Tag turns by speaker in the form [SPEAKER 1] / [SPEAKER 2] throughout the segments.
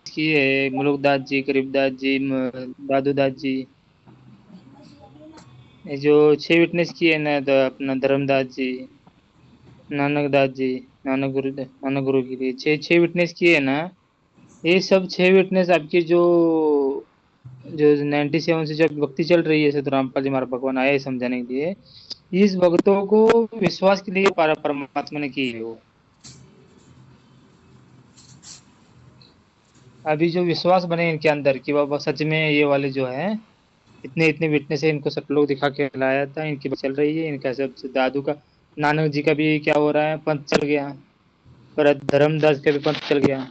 [SPEAKER 1] किए है, मुलुकदास जी, गरीबदास जी, दादूदास जी, ये जो 6 विटनेस किए ना, तो अपना धर्मदास जी, नानक दास जी, नानक गुरु की थी, छह छह विटनेस किए ना। ये सब 6 विटनेस आपकी जो जो 97 से जब भक्ति चल रही है, तो रामपाल जी महाराज भगवान आए समझाने के लिए, इस भक्तों को विश्वास के लिए परमात्मा ने की है वो। अभी जो विश्वास बने इनके अंदर कि बाबा सच में ये वाले जो है, इतने इतने विटनेस है, इनको सब लोग दिखा के लाया था, इनकी बात चल रही है, इनका सब दादू का, नानक जी का भी क्या हो रहा है, पंथ चल गया। पर धर्मदास का भी पंथ चल गया,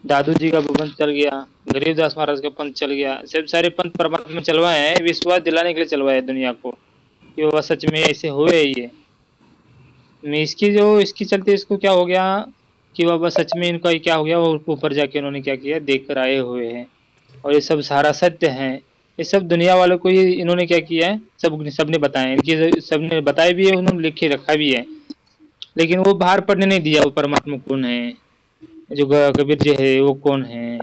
[SPEAKER 1] दादू जी का भी पंथ चल गया, गरीबदास महाराज का पंथ चल गया, सब सारे पंथ परमात्मा में चलवाए हैं, विश्वास दिलाने के लिए चलवाए हैं दुनिया को कि बाबा सच में ऐसे हुए ये। मैं इसकी जो इसकी चलते इसको क्या हो गया कि बाबा सच में इनका क्या हो गया, और ऊपर जाके उन्होंने क्या किया, देख कर आए हुए हैं, और ये सब सारा सत्य है। ये सब दुनिया वालों को ये इन्होंने क्या किया है, सबने बताया, इनकी सबने बताया भी है, उन्होंने लिख के रखा भी है, लेकिन वो बाहर पढ़ने नहीं दिया वो परमात्मा कौन है, जो कबीर जी है वो कौन है।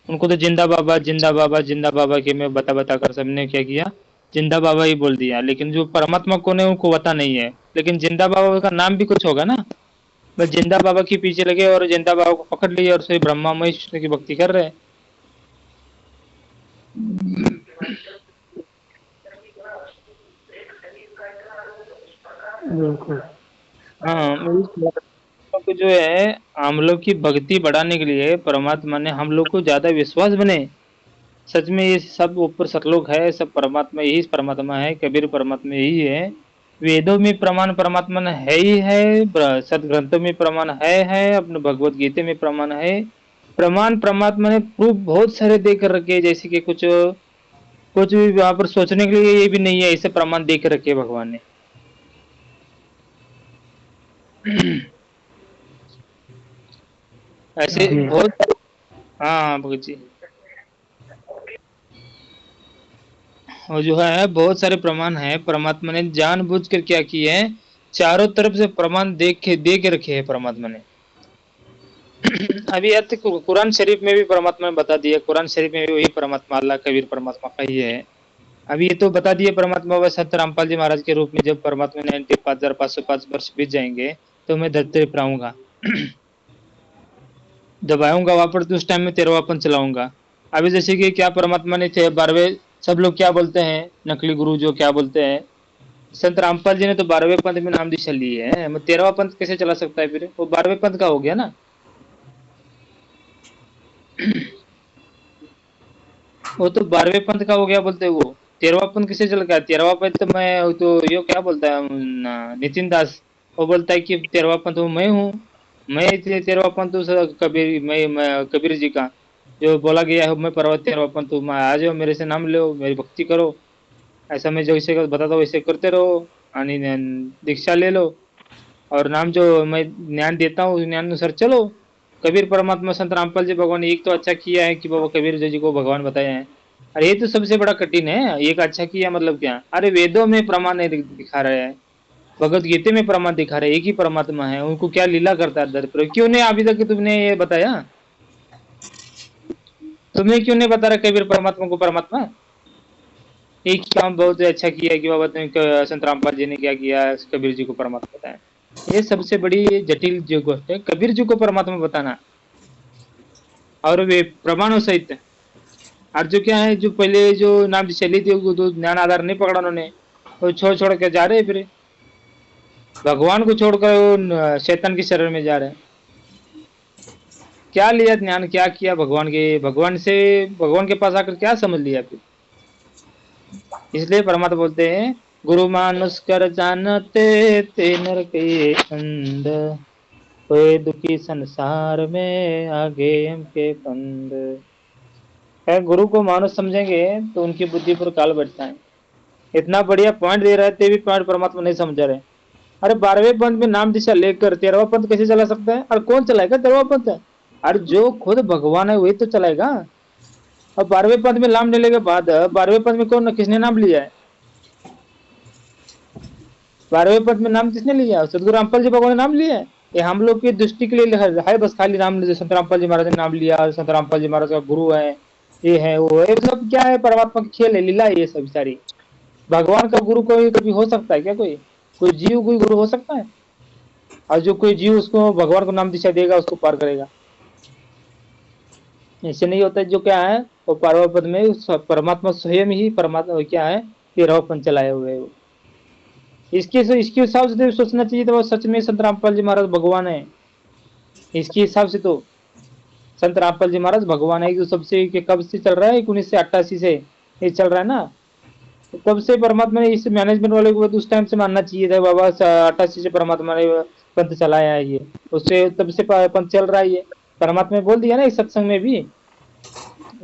[SPEAKER 1] उनको तो जिंदा बाबा जिंदा बाबा जिंदा बाबा के में बता बता कर सबने क्या किया, जिंदा बाबा ही बोल दिया, लेकिन जो परमात्मा कौन है उनको पता नहीं है। लेकिन जिंदा बाबा का नाम भी कुछ होगा ना, बस जिंदा बाबा के पीछे लगे और जिंदा बाबा को पकड़ लिए और फिर ब्रह्मा महेश की भक्ति कर रहे हैं।
[SPEAKER 2] बिल्कुल।
[SPEAKER 1] हाँ, को जो है हम लोग की भक्ति बढ़ाने के लिए परमात्मा ने हम लोग को ज्यादा विश्वास बने, सच में ये सब ऊपर सतलोक है, सब परमात्मा यही परमात्मा है, कबीर परमात्मा यही है। वेदों में प्रमाण परमात्मा ने है ही है, सदग्रंथों में प्रमाण है, अपने भगवत गीता में प्रमाण है। प्रमाण परमात्मा ने प्रूफ बहुत सारे दे कर रखे हैं, जैसे कि कुछ भी वहां पर सोचने के लिए ये भी नहीं है, ऐसे प्रमाण दे कर रखे हैं भगवान ने। ऐसे
[SPEAKER 2] जी।
[SPEAKER 1] बहुत। हाँ हाँ भगत जी। और जो है बहुत सारे प्रमाण है, परमात्मा ने जानबूझ कर क्या किए हैं, चारों तरफ से प्रमाण दे के रखे हैं परमात्मा ने। अभी अर्थ कुरान शरीफ में भी परमात्मा ने बता दिया, कुरान शरीफ में भी वही परमात्मा अल्लाह कबीर परमात्मा का ही है। अभी ये तो बता दिए परमात्मा व संत रामपाल जी महाराज के रूप में, जब परमात्मा ने 95,505 वर्ष बीत जाएंगे तो मैं धरती पर आऊंगा। जब आऊंगा वहां पर तो उस टाइम में 13वां चलाऊंगा। अभी जैसे कि क्या परमात्मा ने थे 12वें, सब लोग क्या बोलते हैं, नकली गुरु जो क्या बोलते हैं, संत रामपाल जी ने तो 12वें पंथ में नाम दीक्षा ली है, मैं 13वां पंथ कैसे चला सकता है, फिर वो 12वें पंथ का हो गया ना। वो तो 12वें पंथ का हो गया बोलते हैं वो, 13वां पंथ कैसे चल गया, 13वां पंथ तो मैं तो यो क्या बोलता है नितिन दास, वो बोलता है कि 13वां पंथ मैं हूँ, मैं 13वां पंथ कबीर, मैं कबीर जी का जो बोला गया है, मैं पर्वत 13वां पंथ हूँ, मैं आ जाओ मेरे से नाम लो, मेरी भक्ति करो, ऐसा मैं जैसे बताता हूँ वैसे करते रहो, आणि दीक्षा ले लो, और नाम जो मैं ज्ञान देता हूँ उस ज्ञान अनुसार चलो। कबीर परमात्मा संत रामपाल जी भगवान ने एक तो अच्छा किया है कि बाबा कबीर जी को भगवान बताया है। अरे ये तो सबसे बड़ा कठिन है, एक अच्छा किया मतलब क्या, अरे वेदों में प्रमाण नहीं दिखा रहे हैं, भगवत गीता में प्रमाण दिखा रहे हैं, एक ही परमात्मा है, उनको क्या लीला करता है धरती पर, क्यों नहीं अभी तक तुमने ये बताया, तुम्हें क्यों नहीं बता रहा कबीर परमात्मा को परमात्मा। एक काम बहुत अच्छा किया कि बाबा तुम संत रामपाल जी ने क्या किया, कबीर जी को परमात्मा बताया। ये सबसे बड़ी जटिल जो गोष्ट है, कबीर जी को परमात्मा बताना, और वे प्रमाणों सहित। और जो क्या है, जो पहले जो नाम चली थी वो तो ज्ञान आधार नहीं पकड़ा उन्होंने, वो छोड़ छोड़ के जा रहे हैं, फिर भगवान को छोड़कर वो शैतान की शरण में जा रहे हैं। क्या लिया ज्ञान, क्या किया भगवान के, भगवान से, भगवान के पास आकर क्या समझ लिया फिर। इसलिए परमात्मा बोलते हैं, गुरु मानुष कर जानते ते नर के अंध, कोई दुखी संसार में आगे हम के पंद। है गुरु को मानुष समझेंगे तो उनकी बुद्धि पर काल बैठता है। इतना बढ़िया पॉइंट दे रहे थे भी पॉइंट परमात्मा नहीं समझ रहे। अरे 12वें पंथ में नाम दिशा लेकर 13वां पंथ कैसे चला सकता है, और कौन चलाएगा 13वां पंथ, अरे जो खुद भगवान है वही तो चलाएगा। और 12वें पंथ में नाम लेने के बाद 12वें पंथ में कौन किसने नाम लिया है, 12वें पंथ में नाम किसने लिया, सदगुरु रामपाल जी भगवान ने नाम लिया है। ये हम लोग की दृष्टि के लिए है, बस खाली नाम, संत रामपाल जी महाराज ने नाम लिया, संत रामपाल जी महाराज का गुरु है, ये है वो है, सब क्या है, परमात्मा की खेल है, लीला है ये सब सारी। भगवान का गुरु कोई कभी हो सकता है क्या? कोई कोई जीव कोई गुरु हो सकता है? और जो कोई जीव उसको भगवान को नाम दिशा देगा उसको पार करेगा, ऐसे नहीं होता है। जो क्या है वो पार्वती पद में परमात्मा स्वयं ही परमात्मा क्या है, तेरहपन चलाए हुए है वो। इसके हिसाब से तो सोचना चाहिए तो वो सच में संत रामपाल जी महाराज भगवान है। इसके हिसाब से तो संत रामपाल जी महाराज भगवान है, जो सबसे के कब से चल रहा है, 1988 से ये चल रहा है ना, तो तब से परमात्मा ने इस मैनेजमेंट वाले को तो उस टाइम से मानना चाहिए था, बाबा 88 से परमात्मा ने पंथ चलाया है ये, उससे तब से पंथ चल रहा है ये। परमात्मा ने बोल दिया ना इस सत्संग में भी,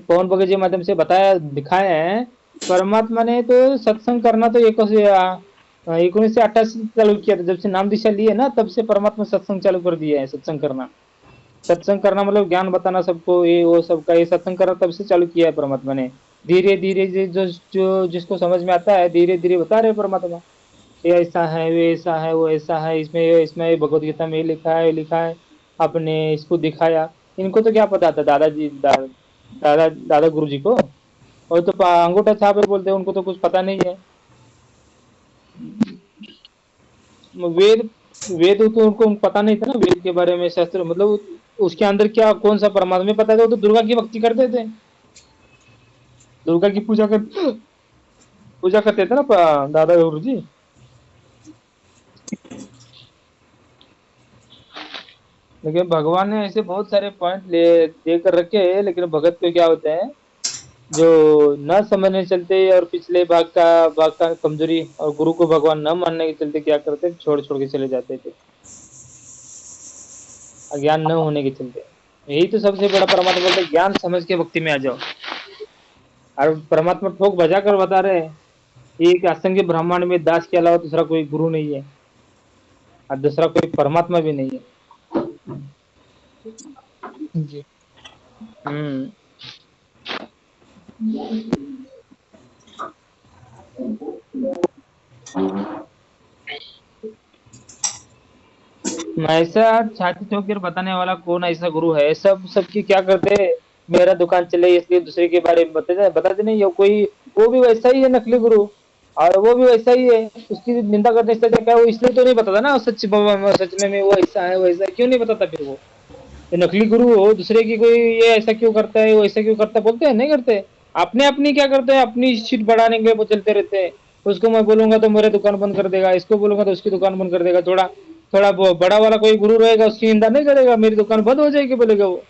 [SPEAKER 1] पवन भगत जी के माध्यम से बताया दिखाया है। परमात्मा ने तो सत्संग करना तो 1988 चालू किया था, जब से नाम दिशा लिए ना तब से परमात्मा सत्संग चालू कर दिया है, सत्संग करना। सत्संग करना मतलब ज्ञान बताना सबको, ये वो सबका, ये सत्संग करना तब से चालू किया है परमात्मा ने। धीरे धीरे जो जो जिसको समझ में आता है धीरे धीरे बता रहे परमात्मा, ये ऐसा है, वे ऐसा है, वो ऐसा है, इसमें इसमें भगवत गीता में ये लिखा है, आपने इसको दिखाया। इनको तो क्या पता था, दादाजी दादा गुरु जी को, और तो अंगूठा छाप बोलते हैं, उनको तो कुछ पता नहीं है। वेद वेद तो उनको पता नहीं था ना, वेद के बारे में, शास्त्र मतलब उसके अंदर क्या कौन सा परमात्मा में पता था, वो तो दुर्गा की भक्ति करते थे, दुर्गा की पूजा करते थे ना दादा गुरु जी। लेकिन भगवान ने ऐसे बहुत सारे पॉइंट ले देकर रखे हैं, लेकिन भगत को क्या होता है, जो न समझने चलते और पिछले भाग का कमजोरी, और गुरु को भगवान न मानने के चलते क्या करते, छोड़ छोड़ के चले जाते थे, अज्ञान न होने के चलते। यही तो सबसे बड़ा परमात्मा बोलते हैं, ज्ञान समझ के भक्ति में आ जाओ। और परमात्मा ठोक बजा कर बता रहे हैं, एक असंख्य ब्रह्मांड में दास के अलावा दूसरा कोई गुरु नहीं है, और दूसरा कोई परमात्मा भी नहीं है।
[SPEAKER 2] जी।
[SPEAKER 1] हम्म। ऐसा छाती ठोक कर बताने वाला कौन ऐसा गुरु है? सबकी क्या करते हैं, मेरा दुकान चले इसलिए दूसरे के बारे में बताते नहीं हो कोई, वो भी वैसा ही है नकली गुरु, और वो भी वैसा ही है, उसकी निंदा करने से क्या, वो इसलिए तो नहीं बताता ना सच बाबा, सच में वो ऐसा है, वो ऐसा क्यों नहीं बताता फिर वो? ये नकली गुरु हो, दूसरे की कोई ये ऐसा क्यों करता है, वो ऐसा क्यों करता है बोलते हैं? नहीं करते। अपने अपनी क्या करते हैं, अपनी सीट बढ़ाने के लिए वो चलते रहते हैं। उसको मैं बोलूंगा तो मेरे दुकान बंद कर देगा, इसको बोलूंगा तो उसकी दुकान बंद कर देगा। थोड़ा थोड़ा बड़ा वाला कोई गुरु रहेगा उसकी निंदा नहीं करेगा, मेरी दुकान बंद हो जाएगी बोलेगा वो।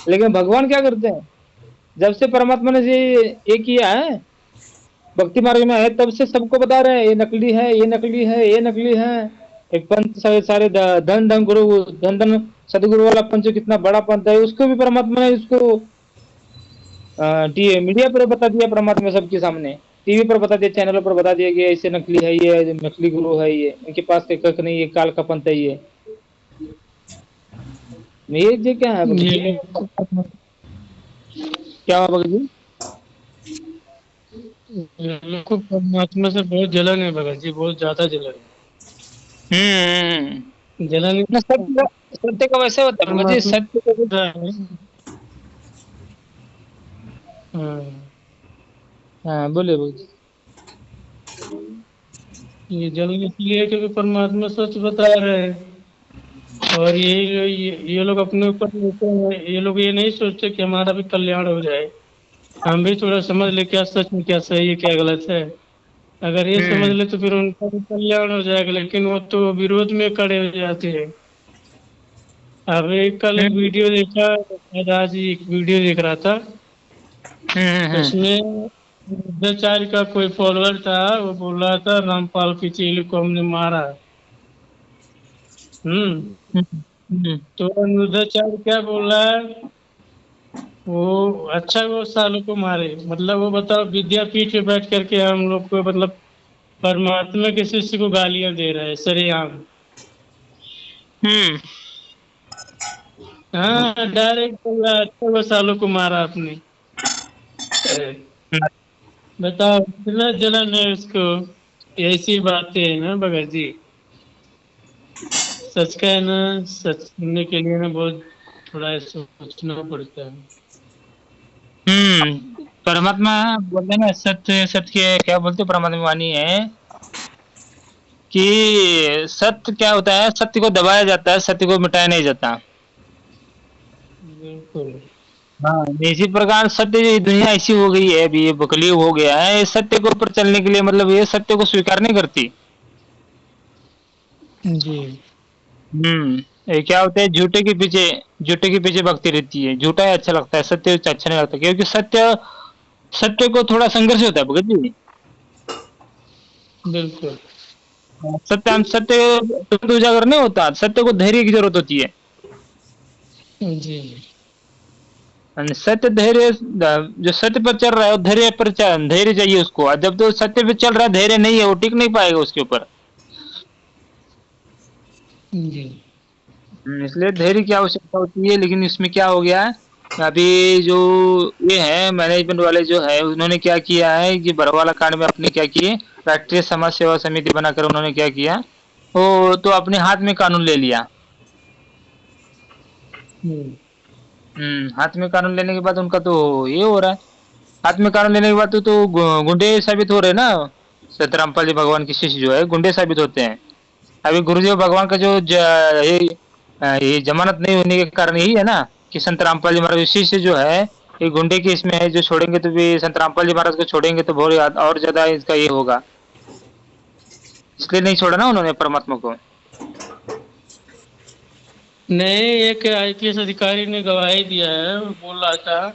[SPEAKER 1] लेकिन भगवान क्या करते हैं, जब से परमात्मा ने ये किया है, भक्ति मार्ग में है, तब से सबको बता रहे हैं ये नकली है, ये नकली है, ये नकली है। एक पंथ सारे धन धन गुरु, धन धन सदगुरु वाला पंथ जो कितना बड़ा पंथ है, उसको भी परमात्मा ने उसको मीडिया पर बता दिया परमात्मा सबके सामने, टीवी पर बता दिया, चैनलों पर बता दिया कि ऐसे नकली है, ये नकली गुरु है, ये इनके पास कख नहीं, ये काल का पंथ है ये। ये क्या है भगत
[SPEAKER 2] ये
[SPEAKER 1] जी?
[SPEAKER 2] लोग को
[SPEAKER 1] क्या हुआ भगत जी?
[SPEAKER 2] ये लोग को परमात्मा से बहुत जलन है भगत जी, बहुत ज्यादा जलन है। जलन
[SPEAKER 1] ना सत्य का वैसे होता है भगत जी,
[SPEAKER 2] परमात्मा
[SPEAKER 1] सत्य का
[SPEAKER 2] है। हाँ,
[SPEAKER 1] हाँ बोले भगत जी।
[SPEAKER 2] ये जलन इसलिए है क्योंकि परमात्मा सच बता रहे हैं। और ये लोग अपने ऊपर लेते हैं, ये लोग ये नहीं सोचते कि हमारा भी कल्याण हो जाए, हम भी थोड़ा समझ ले क्या सच में क्या सही है क्या गलत है। अगर ये समझ
[SPEAKER 1] हम्म।
[SPEAKER 2] ले तो फिर उनका भी कल्याण हो जाएगा, लेकिन वो तो विरोध में खड़े हो जाते हैं। अब एक कल एक
[SPEAKER 1] हम्म।
[SPEAKER 2] वीडियो देखा, आज ही एक वीडियो देख रहा था,
[SPEAKER 1] हम्म।
[SPEAKER 2] उसमें बुद्धाचार्य का कोई फॉलोअर था, वो बोल रहा था रामपाल की चेले को हमने मारा। हम्म।
[SPEAKER 1] हम्म। हम्म।
[SPEAKER 2] तो बुद्धाचार्य क्या बोल रहा है, वो अच्छा वो सालों को मारे, मतलब वो बताओ विद्यापीठ में बैठ करके हम लोग को मतलब परमात्मा के शिष्य को गालियां दे रहा है सरेआम।
[SPEAKER 1] हम्म।
[SPEAKER 2] हाँ, डायरेक्ट बोल रहा है अच्छा वो सालों को मारा आपने। बताओ कितना जलन है उसको। ऐसी बातें है ना भगत जी। सच का है ना, सच सुनने के लिए ना बहुत थोड़ा सोचना पड़ता है।
[SPEAKER 1] परमात्मा बोलते हैं ना, सत्य सत्य के क्या बोलते हैं, परमात्मा वाणी है कि सत्य क्या होता है, सत्य को दबाया जाता है, सत्य को मिटाया नहीं जाता।
[SPEAKER 2] बिल्कुल।
[SPEAKER 1] हाँ, इसी प्रकार सत्य, ये दुनिया ऐसी हो गई है, अभी ये बकलियुग हो गया है, ये सत्य के ऊपर चलने के लिए, मतलब ये सत्य को स्वीकार नहीं करती।
[SPEAKER 2] जी।
[SPEAKER 1] ये क्या होता है, झूठे के पीछे भक्ति रहती है, झूठा ही अच्छा लगता है, सत्य अच्छा नहीं लगता, क्योंकि सत्य सत्य को थोड़ा संघर्ष होता है भगत जी।
[SPEAKER 2] बिल्कुल।
[SPEAKER 1] सत्य तुरंत उजागर नहीं होता, सत्य को धैर्य की जरूरत होती है।
[SPEAKER 2] जी।
[SPEAKER 1] और सत्य धैर्य, जो सत्य पर चल रहा है वो धैर्य पर धैर्य चाहिए उसको, और जब तो सत्य पे चल रहा है धैर्य नहीं है, वो टिक नहीं पाएगा उसके ऊपर।
[SPEAKER 2] जी।
[SPEAKER 1] इसलिए धैर्य की आवश्यकता होती है। लेकिन इसमें क्या हो गया है, अभी जो ये है मैनेजमेंट वाले जो है, उन्होंने क्या किया है कि बरवाला कांड में अपने क्या किए, राष्ट्रीय समाज सेवा समिति बनाकर उन्होंने क्या किया, वो तो अपने हाथ में कानून ले लिया।
[SPEAKER 2] हम्म।
[SPEAKER 1] हाथ में कानून लेने के बाद उनका तो ये हो रहा है, हाथ में कानून लेने के बाद तो गुंडे साबित हो रहे हैं ना। सतरामपाल जी भगवान के शिष्य जो है गुंडे साबित होते हैं। अभी गुरुदेव भगवान का जो ये जमानत नहीं होने के कारण यही है ना कि संत रामपाल जी महाराज शिष्य जो है ये गुंडे के इसमें है, जो छोड़ेंगे तो भी संत रामपाल जी महाराज को छोड़ेंगे तो बहुत और ज्यादा इसका ये होगा, इसलिए नहीं छोड़ा ना उन्होंने परमात्मा को।
[SPEAKER 2] नहीं, एक आईपीएस अधिकारी ने गवाही दिया है, वो बोल रहा था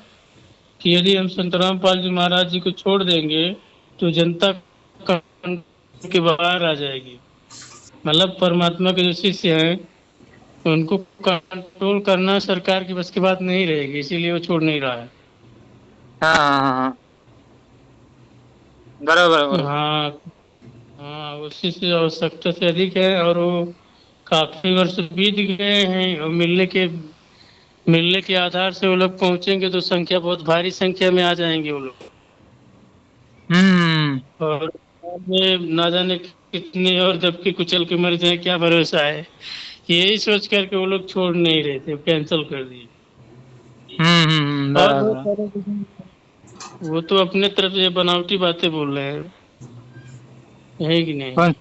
[SPEAKER 2] कि यदि हम संतराम पाल जी महाराज जी को छोड़ देंगे तो जनता कंट्रोल के बाहर आ जाएगी। मतलब परमात्मा के जो शिष्य हैं उनको कंट्रोल करना सरकार की बस की बात नहीं रहेगी, इसीलिए वो छोड़ नहीं रहा है।
[SPEAKER 1] हाँ हाँ हाँ हाँ, बराबर बराबर।
[SPEAKER 2] हाँ। हाँ, वो शिष्य आवश्यकता से अधिक है और वो काफी वर्ष बीत गए हैं, और मिलने के आधार से वो लोग पहुंचेंगे तो संख्या बहुत भारी संख्या में आ जाएंगे वो लोग।
[SPEAKER 1] हम्म
[SPEAKER 2] और में ना जाने कितने और दबके कुचल के मर जाए, क्या भरोसा है। यही सोच करके वो लोग छोड़ नहीं रहे थे, कैंसिल कर दिए। और बहुत
[SPEAKER 1] बराबर।
[SPEAKER 2] सारे वो तो अपने तरफ से बनावटी बातें बोल रहे हैं, है कि नहीं।
[SPEAKER 1] कौन?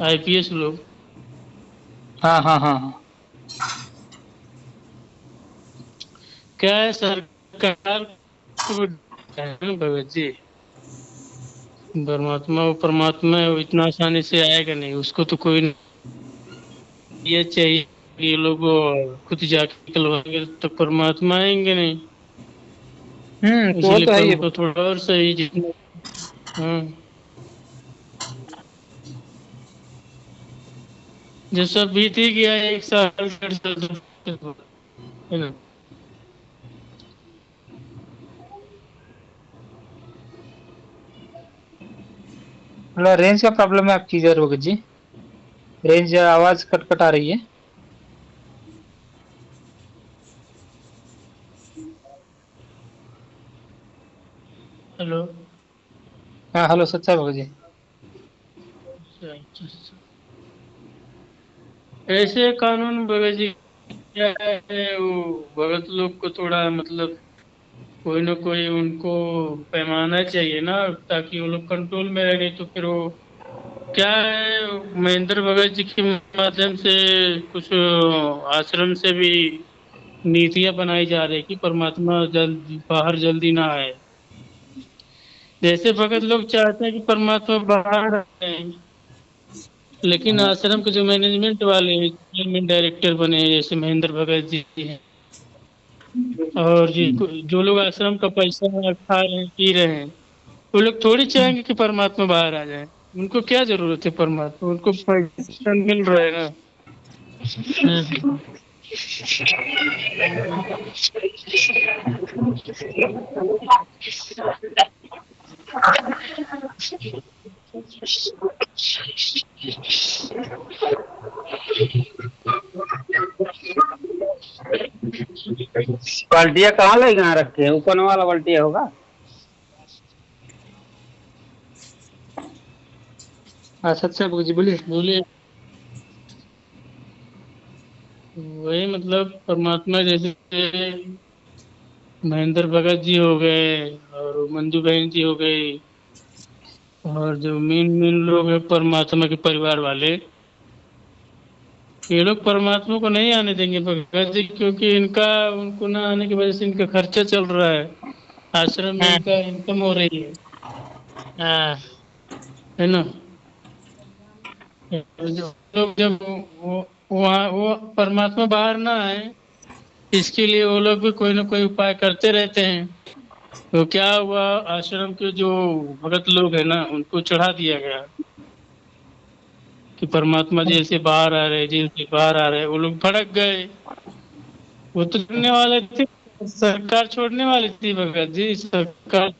[SPEAKER 2] आईपीएस लोग।
[SPEAKER 1] हाँ हाँ हाँ हाँ।
[SPEAKER 2] क्या है, सरकार को है ना भगत जी, परमात्मा वो परमात्मा है, वो इतना आसानी से आएगा नहीं, उसको तो कोई ये चाहिए कि ये लोग खुद जाके निकलवाएंगे तो परमात्मा आएंगे नहीं।
[SPEAKER 1] तो वो
[SPEAKER 2] इसलिए
[SPEAKER 1] तो है ही है।
[SPEAKER 2] परम को थोड़ा और सही जितना। हाँ। जो सब बीत ही गया है, 1 साल 1.5 साल 2 साल, है ना।
[SPEAKER 1] मतलब रेंज का प्रॉब्लम है आपकी इधर भगत जी, रेंज आवाज कट आ रही है।
[SPEAKER 2] हेलो।
[SPEAKER 1] हाँ हेलो, सच्चा भगत जी।
[SPEAKER 2] अच्छा, अच्छा, अच्छा। ऐसे कानून भगत जी क्या है, वो भगत लोग को थोड़ा मतलब कोई ना कोई उनको पैमाना चाहिए ना, ताकि वो लोग कंट्रोल में रहे, नहीं तो फिर वो क्या है, महेंद्र भगत जी के माध्यम से कुछ आश्रम से भी नीतियां बनाई जा रही कि परमात्मा बाहर जल्दी ना आए। जैसे भगत लोग चाहते हैं कि परमात्मा बाहर आए, लेकिन आश्रम के जो मैनेजमेंट वाले हैं, चेयरमैन डायरेक्टर बने हैं जैसे महेंद्र भगत जी हैं, और जो लोग आश्रम का पैसा खा रहे हैं पी रहे हैं, वो लोग थोड़ी चाहेंगे कि परमात्मा बाहर आ जाए। उनको क्या जरूरत है परमात्मा, उनको पैसा मिल रहा है ना।
[SPEAKER 1] हम्म
[SPEAKER 3] बाल्टिया कहाँ ले कहाँ रखे हैं, ऊपर वाला बाल्टिया होगा।
[SPEAKER 1] हाँ सच्चा भगत जी बोलिए।
[SPEAKER 2] बोलिए। वही मतलब परमात्मा जैसे महेंद्र भगत जी हो गए और मंजू बहन जी हो गई, और जो मेन मेन लोग हैं परमात्मा के परिवार वाले, ये लोग परमात्मा को नहीं आने देंगे भगत जी, क्योंकि इनका उनको ना आने की वजह से इनका खर्चा चल रहा है, आश्रम में
[SPEAKER 1] हम्म।
[SPEAKER 2] इनका इनकम हो रही
[SPEAKER 1] हाँ।
[SPEAKER 2] है ना। जो लोग जब वहाँ वो परमात्मा बाहर ना आए, इसके लिए वो लोग भी कोई ना कोई उपाय करते रहते हैं। तो क्या हुआ, आश्रम के जो भगत लोग हैं ना उनको चढ़ा दिया गया कि परमात्मा जेल से बाहर आ रहे, जेल से बाहर आ रहे, वो लोग भड़क गए। वो तो छोड़ने वाले थे, सरकार छोड़ने वाली थी भगत जी, सरकार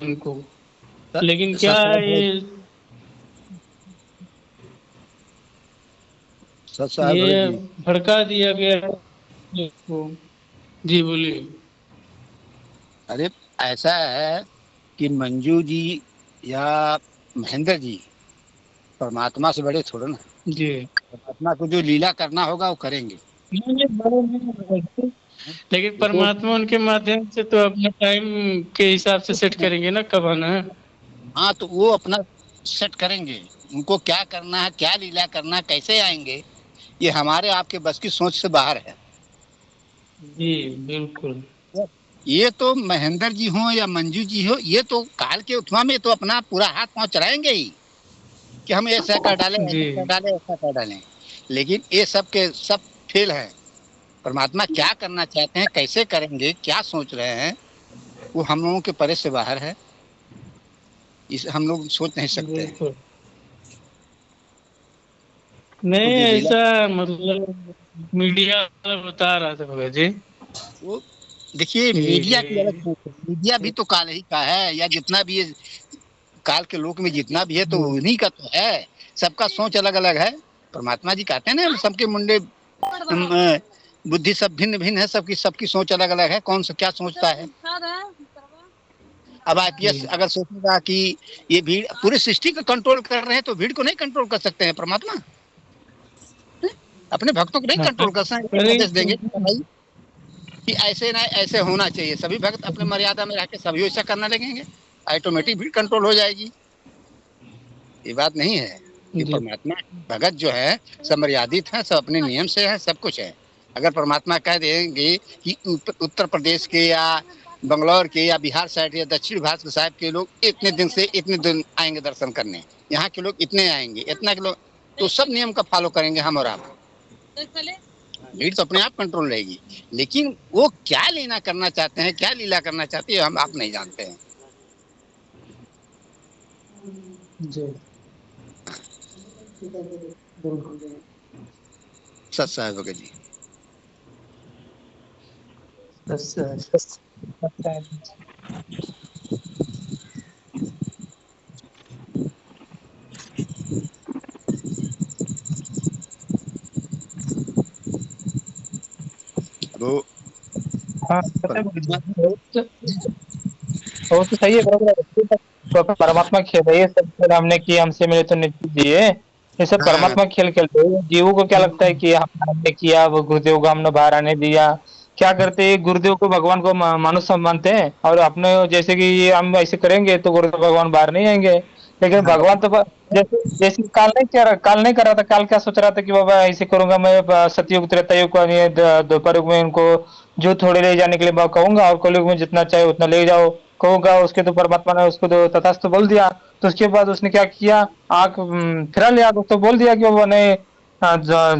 [SPEAKER 2] उनको, लेकिन क्या
[SPEAKER 4] सत्साहब
[SPEAKER 2] है
[SPEAKER 4] भाई,
[SPEAKER 2] ये
[SPEAKER 4] सत्साहब भगत
[SPEAKER 2] ये
[SPEAKER 4] जी,
[SPEAKER 2] भड़का दिया गया है इसको। जी बोलिए।
[SPEAKER 4] अरे ऐसा है कि मंजू जी या महेंद्र जी परमात्मा से बड़े थोड़े ना।
[SPEAKER 2] जी
[SPEAKER 4] परमात्मा को जो लीला करना होगा वो करेंगे।
[SPEAKER 2] नहीं, ये बड़े नहीं है भगत जी। लेकिन
[SPEAKER 4] वो तो
[SPEAKER 2] परमात्मा उनके माध्यम से तो अपना टाइम के हिसाब से सेट करेंगे ना कब आना है।
[SPEAKER 4] हाँ, तो वो अपना सेट करेंगे। उनको क्या करना है, क्या लीला करना है, कैसे आएंगे, ये हमारे आपके बस की सोच से बाहर है।
[SPEAKER 2] जी बिल्कुल।
[SPEAKER 4] ये तो महेंद्र जी हो या मंजू जी हो, ये तो काल के उत्सव में तो अपना पूरा हाथ पांव चलाएंगे ही कि हम ऐसा कर डालें,
[SPEAKER 2] जी
[SPEAKER 4] ऐसा कर डालें, ऐसा कर डालें। लेकिन ये सब के सब फेल है। परमात्मा क्या करना चाहते हैं, कैसे करेंगे, क्या सोच रहे हैं, वो हम लोगों के परे से बाहर है। इसे हम लोग सोच नहीं सकते हैं।
[SPEAKER 2] बिल्कुल।
[SPEAKER 4] तो
[SPEAKER 2] नहीं
[SPEAKER 4] जो लीला,
[SPEAKER 2] ऐसा मतलब मीडिया वाला बता रहा था भगत जी
[SPEAKER 4] वो देखिए, मीडिया की अलग
[SPEAKER 2] कि
[SPEAKER 4] सोच है। मीडिया भी तो काल ही का है, या जितना भी ये काल के लोक में जितना भी है तो उन्हीं का तो है। सबका सोच अलग अलग है। परमात्मा जी कहते हैं ना, सबके मुंडे बुद्धि सब भिन्न भिन्न है, सबकी सबकी सोच अलग अलग है, कौन सा क्या सोचता है। अब आईपीएस अगर सोचेगा कि ये भीड़ पूरी सृष्टि को कंट्रोल कर रहे हैं, तो भीड़ को नहीं कंट्रोल कर सकते हैं परमात्मा। अपने भक्तों को नहीं
[SPEAKER 2] हाँ,
[SPEAKER 4] कंट्रोल कर सकते, एक
[SPEAKER 2] करेंगे
[SPEAKER 4] आदेश देंगे कि भाई कि ऐसे ना ऐसे होना चाहिए, सभी भक्त अपने मर्यादा में रह के सभी ऐसा करना लगेंगे, ऑटोमेटिक भीड़ कंट्रोल हो जाएगी। ये बात नहीं है कि
[SPEAKER 2] जी
[SPEAKER 4] परमात्मा भगत जो है सब मर्यादित है, सब अपने नियम से है, सब कुछ है। अगर परमात्मा कह देंगे कि उत्तर प्रदेश के या बंगलौर के या बिहार साइड या दक्षिण भारत साहब के लोग इतने दिन से इतने दिन आएंगे दर्शन करने, यहाँ के लोग इतने आएंगे, इतना के लोग, तो सब नियम का फॉलो करेंगे हम और आप। भीड़ तो अपने आप कंट्रोल रहेगी। लेकिन वो क्या लेना करना चाहते हैं, क्या लीला करना चाहते हैं, हम आप नहीं जानते हैं।
[SPEAKER 2] जी बिल्कुल।
[SPEAKER 4] सच साहब भगत जी। वो
[SPEAKER 1] हाँ पता है
[SPEAKER 4] परमात्मा,
[SPEAKER 1] वो तो सही है, बराबर है। तो परमात्मा खेल रही है, सब खेल हमने किए, हमसे मिले तो नित्य दिए, ये सब
[SPEAKER 4] हाँ
[SPEAKER 1] परमात्मा खेल खेलते हैं। जीवों को क्या लगता है कि हमने किया, वो गुरुदेव को हमने बाहर आने दिया। क्या करते हैं, गुरुदेव को भगवान को मनुष्य मानते हैं, और अपने जैसे कि ये हम ऐसे करेंगे तो गुरुदेव भगवान बाहर नहीं आएंगे। लेकिन
[SPEAKER 4] हाँ
[SPEAKER 1] भगवान तो जैसे जैसे काल नहीं कर रहा था, काल क्या सोच रहा था कि बाबा ऐसे करूंगा मैं, सतयुग त्रेता युग को द्वापर युग में इनको जो थोड़े ले जाने के लिए मैं कहूंगा, और कलयुग में जितना चाहे उतना ले जाओ कहूंगा, उसके तो परमात्मा ने उसको तो तथास्तु बोल दिया। तो उसके बाद उसने क्या किया, आंख फिरा लिया, तो बोल दिया कि वो नहीं,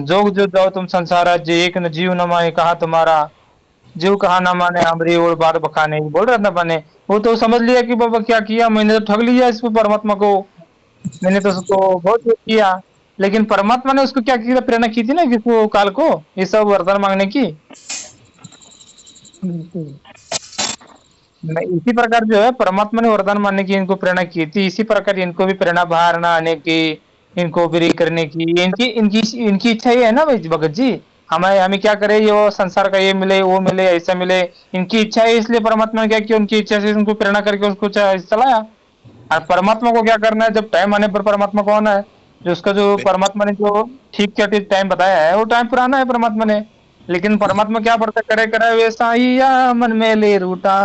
[SPEAKER 1] जोग जो जाओ तुम संसार राज्य, एक न जीव न माए कहा तुम्हारा, जीव कहा ना माने हमरी और बात बखाने, बोल रहा था बने। वो तो समझ लिया कि बाबा क्या किया मैंने, तो ठग लिया इस परमात्मा को, मैंने तो उसको बहुत कुछ किया। लेकिन परमात्मा ने उसको क्या किया, प्रेरणा की थी ना किसको, काल को, ये सब वरदान मांगने की।
[SPEAKER 2] बिल्कुल।
[SPEAKER 1] इसी प्रकार जो है परमात्मा ने वरदान मानने की इनको प्रेरणा की थी, इसी प्रकार इनको भी प्रेरणा बाहर ना आने की, इनको भी करने की, इनकी इनकी इनकी इच्छा ये है ना भाई भगत जी। हमें हमें क्या करे, ये वो संसार का ये मिले, वो मिले, ऐसा मिले, इनकी इच्छा है, इसलिए परमात्मा ने क्या किया, उनकी इच्छा से उनको प्रेरणा करके उसको चलाया। और परमात्मा को क्या करना है, जब टाइम आने पर परमात्मा को आना है। जो उसका जो परमात्मा ने जो ठीक क्या टाइम बताया है वो टाइम पुराना है परमात्मा ने, लेकिन परमात्मा क्या पढ़ता करे करे वैसा ही या मन में ले रूठा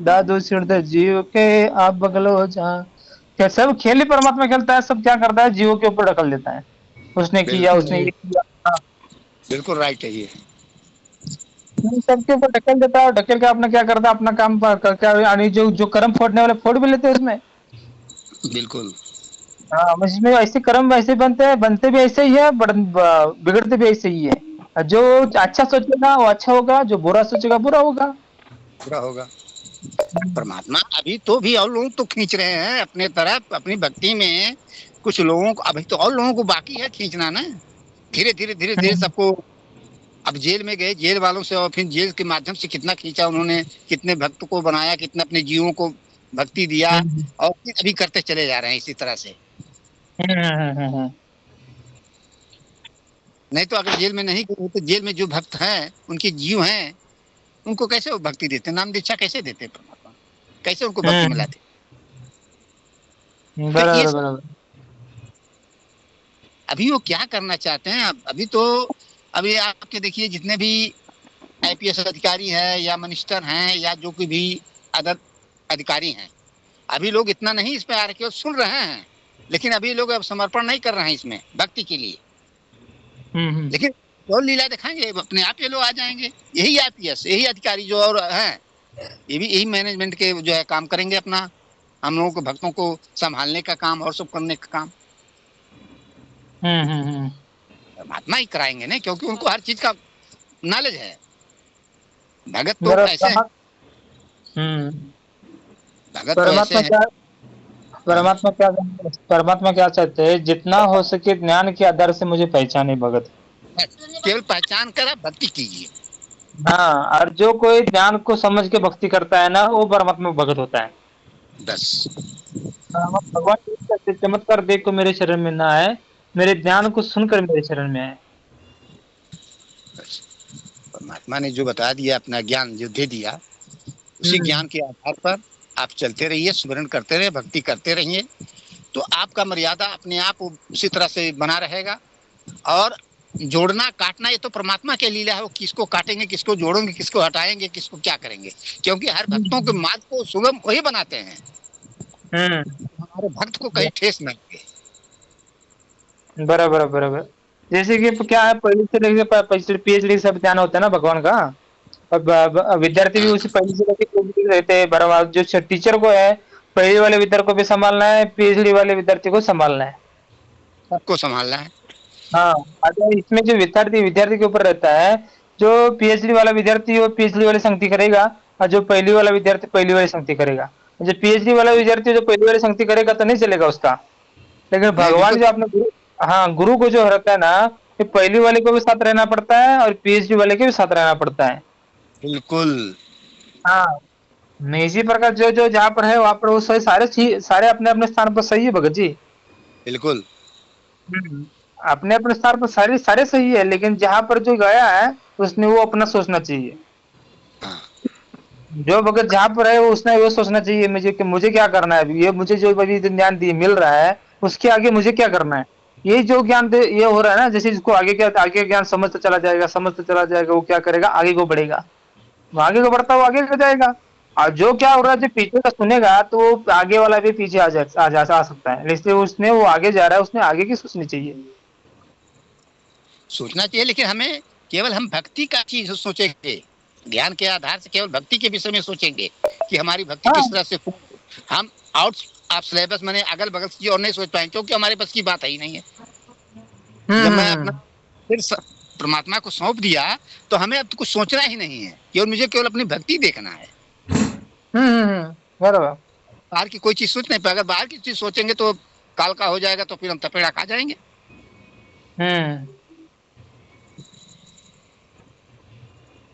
[SPEAKER 1] दादू सिर जीव के आप बगलो जा। क्या सब खेल ही परमात्मा खेलता है, सब क्या करता है जीवों के ऊपर ढकल देता है, उसने किया उसने ये किया। हाँ,
[SPEAKER 4] बिल्कुल राइट है ये।
[SPEAKER 1] सबके ऊपर ढकेल देता है, ढकेल के अपना क्या करता है अपना काम करके यानी जो जो कर्म फोड़ने वाले फोड़ भी लेते हैं उसमें।
[SPEAKER 4] बिल्कुल
[SPEAKER 1] हाँ इसमें ऐसे कर्म वैसे बनते हैं, बनते भी ऐसे ही है बिगड़ते भी ऐसे ही है। और जो अच्छा सोचेगा वो अच्छा होगा, जो बुरा सोचेगा बुरा होगा।
[SPEAKER 4] पूरा होगा। परमात्मा अभी तो भी और लोग तो खींच रहे हैं अपने तरफ अपनी भक्ति में, कुछ लोगों को अभी तो और लोगों को बाकी है खींचना ना। धीरे धीरे धीरे धीरे सबको, अब जेल में गए जेल वालों से और फिर जेल के माध्यम से कितना खींचा उन्होंने, कितने भक्त को बनाया, कितने अपने जीवों को भक्ति दिया, और फिर अभी करते चले जा रहे हैं इसी तरह से। नहीं तो अगर जेल में नहीं गए तो जेल में जो भक्त हैं उनके जीव हैं उनको कैसे वो भक्ति देते, नाम दीक्षा कैसे देते परमात्मा, कैसे उनको भक्ति मिलाते। तो ये
[SPEAKER 1] बराबर बराबर।
[SPEAKER 4] अभी वो क्या करना चाहते हैं, अभी तो अभी आपके देखिए जितने भी आईपीएस अधिकारी हैं या मिनिस्टर हैं या जो कोई भी अदर अधिकारी हैं, अभी लोग इतना नहीं इस पे आ रखे सुन रहे हैं, लेकिन अभी लोग अब समर्पण नहीं कर रहे हैं इसमें भक्ति के लिए। लेकिन और लीला दिखाएंगे अपने आप ये लोग आ जाएंगे, यही आईपीएस यही अधिकारी जो और हैं ये भी यही मैनेजमेंट के जो है काम करेंगे अपना, हम लोगों को भक्तों को संभालने का काम और सब करने का काम परमात्मा ही कराएंगे ना, क्योंकि उनको हर चीज का नॉलेज है। भगत तो ऐसे हैं, भगत तो ऐसे हैं।
[SPEAKER 1] परमात्मा क्या चाहते हैं, जितना हो सके ज्ञान के आधार से मुझे पहचाने भगत।
[SPEAKER 4] केवल पहचान कर आप भक्ति कीजिए।
[SPEAKER 1] हाँ, और जो कोई ज्ञान को समझ के भक्ति करता है ना वो परमात्मा भगत होता है।
[SPEAKER 4] बस
[SPEAKER 1] भगवान चमत्कार देख को मेरे शरण में ना आए, मेरे ज्ञान को सुनकर मेरे शरण में आए।
[SPEAKER 4] परमात्मा ने जो बता दिया अपना ज्ञान जो दे दिया, उसी ज्ञान के आधार पर आप चलते रहिए, स्मरण करते रहिए, भक्ति करते रहिए, तो आपका मर्यादा अपने आप उसी तरह से बना रहेगा। और जोड़ना काटना ये तो परमात्मा के लीला है, वो किसको काटेंगे, किसको जोड़ेंगे, किसको हटाएंगे, किसको क्या करेंगे, क्योंकि हर भक्तों के मार्ग को सुगम वही बनाते हैं। हमारे भक्त को कहीं ठेस न लगे।
[SPEAKER 1] बराबर बराबर। जैसे कि क्या है पहले से लेके पीएचडी सब ज्ञान होता है ना भगवान का, अब विद्यार्थी भी उसी पहले से लेके PhD रहते हैं। बराबर जो टीचर को है पहले वाले विद्यार्थी को भी संभालना है, पीएचडी वाले विद्यार्थी को संभालना है,
[SPEAKER 4] सबको संभालना है।
[SPEAKER 1] हाँ। अगर इसमें जो विद्यार्थी के ऊपर रहता है, जो पीएचडी वाला विद्यार्थी वो पीएचडी वाली संगति करेगा, और जो पहली वाला विद्यार्थी पहली वाली संगति करेगा। जो पीएचडी वाला विद्यार्थी जो पहली वाली संगति करेगा तो नहीं चलेगा उसका। लेकिन भगवान जो अपने गुरु, हाँ गुरु को जो रहता है ना, ये पहली वाले को भी साथ रहना पड़ता है और पीएचडी वाले के भी साथ रहना पड़ता है।
[SPEAKER 4] बिल्कुल
[SPEAKER 1] हाँ, नहीं इसी प्रकार जो जो जहाँ पर है वहाँ पर वो सारे अपने अपने स्थान पर सही है भगत जी।
[SPEAKER 4] बिल्कुल
[SPEAKER 1] अपने अपने स्थान पर सारे सारे सही है, लेकिन जहाँ पर जो गया है उसने वो अपना सोचना चाहिए। जो भगत जहाँ पर है वो उसने वो सोचना चाहिए मुझे क्या करना है, ये मुझे जो अभी ज्ञान मिल रहा है उसके आगे मुझे क्या करना है। ये जो ज्ञान ये हो रहा है ना, जैसे इसको आगे ज्ञान समझता चला जाएगा वो क्या करेगा, आगे को बढ़ेगा, वो आगे को बढ़ता वो आगे को जाएगा। और जो क्या हो रहा है जो पीछे का सुनेगा तो वो आगे वाला भी पीछे आ सकता है, इसलिए उसने वो आगे जा रहा है उसने आगे की सोचनी चाहिए।
[SPEAKER 4] सोचना चाहिए, लेकिन हमें केवल हम भक्ति का चीज सोचेंगे, ज्ञान के आधार से केवल भक्ति के विषय में सोचेंगे कि हमारी भक्ति किस तरह से, हम आउट ऑफ सिलेबस मैंने अगल बगल की और नहीं सोच पाएंगे, क्योंकि हमारे बस की बात ही नहीं है। जब मैं अपना फिर परमात्मा को सौंप दिया तो हमें अब कुछ सोचना ही नहीं है, केवल मुझे केवल अपनी भक्ति देखना है।
[SPEAKER 1] बराबर।
[SPEAKER 4] बाहर की कोई चीज सोच नहीं पाए, अगर बाहर की चीज सोचेंगे तो काल का हो जाएगा, तो फिर हम तपेड़ा खा जाएंगे।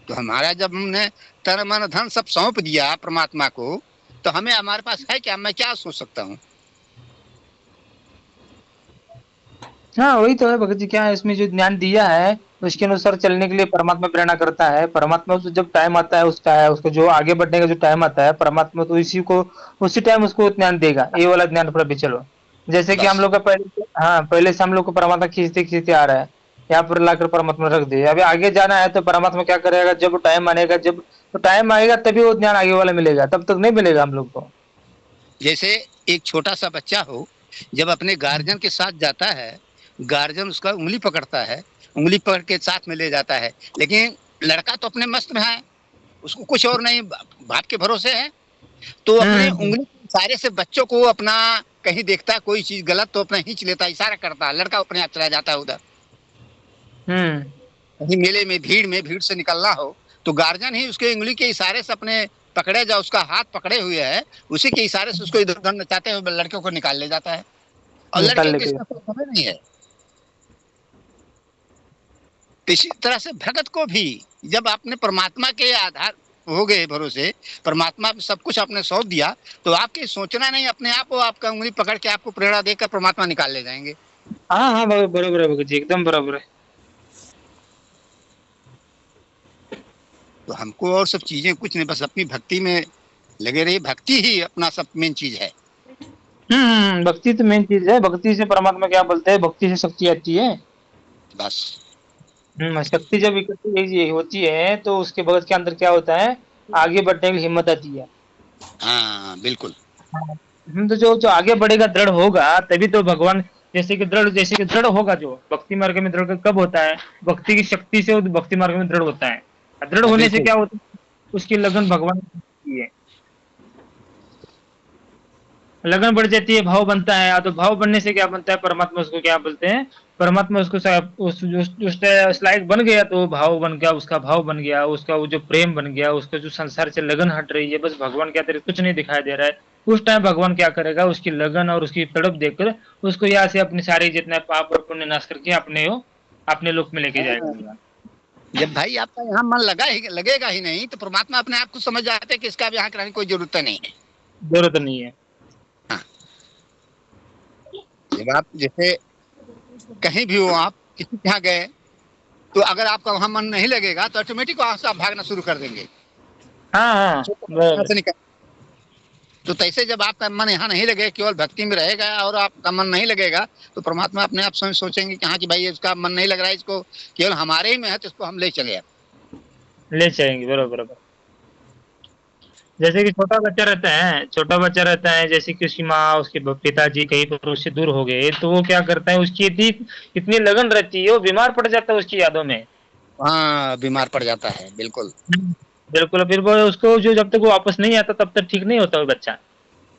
[SPEAKER 4] तो हमारा जब हमने तन मन धन सब सौंप दिया परमात्मा को, तो हमें हमारे पास है क्या, मैं क्या सोच सकता हूँ।
[SPEAKER 1] हाँ वही तो है भगत जी, क्या है इसमें जो ज्ञान दिया है उसके अनुसार चलने के लिए परमात्मा प्रेरणा करता है। परमात्मा जब टाइम आता है उसको जो आगे बढ़ने का जो टाइम आता है परमात्मा तो उसी टाइम उसको ज्ञान देगा, ये वाला ज्ञान पर भी चलो। जैसे कि
[SPEAKER 4] बस।
[SPEAKER 1] हम लोग का पहले, हाँ पहले से हम लोग को परमात्मा खींचते खींचते आ रहा है, यहाँ पर लाकर परमात्मा रख दे, अभी आगे जाना है तो परमात्मा क्या करेगा, जब टाइम आनेगा, जब तो टाइम आएगा तभी वो ज्ञान आगे वाला मिलेगा, तब तक नहीं मिलेगा हम लोग को।
[SPEAKER 4] जैसे एक छोटा सा बच्चा हो, जब अपने गार्जियन के साथ जाता है, गार्जियन उसका उंगली पकड़ता है, उंगली पकड़ के साथ में ले जाता है, लेकिन लड़का तो अपने मस्त में है, उसको कुछ और नहीं, बाप के भरोसे है, तो अपने
[SPEAKER 1] हम्म
[SPEAKER 4] उंगली के इशारे से बच्चों को अपना, कहीं देखता है कोई चीज गलत तो अपना खींच लेता है, इशारा करता है, लड़का अपने आप चला जाता है उधर।
[SPEAKER 1] हम्म
[SPEAKER 4] कहीं मेले में, भीड़ से निकलना हो तो गार्जियन ही उसके उंगली के इशारे से अपने पकड़े, जा उसका हाथ पकड़े हुए है, उसी के इशारे से उसको इधर उधर नचाते हुए लड़के को निकाल ले जाता है, और
[SPEAKER 1] निकाल
[SPEAKER 4] लड़के को
[SPEAKER 1] लेके।
[SPEAKER 4] इसका कोई खबर नहीं है। तो इसी तरह से भगत को भी जब आपने परमात्मा के आधार हो गए भरोसे, परमात्मा पे सब कुछ आपने सौंप दिया, तो आपके सोचना नहीं, अपने आप वो आपका उंगली पकड़ के आपको प्रेरणा देकर परमात्मा निकाल ले जाएंगे।
[SPEAKER 1] हाँ हाँ बराबर है भगत जी, एकदम बराबर है।
[SPEAKER 4] तो हमको और सब चीजें कुछ नहीं, बस अपनी भक्ति में लगे रहिए, भक्ति ही अपना सब मेन चीज है।
[SPEAKER 1] भक्ति तो मेन चीज है, भक्ति से परमात्मा क्या बोलते हैं, भक्ति से शक्ति आती है।
[SPEAKER 4] बस।
[SPEAKER 1] शक्ति जब इकट्ठी होती है तो उसके भगत के अंदर क्या होता है, आगे बढ़ने की हिम्मत आती है।
[SPEAKER 4] हाँ बिल्कुल।
[SPEAKER 1] तो जो जो आगे बढ़ेगा, दृढ़ होगा, तभी तो भगवान, जैसे कि दृढ़ होगा, जो भक्ति मार्ग में दृढ़ कब होता है, भक्ति की शक्ति से वो भक्ति मार्ग में दृढ़ होता है। दृढ़ होने से
[SPEAKER 4] बिल्कुल।
[SPEAKER 1] क्या होता है, उसकी लगन भगवान की है, लगन बढ़ जाती है, भाव बनता है। तो भाव बनने से क्या बनता है, परमात्मा उसको क्या बोलते हैं, परमात्मा उसको उस लायक बन गया, तो भाव बन गया, उसका भाव बन गया, उसका वो जो प्रेम बन गया, उसका जो संसार से लगन हट रही है, बस भगवान क्या तेरे कुछ नहीं दिखाई दे रहा है, उस टाइम भगवान क्या करेगा, उसकी लगन और उसकी तड़प देखकर उसको यहाँ से अपने सारे जितने पाप और पुण्य नाश करके अपने लोक में लेके जाएगा।
[SPEAKER 4] जब भाई आपका यहाँ मन लगेगा ही नहीं, तो परमात्मा अपने आप को समझ जाते हैं कि इसका अब यहाँ कराने की कोई जरूरत नहीं है।
[SPEAKER 1] जरूरत नहीं है।
[SPEAKER 4] हाँ। जब आप जैसे कहीं भी हो, आप किसी के यहाँ गए, तो अगर आपका वहां मन नहीं लगेगा तो ऑटोमेटिक वहां से आप भागना शुरू कर देंगे।
[SPEAKER 1] हाँ हाँ
[SPEAKER 4] यहाँ से निकल। तो तैसे जब आपका मन यहाँ नहीं लगेगा, केवल भक्ति में रहेगा और आपका मन नहीं लगेगा, तो परमात्मा अपने आप सोचेंगे कि हाँ कि भाई इसका मन नहीं लग रहा है, इसको केवल हमारे ही में है, तो इसको हम ले चले,
[SPEAKER 1] ले जाएंगे। बरोबर। जैसे कि छोटा बच्चा रहता है, जैसे कि उसकी माँ, उसके पिताजी कहीं पर उससे दूर हो गए, तो वो क्या करता है, उसकी इतनी लगन रहती है, वो बीमार पड़ जाता है उसकी यादों में।
[SPEAKER 4] हाँ बीमार पड़ जाता है। बिल्कुल
[SPEAKER 1] बिल्कुल। फिर वो उसको जो जब तक वो वापस नहीं आता तब तक ठीक नहीं होता वो बच्चा।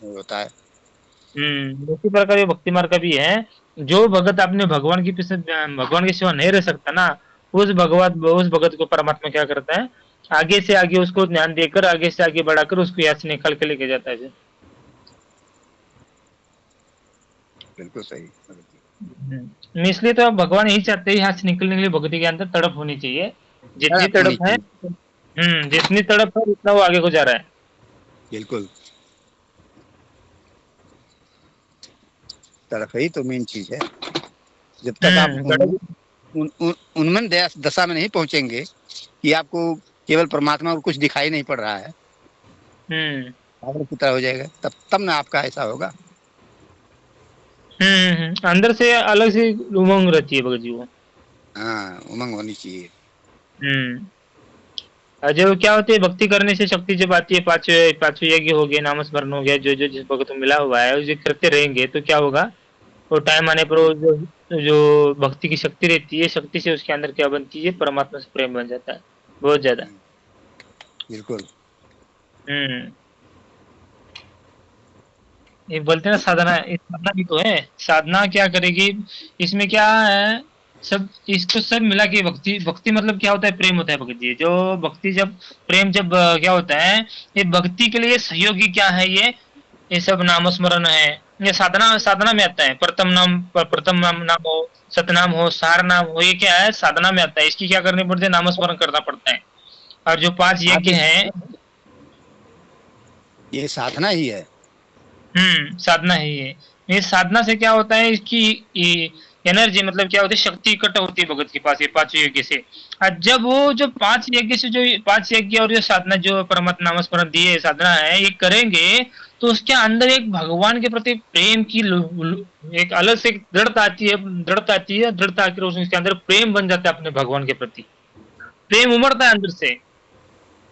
[SPEAKER 4] होता है।
[SPEAKER 1] उसी प्रकार ये भक्ति मार्ग का भी है। जो भगत अपने भगवान के सिवा नहीं रह सकता ना, उस भगत को परमात्मा क्या करता है, आगे से आगे उसको ध्यान देकर, आगे से आगे बढ़ाकर उसको यहाँ से निकाल के लेके जाता है।
[SPEAKER 4] बिल्कुल सही।
[SPEAKER 1] इसलिए तो भगवान यही चाहते हैं, यहाँ से निकलने के लिए भक्ति के अंदर तड़प होनी चाहिए। जितनी तड़प है, जितनी तड़प है उतना वो आगे को जा रहा है।
[SPEAKER 4] बिल्कुल। तड़प ही तो मेन चीज है। जब तक आप उनमन दशा में नहीं पहुंचेंगे कि आपको केवल परमात्मा और कुछ दिखाई नहीं पड़ रहा है, पागल की तरह हो जाएगा, तब ना आपका ऐसा होगा।
[SPEAKER 1] अंदर से अलग से उमंग रहती है भगत जी वो।
[SPEAKER 4] हाँ उमंग होनी चाहिए।
[SPEAKER 1] जो क्या होती है, भक्ति करने से शक्ति जब आती है, पांचों यज्ञ हो गए, नामस्मरण हो गया, जो जो जिस भगत को मिला हुआ है उसे करते रहेंगे, तो क्या होगा, वो टाइम आने पर वो जो भक्ति की शक्ति रहती है, शक्ति से उसके अंदर क्या बनती है, परमात्मा से प्रेम बन जाता है बहुत ज्यादा।
[SPEAKER 4] बिल्कुल।
[SPEAKER 1] ये बोलते हैं ना, साधना भी तो है। साधना क्या करेगी, इसमें क्या है, सब इसको सब मिला के भक्ति मतलब क्या होता है, प्रेम होता है भगत जी। जो भक्ति जब प्रेम जब क्या होता है, ये भक्ति के लिए सहयोगी क्या है, ये सब नामस्मरण है, ये साधना में आता है। प्रथम नाम हो, सतनाम हो, सार नाम हो, ये क्या है, साधना में आता है। इसकी क्या करनी पड़ती है, नामस्मरण करना पड़ता है। और जो 5 यज्ञ हैं,
[SPEAKER 4] ये साधना ही है।
[SPEAKER 1] साधना है ये साधना से क्या होता है, इसकी एनर्जी मतलब क्या होती है, शक्ति इकट्ठा होती है भगत के पास, ये 5 यज्ञ से। और जब वो जो 5 यज्ञ से, जो 5 यज्ञ और जो साधना, जो परमात्मा नामस्मरण दिए साधना है, ये करेंगे, तो उसके अंदर एक भगवान के प्रति प्रेम की एक अलग से दृढ़ता आती है, दृढ़ता आकर उसके अंदर प्रेम बन जाता है अपने भगवान के प्रति, प्रेम उमड़ता है अंदर से।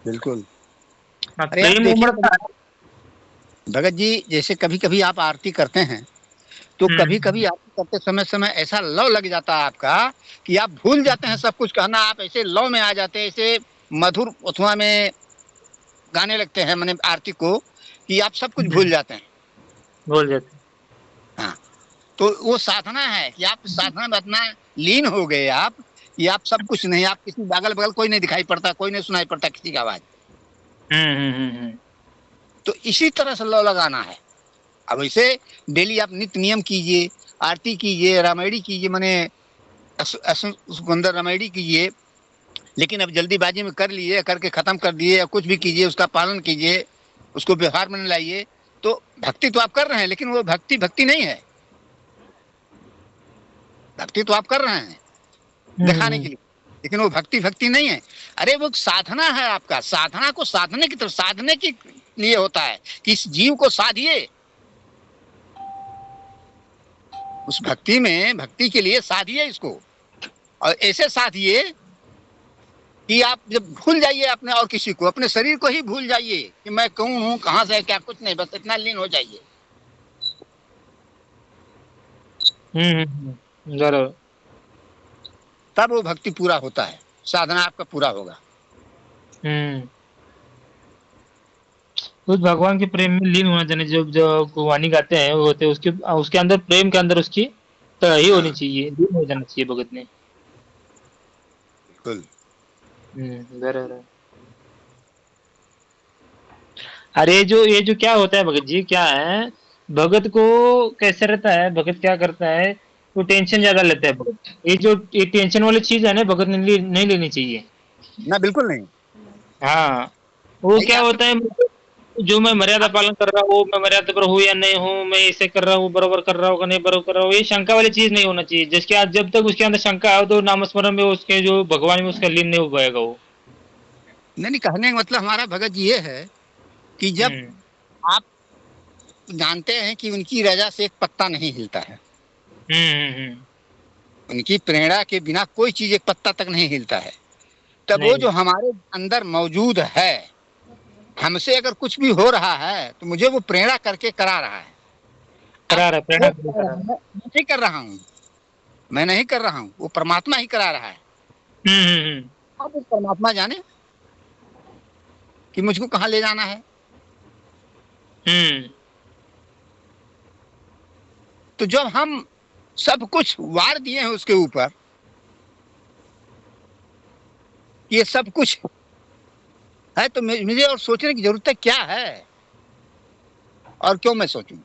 [SPEAKER 4] बिल्कुल।
[SPEAKER 1] हाँ,
[SPEAKER 4] अरे आप
[SPEAKER 1] प्रेम
[SPEAKER 4] देखिए
[SPEAKER 1] उमड़ता है।
[SPEAKER 4] भगत जी, जैसे कभी कभी आप आरती करते हैं तो कभी कभी आरती करते समय समय ऐसा लव लग जाता है आपका कि आप भूल जाते हैं सब कुछ कहना, आप ऐसे लव में आ जाते हैं, ऐसे मधुर अथवा में गाने लगते हैं मैंने आरती को कि आप सब कुछ भूल जाते हैं।
[SPEAKER 1] भूल जाते हैं।
[SPEAKER 4] हाँ, तो वो साधना है कि आप साधना में इतना लीन हो गए आप कि आप सब कुछ नहीं, आप किसी अगल बगल कोई नहीं दिखाई पड़ता, कोई नहीं सुनाई पड़ता किसी का आवाज। तो इसी तरह से लव लगाना है। अब ऐसे डेली आप नित्य नियम कीजिए, आरती कीजिए, रामायणी कीजिए, माने उसके अंदर रामायणी कीजिए, लेकिन अब जल्दीबाजी में कर लिए, करके खत्म कर दिए, या कुछ भी कीजिए उसका पालन कीजिए, उसको व्यवहार में लाइए, तो भक्ति तो आप कर रहे हैं, लेकिन वो भक्ति नहीं है। भक्ति तो आप कर रहे हैं दिखाने के लिए, लेकिन वो भक्ति नहीं है। अरे वो साधना है आपका, साधना को साधने की तरफ, साधने के लिए होता है कि इस जीव को साधिए, उस भक्ति में, भक्ति के लिए साधिए इसको, और ऐसे साधिए कि आप जब भूल जाइए अपने और किसी को, अपने शरीर को ही भूल जाइए कि मैं कौन हूं, कहां से, क्या, कुछ नहीं, बस इतना लीन हो जाइए।
[SPEAKER 1] जरूर।
[SPEAKER 4] तब वो भक्ति पूरा होता है, साधना आपका पूरा होगा।
[SPEAKER 1] उस भगवान के प्रेम में लीन होना चाहिए। जो वाणी गाते हैं वो होते, उसके अंदर प्रेम के अंदर उसकी ही होनी चाहिए, लीन हो जाना चाहिए भगत ने।
[SPEAKER 4] बिल्कुल।
[SPEAKER 1] बराबर। अरे ये जो क्या होता है भगत जी, क्या है, भगत को कैसे रहता है, भगत क्या करता है, वो टेंशन ज्यादा लेता है भगत। ये टेंशन वाली चीज है ना, भगत ने नहीं लेनी चाहिए
[SPEAKER 4] ना, बिल्कुल नहीं।
[SPEAKER 1] हाँ, वो क्या होता है, जो मैं मर्यादा पालन कर रहा हूँ, मैं मर्यादा पर हूँ या नहीं हूँ, मैं इसे कर रहा हूँ, बराबर कर रहा हूँ, नहीं बराबर कर रहा हूँ, ये शंका वाली चीज नहीं होना चाहिए। जिसके आज जब तक उसके अंदर शंका है, तो नामस्मरण में उसके जो भगवान में उसका लीन नहीं हो पाएगा वो।
[SPEAKER 4] नहीं, कहने का मतलब हमारा भगत जी ये है कि जब आप जानते हैं कि उनकी रजा से एक पत्ता नहीं हिलता है, उनकी प्रेरणा के बिना कोई चीज एक पत्ता तक नहीं हिलता है, तब वो जो हमारे अंदर मौजूद है, हमसे अगर कुछ भी हो रहा है तो मुझे वो प्रेरणा करके करा रहा है। नहीं कर रहा हूँ, मैं नहीं कर रहा हूँ, वो परमात्मा ही करा रहा है। अब परमात्मा जाने कि मुझको कहाँ ले जाना है। तो जब हम सब कुछ वार दिए हैं उसके ऊपर, ये सब कुछ है, तो मुझे और सोचने की जरूरत क्या है, और क्यों मैं सोचूं,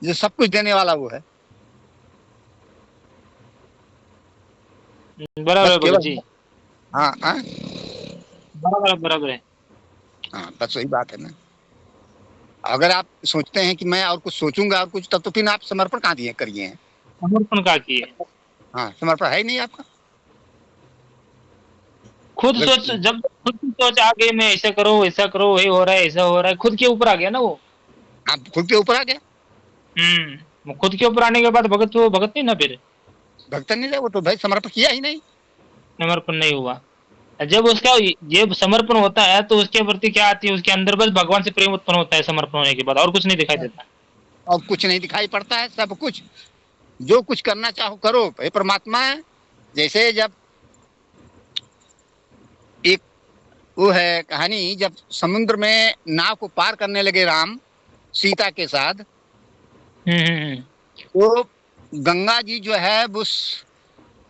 [SPEAKER 4] जो सब कुछ देने वाला वो है।
[SPEAKER 1] बराबर जी।
[SPEAKER 4] हाँ हाँ,
[SPEAKER 1] बराबर है।
[SPEAKER 4] हाँ, बस वही बात है ना। अगर आप सोचते हैं कि मैं और कुछ सोचूंगा और कुछ, तब तो फिर आप समर्पण कहाँ दिए करिए हैं,
[SPEAKER 1] समर्पण कहाँ किए।
[SPEAKER 4] हाँ, समर्पण है ही नहीं आपका।
[SPEAKER 1] खुद सोच, जब खुद की सोच आ गई, मैं ऐसा करो, ऐसा करो, ये हो रहा है, ऐसा हो रहा है, खुद के ऊपर आ गया ना वो।
[SPEAKER 4] आप खुद के ऊपर आ गए।
[SPEAKER 1] खुद के ऊपर आने के बाद भगत, वो भगत नहीं ना, फिर
[SPEAKER 4] भक्त नहीं है वो, तो भाई समर्पण किया ही नहीं,
[SPEAKER 1] समर्पण नहीं हुआ। जब उसका ये समर्पण होता है तो उसके प्रति क्या आती है, उसके अंदर बस भगवान से प्रेम उत्पन्न होता है समर्पण होने के बाद, और कुछ नहीं दिखाई देता।
[SPEAKER 4] और कुछ नहीं दिखाई पड़ता है, सब कुछ जो कुछ करना चाहो करो, हे परमात्मा है। जैसे जब एक वो है कहानी, जब समुद्र में नाव को पार करने लगे राम सीता के साथ, तो गंगा जी जो है उस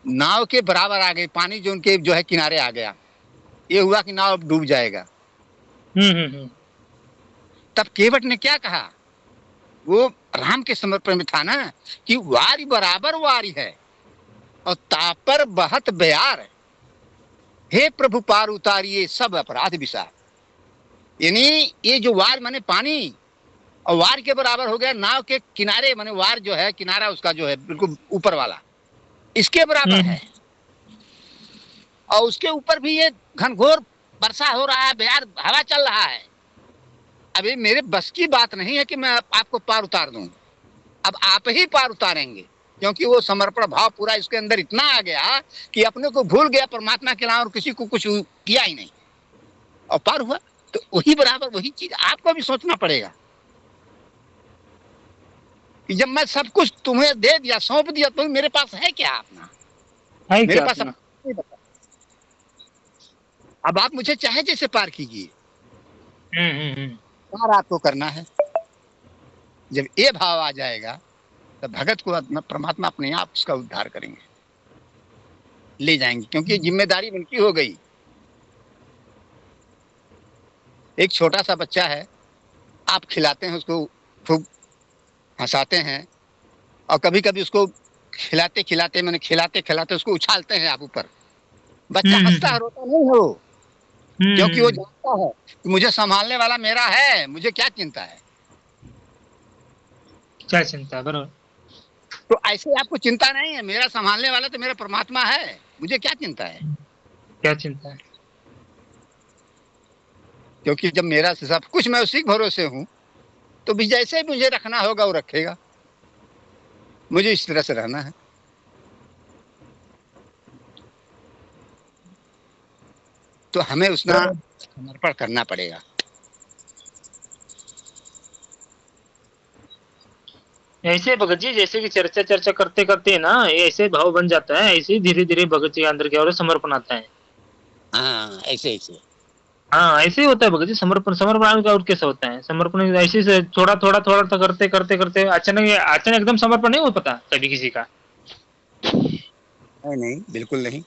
[SPEAKER 4] नाव के बराबर आ गई, पानी जो उनके जो है किनारे आ गया, ये हुआ कि नाव अब डूब जाएगा। तब केवट ने क्या कहा, वो राम के समर्पण में था ना, कि वारी बराबर वारी है और तापर बहत बयार, हे प्रभु पार उतारिए सब अपराध विसार। यानी ये जो वार माने पानी, और वार के बराबर हो गया नाव के किनारे, माने वार जो है किनारा उसका जो है बिल्कुल ऊपर वाला, इसके बराबर है। और उसके ऊपर भी ये घनघोर वर्षा हो रहा है, बयार हवा चल रहा है, अभी मेरे बस की बात नहीं है कि मैं आपको पार उतार दूं, अब आप ही पार उतारेंगे, क्योंकि वो समर्पण भाव पूरा इसके अंदर इतना आ गया कि अपने को भूल गया परमात्मा के अलावा और किसी को कुछ किया ही नहीं, और पार हुआ। तो वही बराबर वही चीज आपको भी सोचना पड़ेगा कि जब मैं सब कुछ तुम्हें दे दिया, सौंप दिया, तो मेरे पास है क्या अपना?
[SPEAKER 1] है
[SPEAKER 4] मेरे
[SPEAKER 1] क्या
[SPEAKER 4] पास
[SPEAKER 1] अपना?
[SPEAKER 4] नहीं बता। अब आप मुझे चाहे जैसे पार कीजिए, पार आपको करना है। जब ये भाव आ जाएगा तो भगत को परमात्मा अपने आप उसका उद्धार करेंगे, ले जाएंगे, क्योंकि जिम्मेदारी उनकी हो गई। एक छोटा सा बच्चा है, आप खिलाते हैं उसको, खूब हंसाते हैं, और कभी कभी उसको खिलाते खिलाते मैंने खिलाते खिलाते उसको उछालते हैं आप ऊपर, बच्चा हंसता है, रोता नहीं है वो, क्योंकि वो जानता है कि मुझे संभालने वाला मेरा है, मुझे क्या चिंता है।
[SPEAKER 1] क्या चिंता, बरोबर।
[SPEAKER 4] तो ऐसे आपको चिंता नहीं है, मेरा संभालने वाला तो मेरा परमात्मा है, मुझे क्या चिंता है।
[SPEAKER 1] क्या चिंता है?
[SPEAKER 4] क्योंकि जब मेरा सब कुछ मैं उसी के भरोसे हूं, तो भी जैसे मुझे रखना होगा वो रखेगा, मुझे इस तरह से रहना है। तो हमें उसका समर्पण करना पड़ेगा।
[SPEAKER 1] ऐसे भगत जी, जैसे कि चर्चा चर्चा करते करते ना ये ऐसे भाव बन जाता है, ऐसे धीरे धीरे भगत जी के अंदर क्या हो रहा है, समर्पण आता है।
[SPEAKER 4] हाँ, ऐसे ऐसे
[SPEAKER 1] हाँ, ऐसे ही होता है भगत जी। समर्पण समर्पण का और कैसे होता है? समर्पण ऐसे से थोड़ा थोड़ा थोड़ा तो करते करते करते अचानक एकदम समर्पण नहीं हो पाता कभी किसी का।
[SPEAKER 4] नहीं नहीं, बिल्कुल नहीं।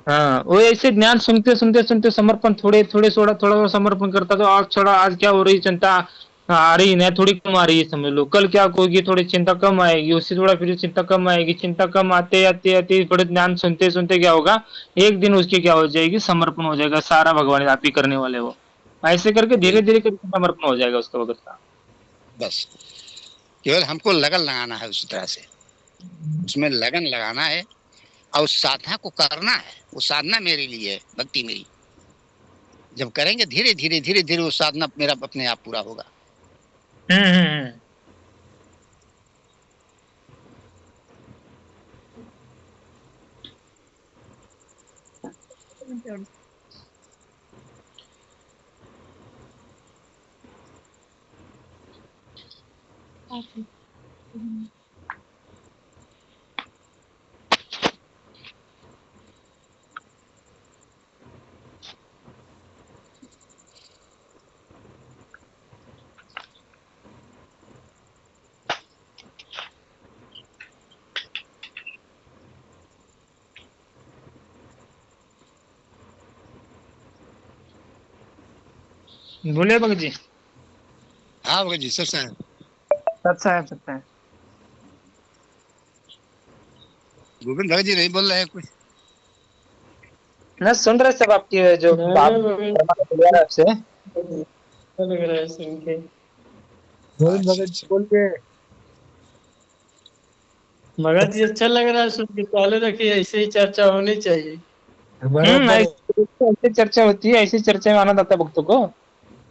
[SPEAKER 1] हाँ, वो ऐसे ज्ञान सुनते सुनते सुनते समर्पण थोड़े थोड़े थोड़ा थोड़ा थोड़ा समर्पण करता, तो आज थोड़ा, आज क्या हो रही चिंता आ रही है, थोड़ी कम आ रही है समझ लो, कल क्या होगी, थोड़ी चिंता कम आएगी, उससे थोड़ा फिर चिंता कम आएगी, चिंता कम आते आते आते थोड़े ज्ञान सुनते सुनते क्या होगा, एक दिन उसकी क्या हो जाएगी, समर्पण हो जाएगा, सारा भगवान आप ही करने वाले हो। ऐसे करके धीरे धीरे करके समर्पण हो जाएगा उसका भगत का।
[SPEAKER 4] बस केवल हमको लगन लगाना है, उसी तरह से उसमें लगन लगाना है, और उस साधना को करना है। वो साधना मेरे लिए है, भक्ति मेरी। जब करेंगे धीरे धीरे धीरे धीरे वो साधना मेरा अपने आप पूरा होगा।
[SPEAKER 1] हम्म। बोलिए भगत जी।
[SPEAKER 4] हाँ भगत जी, सच है।
[SPEAKER 1] सच्चा है, सच्चा है।
[SPEAKER 4] गोविंद भगत जी नहीं बोल रहे हैं कुछ?
[SPEAKER 1] ना सुन रहे सब आपकी जो बात आपसे।
[SPEAKER 2] अच्छा लग रहा है सुन के।
[SPEAKER 5] गोविंद भगत जी बोलिए।
[SPEAKER 2] भगत जी अच्छा लग रहा है सुन के, चालू रखिए, ऐसे ही चर्चा होनी चाहिए।
[SPEAKER 5] बराबर है।
[SPEAKER 1] ऐसी चर्चा होती है, ऐसी चर्चा में आनंद आता है भक्तों को।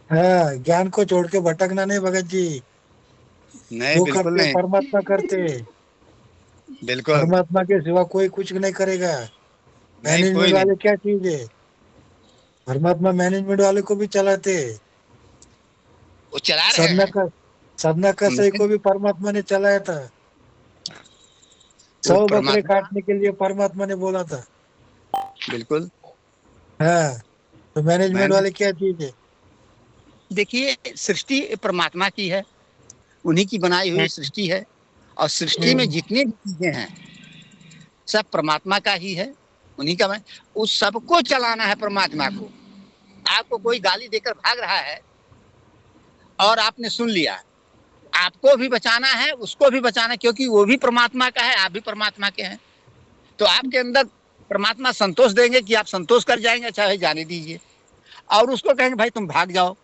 [SPEAKER 5] हाँ, ज्ञान को छोड़ के भटकना नहीं भगत जी।
[SPEAKER 4] नहीं,
[SPEAKER 5] जो
[SPEAKER 4] बिल्कुल
[SPEAKER 5] करते
[SPEAKER 4] नहीं।
[SPEAKER 5] परमात्मा करते,
[SPEAKER 4] बिल्कुल
[SPEAKER 5] परमात्मा के सिवा कोई कुछ नहीं करेगा।
[SPEAKER 4] नहीं,
[SPEAKER 5] मैनेजमेंट
[SPEAKER 4] कोई नहीं।
[SPEAKER 5] वाले क्या चीज है? परमात्मा मैनेजमेंट वाले को भी चलाते।
[SPEAKER 4] वो चला रहे
[SPEAKER 5] साधना
[SPEAKER 4] हैं।
[SPEAKER 5] का साधना का सही को भी परमात्मा ने चलाया था।
[SPEAKER 4] वो
[SPEAKER 5] 100 बकरे
[SPEAKER 4] परमात्मा,
[SPEAKER 5] काटने के लिए परमात्मा ने बोला था।
[SPEAKER 4] बिल्कुल।
[SPEAKER 5] हाँ, तो मैनेजमेंट
[SPEAKER 4] मैंने
[SPEAKER 5] वाले क्या चीज है?
[SPEAKER 4] देखिए, सृष्टि प्रमात्मा की है, उन्हीं की बनाई हुई सृष्टि है, और सृष्टि में जितनी भी चीजें हैं सब परमात्मा का ही है, उन्हीं का। मैं उस सबको चलाना है परमात्मा को। आपको कोई गाली देकर भाग रहा है और आपने सुन लिया, आपको भी बचाना है, उसको भी बचाना है, क्योंकि वो भी परमात्मा का है, आप भी परमात्मा के हैं। तो आपके अंदर परमात्मा संतोष देंगे कि आप संतोष कर जाएंगे, अच्छा भाई जाने दीजिए, और उसको कहेंगे भाई तुम भाग जाओ,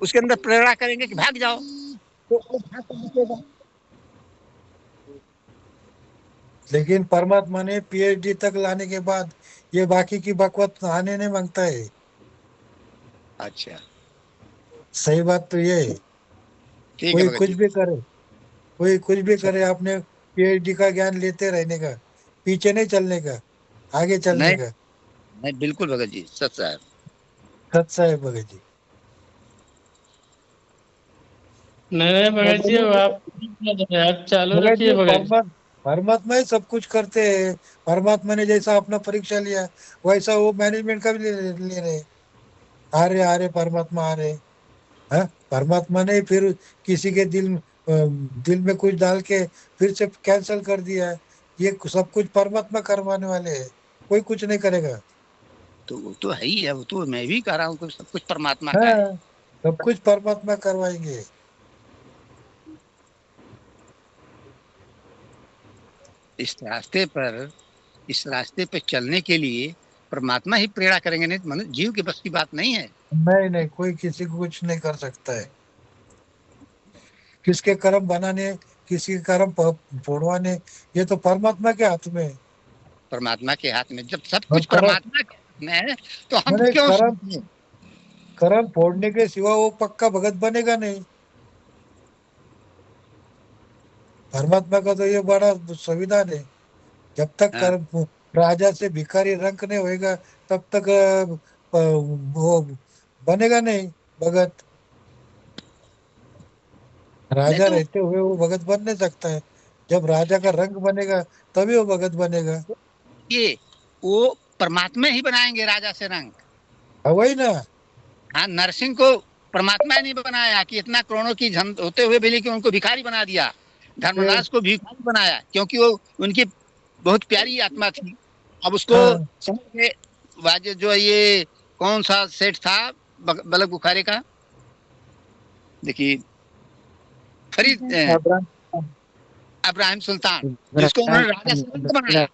[SPEAKER 4] उसके अंदर प्रेरणा करेंगे कि भाग जाओ, तो वो भाग कर निकलेगा।
[SPEAKER 5] लेकिन परमात्मा ने पीएचडी तक लाने के बाद ये बाकी की बकवास आने नहीं मांगता है।
[SPEAKER 4] अच्छा,
[SPEAKER 5] सही बात तो ये है।
[SPEAKER 4] ठीक है
[SPEAKER 5] कोई
[SPEAKER 4] भगत
[SPEAKER 5] कुछ
[SPEAKER 4] जी।
[SPEAKER 5] भी करे, कोई कुछ भी करे, आपने पीएचडी का ज्ञान लेते रहने का, पीछे नहीं चलने का, आगे चलने
[SPEAKER 4] नहीं
[SPEAKER 5] का।
[SPEAKER 4] नहीं, बिल्कुल भगत जी, सच साहब।
[SPEAKER 5] सच्चा है भगत जी।
[SPEAKER 2] नहीं नहीं
[SPEAKER 5] मैं
[SPEAKER 2] भगत जी,
[SPEAKER 5] बोलूं
[SPEAKER 2] आप चालू
[SPEAKER 5] भगत
[SPEAKER 2] रखिए
[SPEAKER 5] जी,
[SPEAKER 2] भगत जी।
[SPEAKER 5] परमात्मा ही सब कुछ करते हैं। परमात्मा ने जैसा अपना परीक्षा लिया, वैसा वो मैनेजमेंट का भी ले रहे हैं। आ रहे परमात्मा आ रहे। हाँ, परमात्मा ने फिर किसी के दिल में कुछ डाल के फिर से कैंसिल कर दिया है। ये सब कुछ परमात्मा करवाने वाले हैं, कोई कुछ नहीं करेगा।
[SPEAKER 4] तो वो तो है ही है, वो तो मैं भी कह रहा हूँ कि सब कुछ परमात्मा का है।
[SPEAKER 5] हाँ, सब कुछ परमात्मा करवाएंगे।
[SPEAKER 4] इस रास्ते पर इस रास्ते पे चलने के लिए परमात्मा ही प्रेरणा करेंगे, नहीं तो मनुष्य जीव के बस की बात नहीं है।
[SPEAKER 5] नहीं नहीं, कोई किसी को कुछ नहीं कर सकता है। किसके कर्म बनाने, किसी के कर्म फोड़वाने, ये तो परमात्मा के हाथ में है।
[SPEAKER 4] परमात्मा के हाथ में, जब सब
[SPEAKER 5] और
[SPEAKER 4] कुछ परमात्मा के हाथ में है तो हम
[SPEAKER 5] मैंने
[SPEAKER 4] क्यों
[SPEAKER 5] कर्म
[SPEAKER 4] सोचें?
[SPEAKER 5] कर्म फोड़ने के सिवा वो पक्का भगत बनेगा नहीं। परमात्मा का तो ये बड़ा संविधान है। जब तक
[SPEAKER 4] हाँ,
[SPEAKER 5] कर्म राजा से भिखारी रंक नहीं होएगा, तब तक वो बनेगा नहीं भगत।
[SPEAKER 4] नहीं
[SPEAKER 5] राजा
[SPEAKER 4] तो
[SPEAKER 5] रहते हुए वो भगत बन नहीं सकता है। जब राजा का रंग बनेगा, तभी वो भगत बनेगा।
[SPEAKER 4] ये वो परमात्मा ही बनाएंगे राजा से रंग।
[SPEAKER 5] हाँ, वही ना।
[SPEAKER 4] हाँ, नरसिंह को परमात्मा ने बनाया कि इतना करोड़ों की धन होते हुए भी, लेकिन उनको भिखारी बना दिया।
[SPEAKER 5] फिर
[SPEAKER 4] धर्मदास को भिखारी बनाया क्योंकि वो उनकी बहुत प्यारी आत्मा थी। अब उसको
[SPEAKER 5] हाँ,
[SPEAKER 4] समझ के वाजे जो ये कौन सा सेठ था बलक बुखारे का, देखिए, फरीद
[SPEAKER 1] अब्राहम
[SPEAKER 4] अब्राहिम सुल्तान, जिसको उन्होंने राजा से रंक बनाया।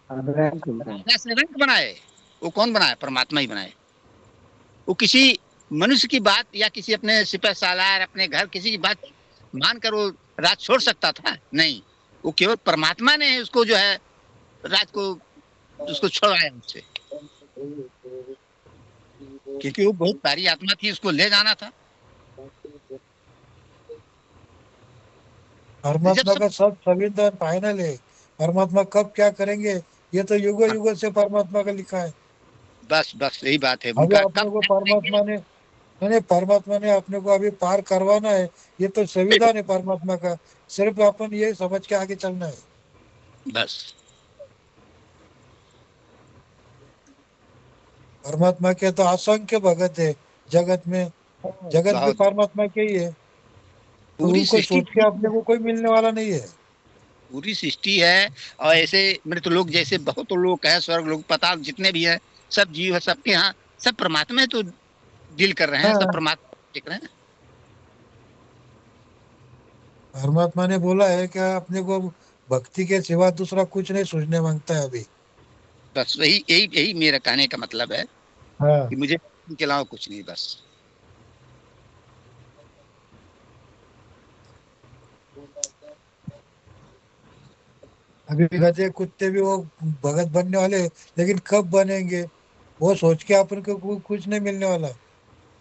[SPEAKER 1] अब्राहम सुल्तान।
[SPEAKER 4] राजा से रंक बनाए, वो कौन बनाया? परमात्मा ही बनाए। वो किसी मनुष्य की बात या किसी अपने सिपह सालार अपने घर किसी की बात मानकर वो राज छोड़ सकता था? नहीं, वो केवल परमात्मा ने उसको जो है राज को उसको छुड़वाया उससे, क्योंकि वो बहुत प्यारी आत्मा थी, उसको ले जाना था। जब
[SPEAKER 5] परमात्मा
[SPEAKER 4] सब
[SPEAKER 5] का सब संविधान फाइनल है। परमात्मा कब क्या करेंगे, ये तो युगो युगो से परमात्मा का लिखा है।
[SPEAKER 4] बस बस यही बात है
[SPEAKER 5] अभी
[SPEAKER 4] उनका,
[SPEAKER 5] अपने
[SPEAKER 4] कब
[SPEAKER 5] को
[SPEAKER 4] क्या करेंगे।
[SPEAKER 5] परमात्मा ने, नहीं, परमात्मा ने अपने को अभी पार करवाना है। ये तो संविधान है परमात्मा का। सिर्फ अपन ये समझ के आगे चलना है।
[SPEAKER 4] बस
[SPEAKER 5] परमात्मा के तो असंख्य भगत है जगत में। जगत भी
[SPEAKER 4] बहुत
[SPEAKER 5] परमात्मा के ही है। तो
[SPEAKER 4] पूरी
[SPEAKER 5] उनको
[SPEAKER 4] सृष्टि
[SPEAKER 5] सोच के अपने को कोई मिलने वाला नहीं है।
[SPEAKER 4] पूरी सृष्टि है। और ऐसे मृत लोग जैसे बहुत लोग हैं, स्वर्ग लोग पाताल जितने भी हैं, सब जीव है, सबके यहाँ सब परमात्मा तो डील कर रहे हैं, सब
[SPEAKER 5] हाँ,
[SPEAKER 4] परमात्मा देख रहे हैं।
[SPEAKER 5] परमात्मा ने बोला है कि अपने को भक्ति के सिवा दूसरा कुछ नहीं सोचने मांगता है अभी।
[SPEAKER 4] बस वही यही यही मेरा कहने का मतलब है
[SPEAKER 5] हाँ,
[SPEAKER 4] कि मुझे इनके अलावा कुछ नहीं, बस।
[SPEAKER 5] अभी गधे कुत्ते भी वो भगत बनने वाले हैं, लेकिन कब बनेंगे वो सोच के अपन को कुछ नहीं मिलने वाला।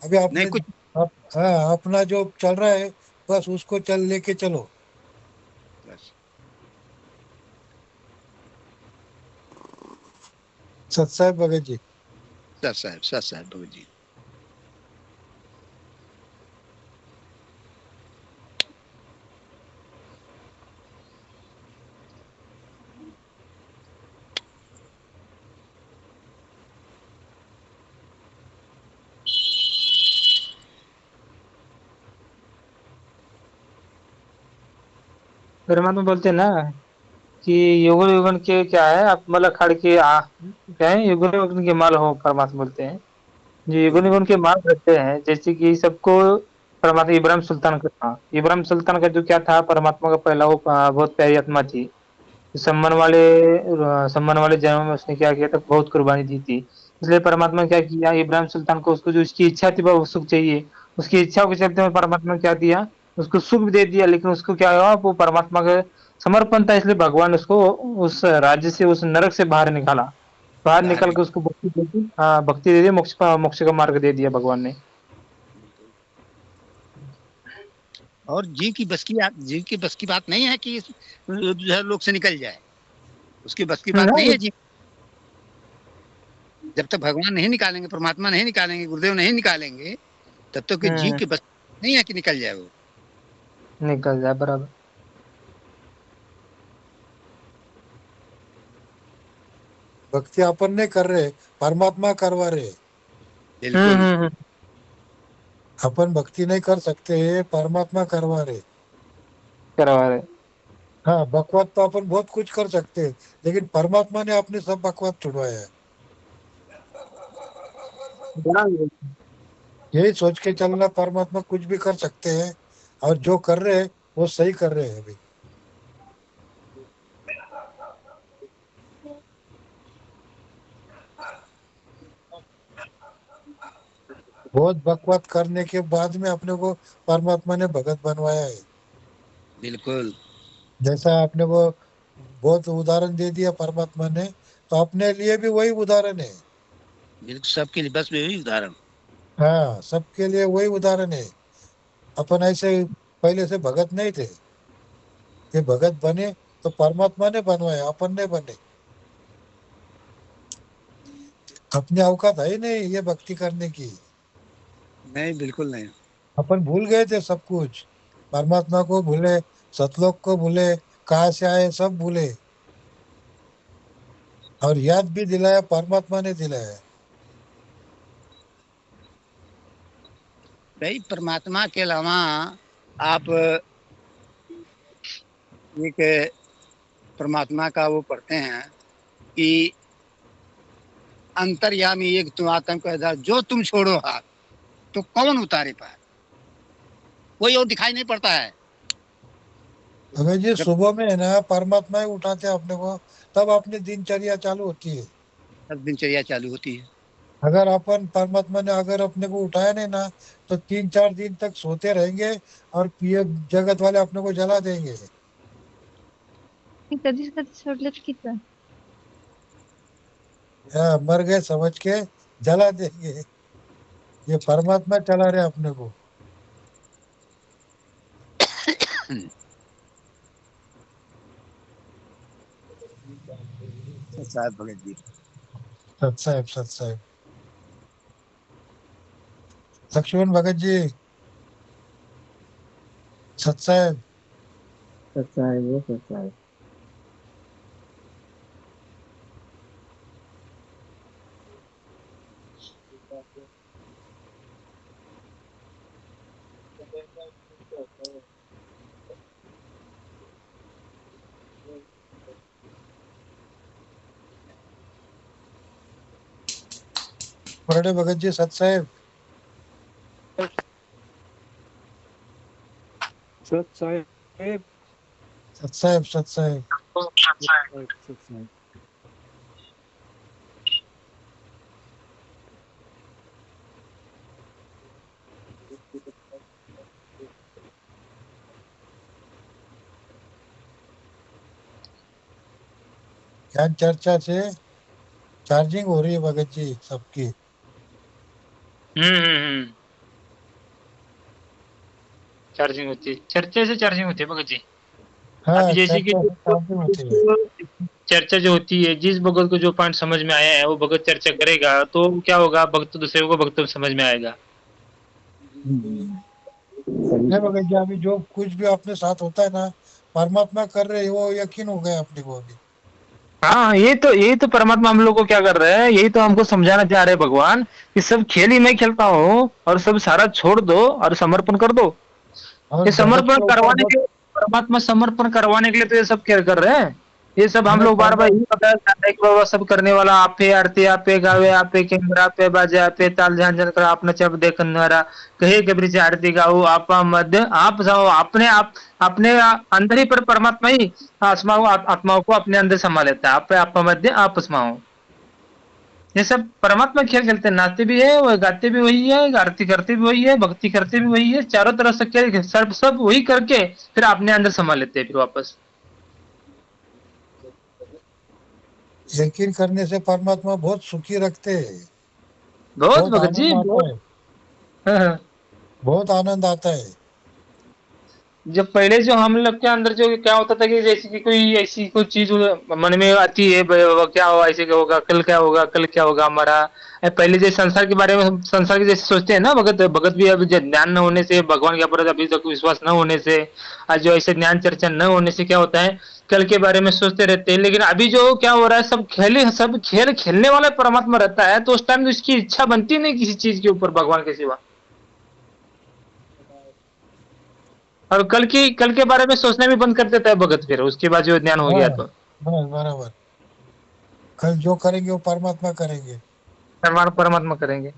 [SPEAKER 5] अभी
[SPEAKER 4] नहीं
[SPEAKER 5] अपने
[SPEAKER 4] कुछ।
[SPEAKER 5] हाँ, अपना जो चल रहा है, बस उसको चल लेके चलो।
[SPEAKER 4] बस
[SPEAKER 5] सत्साई भगत जी।
[SPEAKER 4] सच साहब भगत जी।
[SPEAKER 1] परमात्मा बोलते हैं ना कि युगन युगन के क्या है, आप मतलब खड़ के क्या है, युगन युगन के माल हो, परमात्मा बोलते हैं। जो युगन युगन के माल रहते हैं, जैसे कि सबको परमात्मा इब्राहिम सुल्तान का था। इब्राहिम सुल्तान का जो क्या था, परमात्मा का पहला वो बहुत प्यारी आत्मा थी। सम्मान वाले जन्म में उसने क्या किया था, बहुत कुर्बानी दी थी। इसलिए परमात्मा ने क्या किया, इब्राहिम सुल्तान को उसको जो उसकी इच्छा थी वो सुख चाहिए, उसकी इच्छाओं के चलते में परमात्मा ने क्या दिया, उसको सुख भी दे दिया। लेकिन उसको क्या हुआ, वो परमात्मा का समर्पण था, इसलिए भगवान ने उसको उस राज्य से, उस नरक से बाहर निकाला। बाहर
[SPEAKER 4] बाहर
[SPEAKER 1] निकाल के उसको भक्ति दे दी, हाँ भक्ति दे दी, मोक्ष का मार्ग दे दिया भगवान ने।
[SPEAKER 4] और जीव की बस की बात नहीं है कि जो है लोक से निकल जाए, उसकी बस की बात नहीं है जी। जब तक भगवान नहीं निकालेंगे, परमात्मा नहीं निकालेंगे, गुरुदेव नहीं निकालेंगे, तब तक जीव की बस नहीं है कि निकल जाए वो।
[SPEAKER 1] निकल जाए, बराबर।
[SPEAKER 5] भक्ति अपन नहीं कर रहे, परमात्मा करवा रहे।
[SPEAKER 4] बिल्कुल।
[SPEAKER 5] अपन भक्ति नहीं कर सकते, परमात्मा करवा रहे।
[SPEAKER 1] करवा रहे।
[SPEAKER 5] हाँ, बकवाद तो अपन बहुत कुछ कर सकते हैं, लेकिन परमात्मा ने अपने सब बकवाद छुड़वाया है। यही सोच के चलना, परमात्मा कुछ भी कर सकते हैं, और जो कर रहे हैं वो सही कर रहे हैं अभी। बहुत बकवाद करने के बाद में अपने को परमात्मा ने भगत बनवाया है।
[SPEAKER 4] बिल्कुल।
[SPEAKER 5] जैसा आपने वो बहुत उदाहरण दे दिया परमात्मा ने, तो अपने लिए भी वही उदाहरण है।
[SPEAKER 4] बिल्कुल, सबके लिए बस वही उदाहरण।
[SPEAKER 5] हाँ, सबके लिए वही उदाहरण है। अपन ऐसे पहले से भगत नहीं थे, ये भगत बने तो परमात्मा ने बनवाया, अपन ने बने। अपने औकात है ही नहीं ये भक्ति करने की।
[SPEAKER 4] नहीं, बिल्कुल नहीं।
[SPEAKER 5] अपन भूल गए थे सब कुछ, परमात्मा को भूले, सतलोक को भूले, कहाँ से आए सब भूले, और याद भी दिलाया परमात्मा ने दिलाया।
[SPEAKER 4] भाई, परमात्मा के अलावा आप एक परमात्मा का वो पढ़ते हैं कि अंतर्यामी एक तुम आतंक का जो तुम छोड़ो हाथ तो कौन उतारे पार, कोई और दिखाई नहीं पड़ता है।
[SPEAKER 5] अगर जी सुबह में है ना, परमात्मा ही उठाते हैं अपने को, तब अपनी दिनचर्या चालू होती है।
[SPEAKER 4] तब दिनचर्या चालू होती है।
[SPEAKER 5] अगर अपन परमात्मा ने अगर अपने को उठाया नहीं ना, तो 3-4 दिन तक सोते रहेंगे, और पीए जगत वाले अपने को जला देंगे।
[SPEAKER 6] कधीच कधी सोडलं की तर
[SPEAKER 5] मर गए समझ के जला देंगे। ये परमात्मा चला रहे अपने को।
[SPEAKER 4] साहब भगत जी।
[SPEAKER 5] सत साहेब, सत साहेब। लक्ष्मण भगत जी, सत साहेब।
[SPEAKER 3] सच्चा है वो, सच्चा है।
[SPEAKER 5] बड़े भगत जी, सत साहेब।
[SPEAKER 3] सच्चा है।
[SPEAKER 5] सत साहेब, सत साहेब।
[SPEAKER 3] सच्चा है।
[SPEAKER 5] ज्ञान चर्चा से चार्जिंग हो रही है भगत जी सबकी।
[SPEAKER 1] चार्जिंग होती है, चर्चा से चार्जिंग होती है भगत जी।
[SPEAKER 5] हाँ,
[SPEAKER 1] अभी जैसे कि
[SPEAKER 5] चर्चा से चार्जिंग होती है।
[SPEAKER 1] चर्चा जो होती है, जिस भगत को जो पॉइंट समझ में आया है वो भगत चर्चा करेगा, तो क्या होगा, भक्त दूसरे को भक्त समझ में आएगा।
[SPEAKER 5] नहीं भगत जी, अभी जो कुछ भी अपने साथ होता है ना, परमात्मा कर रहे हैं, वो यकीन हो गया अपने को अभी।
[SPEAKER 1] हाँ, यही तो परमात्मा हम लोग को क्या कर रहे हैं, यही तो हमको समझाना चाह रहे हैं भगवान, कि सब खेल ही मैं खेलता हूँ, और सब सारा छोड़ दो और समर्पण कर दो।
[SPEAKER 5] और
[SPEAKER 1] ये
[SPEAKER 5] जगत
[SPEAKER 1] समर्पण
[SPEAKER 5] के ऊपर
[SPEAKER 1] करवाने के, परमात्मा समर्पण करवाने के लिए तो ये सब खेल कर रहे हैं। ये सब हम लोग बार बार यही बताया जाता है कि बाबा सब करने वाला आप है, आरती आप पे, गावे आप पे, कैमरा पे, बाजे आप पे, ताल ध्यान जन कर आप नचब देखने वाला, कहे कबरी से आरती गाओ आप मध्य आप जाओ, अपने अंदर ही पर परमात्मा ही आत्माओं को अपने अंदर समा लेता है। आप मध्य आप समाओ। ये सब परमात्मा खेल खेलते हैं, नाचते भी है, वो गाते भी वही है, आरती करते भी वही है, भक्ति करते भी वही है, चारों तरफ से खेल सब वही करके फिर अपने अंदर समा लेते हैं फिर वापस।
[SPEAKER 5] यकीन करने से परमात्मा बहुत सुखी रखते हैं।
[SPEAKER 1] बहुत
[SPEAKER 5] बहुत
[SPEAKER 1] भगत जी,
[SPEAKER 5] आनंद आता
[SPEAKER 1] बहुत।
[SPEAKER 5] है,
[SPEAKER 1] हाँ, हाँ।
[SPEAKER 5] बहुत आनंद आता है।
[SPEAKER 1] जब पहले जो हम लोग के अंदर जो क्या होता था कि जैसे कि कोई ऐसी कोई चीज मन में आती है, क्या होगा, ऐसे क्या होगा, कल क्या होगा, कल क्या होगा हमारा। पहले जैसे संसार के बारे में हम संसार के जैसे सोचते हैं ना, भगत भगत भी अभी ज्ञान न होने से, भगवान के ऊपर अभी तक विश्वास न होने से, आज जो ऐसे ज्ञान चर्चा न होने से क्या होता है, कल के बारे में सोचते रहते हैं। लेकिन अभी जो क्या हो रहा है, सब खेल खेलने वाला परमात्मा रहता है, तो उस टाइम तो उसकी इच्छा बनती नहीं किसी चीज के ऊपर भगवान के सिवा। और कल के बारे में सोचना भी बंद कर देता है भगत, फिर उसके बाद जो ज्ञान हो
[SPEAKER 5] हाँ
[SPEAKER 1] गया तो
[SPEAKER 5] बराबर। कल जो करेंगे वो परमात्मा करेंगे।
[SPEAKER 1] परमात्मा करेंगे।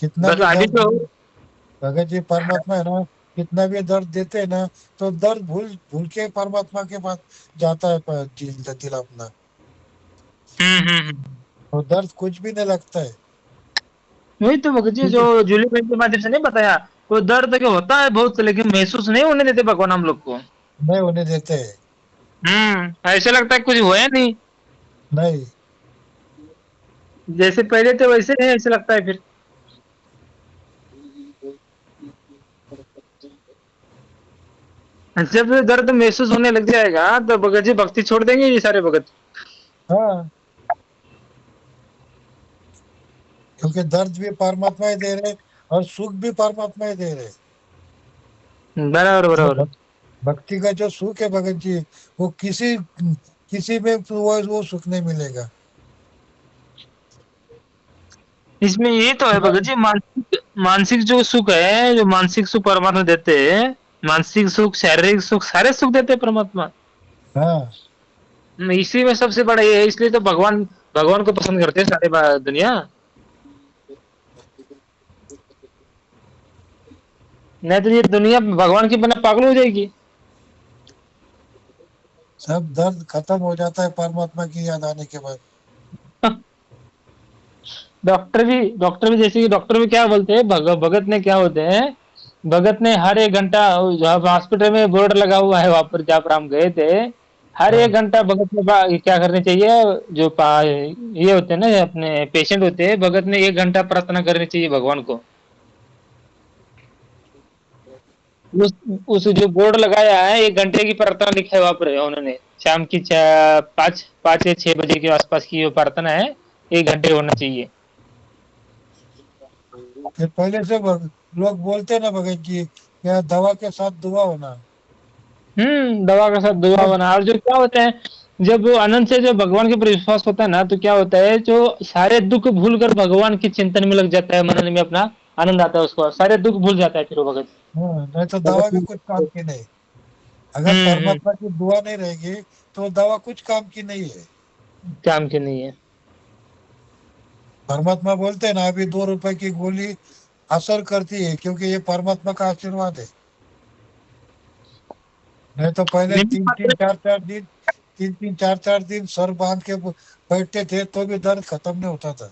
[SPEAKER 5] कितना
[SPEAKER 1] बस
[SPEAKER 5] भी
[SPEAKER 1] अभी
[SPEAKER 5] दर्द,
[SPEAKER 1] तो
[SPEAKER 5] भगत जी परमात्मा है ना, कितना भी दर्द देते हैं ना, तो दर्द भूल भूल के परमात्मा के पास जाता है, दिल अपना।
[SPEAKER 1] हम्म।
[SPEAKER 5] तो दर्द कुछ भी नहीं लगता है।
[SPEAKER 1] वही तो भगत जी जो
[SPEAKER 5] क्योंकि
[SPEAKER 1] जूली बहन के माध्यम से नहीं बताया, वो दर्द के होता है बहुत, लेकिन महसूस नहीं होने देते भगवान हम लोग को।
[SPEAKER 5] नहीं होने देते हैं।
[SPEAKER 1] ऐसे लगता है कुछ हुआ नहीं,
[SPEAKER 5] नहीं।
[SPEAKER 1] जैसे पहले थे वैसे है, ऐसे लगता है फिर। जब दर्द महसूस होने लग जाएगा तो भगत जी भक्ति छोड़ देंगे ये सारे भगत।
[SPEAKER 5] हाँ, क्योंकि दर्द भी परमात्मा ही दे रहे, और सुख भी परमात्मा ही दे रहे।
[SPEAKER 1] बराबर
[SPEAKER 5] जो
[SPEAKER 1] बराबर।
[SPEAKER 5] भक्ति का जो सुख है भगत जी, वो किसी किसी में तो वो सुख नहीं मिलेगा।
[SPEAKER 1] इसमें ये तो है भगत जी, मानसिक मानसिक जो सुख है, जो मानसिक सुख परमात्मा देते हैं, मानसिक सुख, शारीरिक सुख, सारे सुख देते हैं परमात्मा।
[SPEAKER 5] हाँ,
[SPEAKER 1] इसी में सबसे बड़ा ये है, इसलिए तो भगवान भगवान को पसंद करते हैं सारे दुनिया। नहीं तो ये दुनिया भगवान के बिना पागल हो जाएगी।
[SPEAKER 5] सब दर्द खत्म हो जाता है परमात्मा की याद आने के बाद।
[SPEAKER 1] डॉक्टर भी जैसे कि डॉक्टर भी क्या बोलते हैं, भगत ने क्या होते हैं, भगत ने हर एक घंटा, जब हॉस्पिटल में बोर्ड लगा हुआ है वहां पर जहाँ पर हम गए थे, हर
[SPEAKER 5] हाँ,
[SPEAKER 1] एक घंटा भगत ने क्या करनी चाहिए, जो ये होते हैं ना अपने पेशेंट होते हैं, भगत ने एक घंटा प्रार्थना करनी चाहिए भगवान को। उस उस जो बोर्ड लगाया है, 1 घंटे की प्रार्थना लिखा है वहां पर उन्होंने, शाम की 5 या 6 बजे के आसपास की जो प्रार्थना है, 1 घंटे होना चाहिए।
[SPEAKER 5] फिर पहले से लोग बोलते ना भगत जी, क्या दवा के साथ दुआ होना।
[SPEAKER 1] दवा के साथ दुआ बना, और जो क्या होता है, जब वो आनंद से जो भगवान के ऊपर विश्वास होता है ना, तो क्या होता है, जो सारे दुख भूल कर भगवान के चिंतन में लग जाता है, मनन में अपना आनंद आता है उसको, सारे दुख भूल जाता है फिर वो भगत।
[SPEAKER 5] हाँ, नहीं तो दवा भी
[SPEAKER 1] भगत
[SPEAKER 5] कुछ काम की नहीं। अगर
[SPEAKER 1] हम्म।
[SPEAKER 5] परमात्मा की दुआ नहीं रहेगी तो दवा कुछ काम की नहीं है।
[SPEAKER 1] काम की नहीं है।
[SPEAKER 5] परमात्मा बोलते हैं ना, अभी 2 रुपए की गोली असर करती है क्योंकि ये परमात्मा का आशीर्वाद है। नहीं तो पहले
[SPEAKER 1] निमित्त
[SPEAKER 5] तीन तीन चार चार दिन सर बांध के बैठते थे तो भी दर्द खत्म नहीं होता था।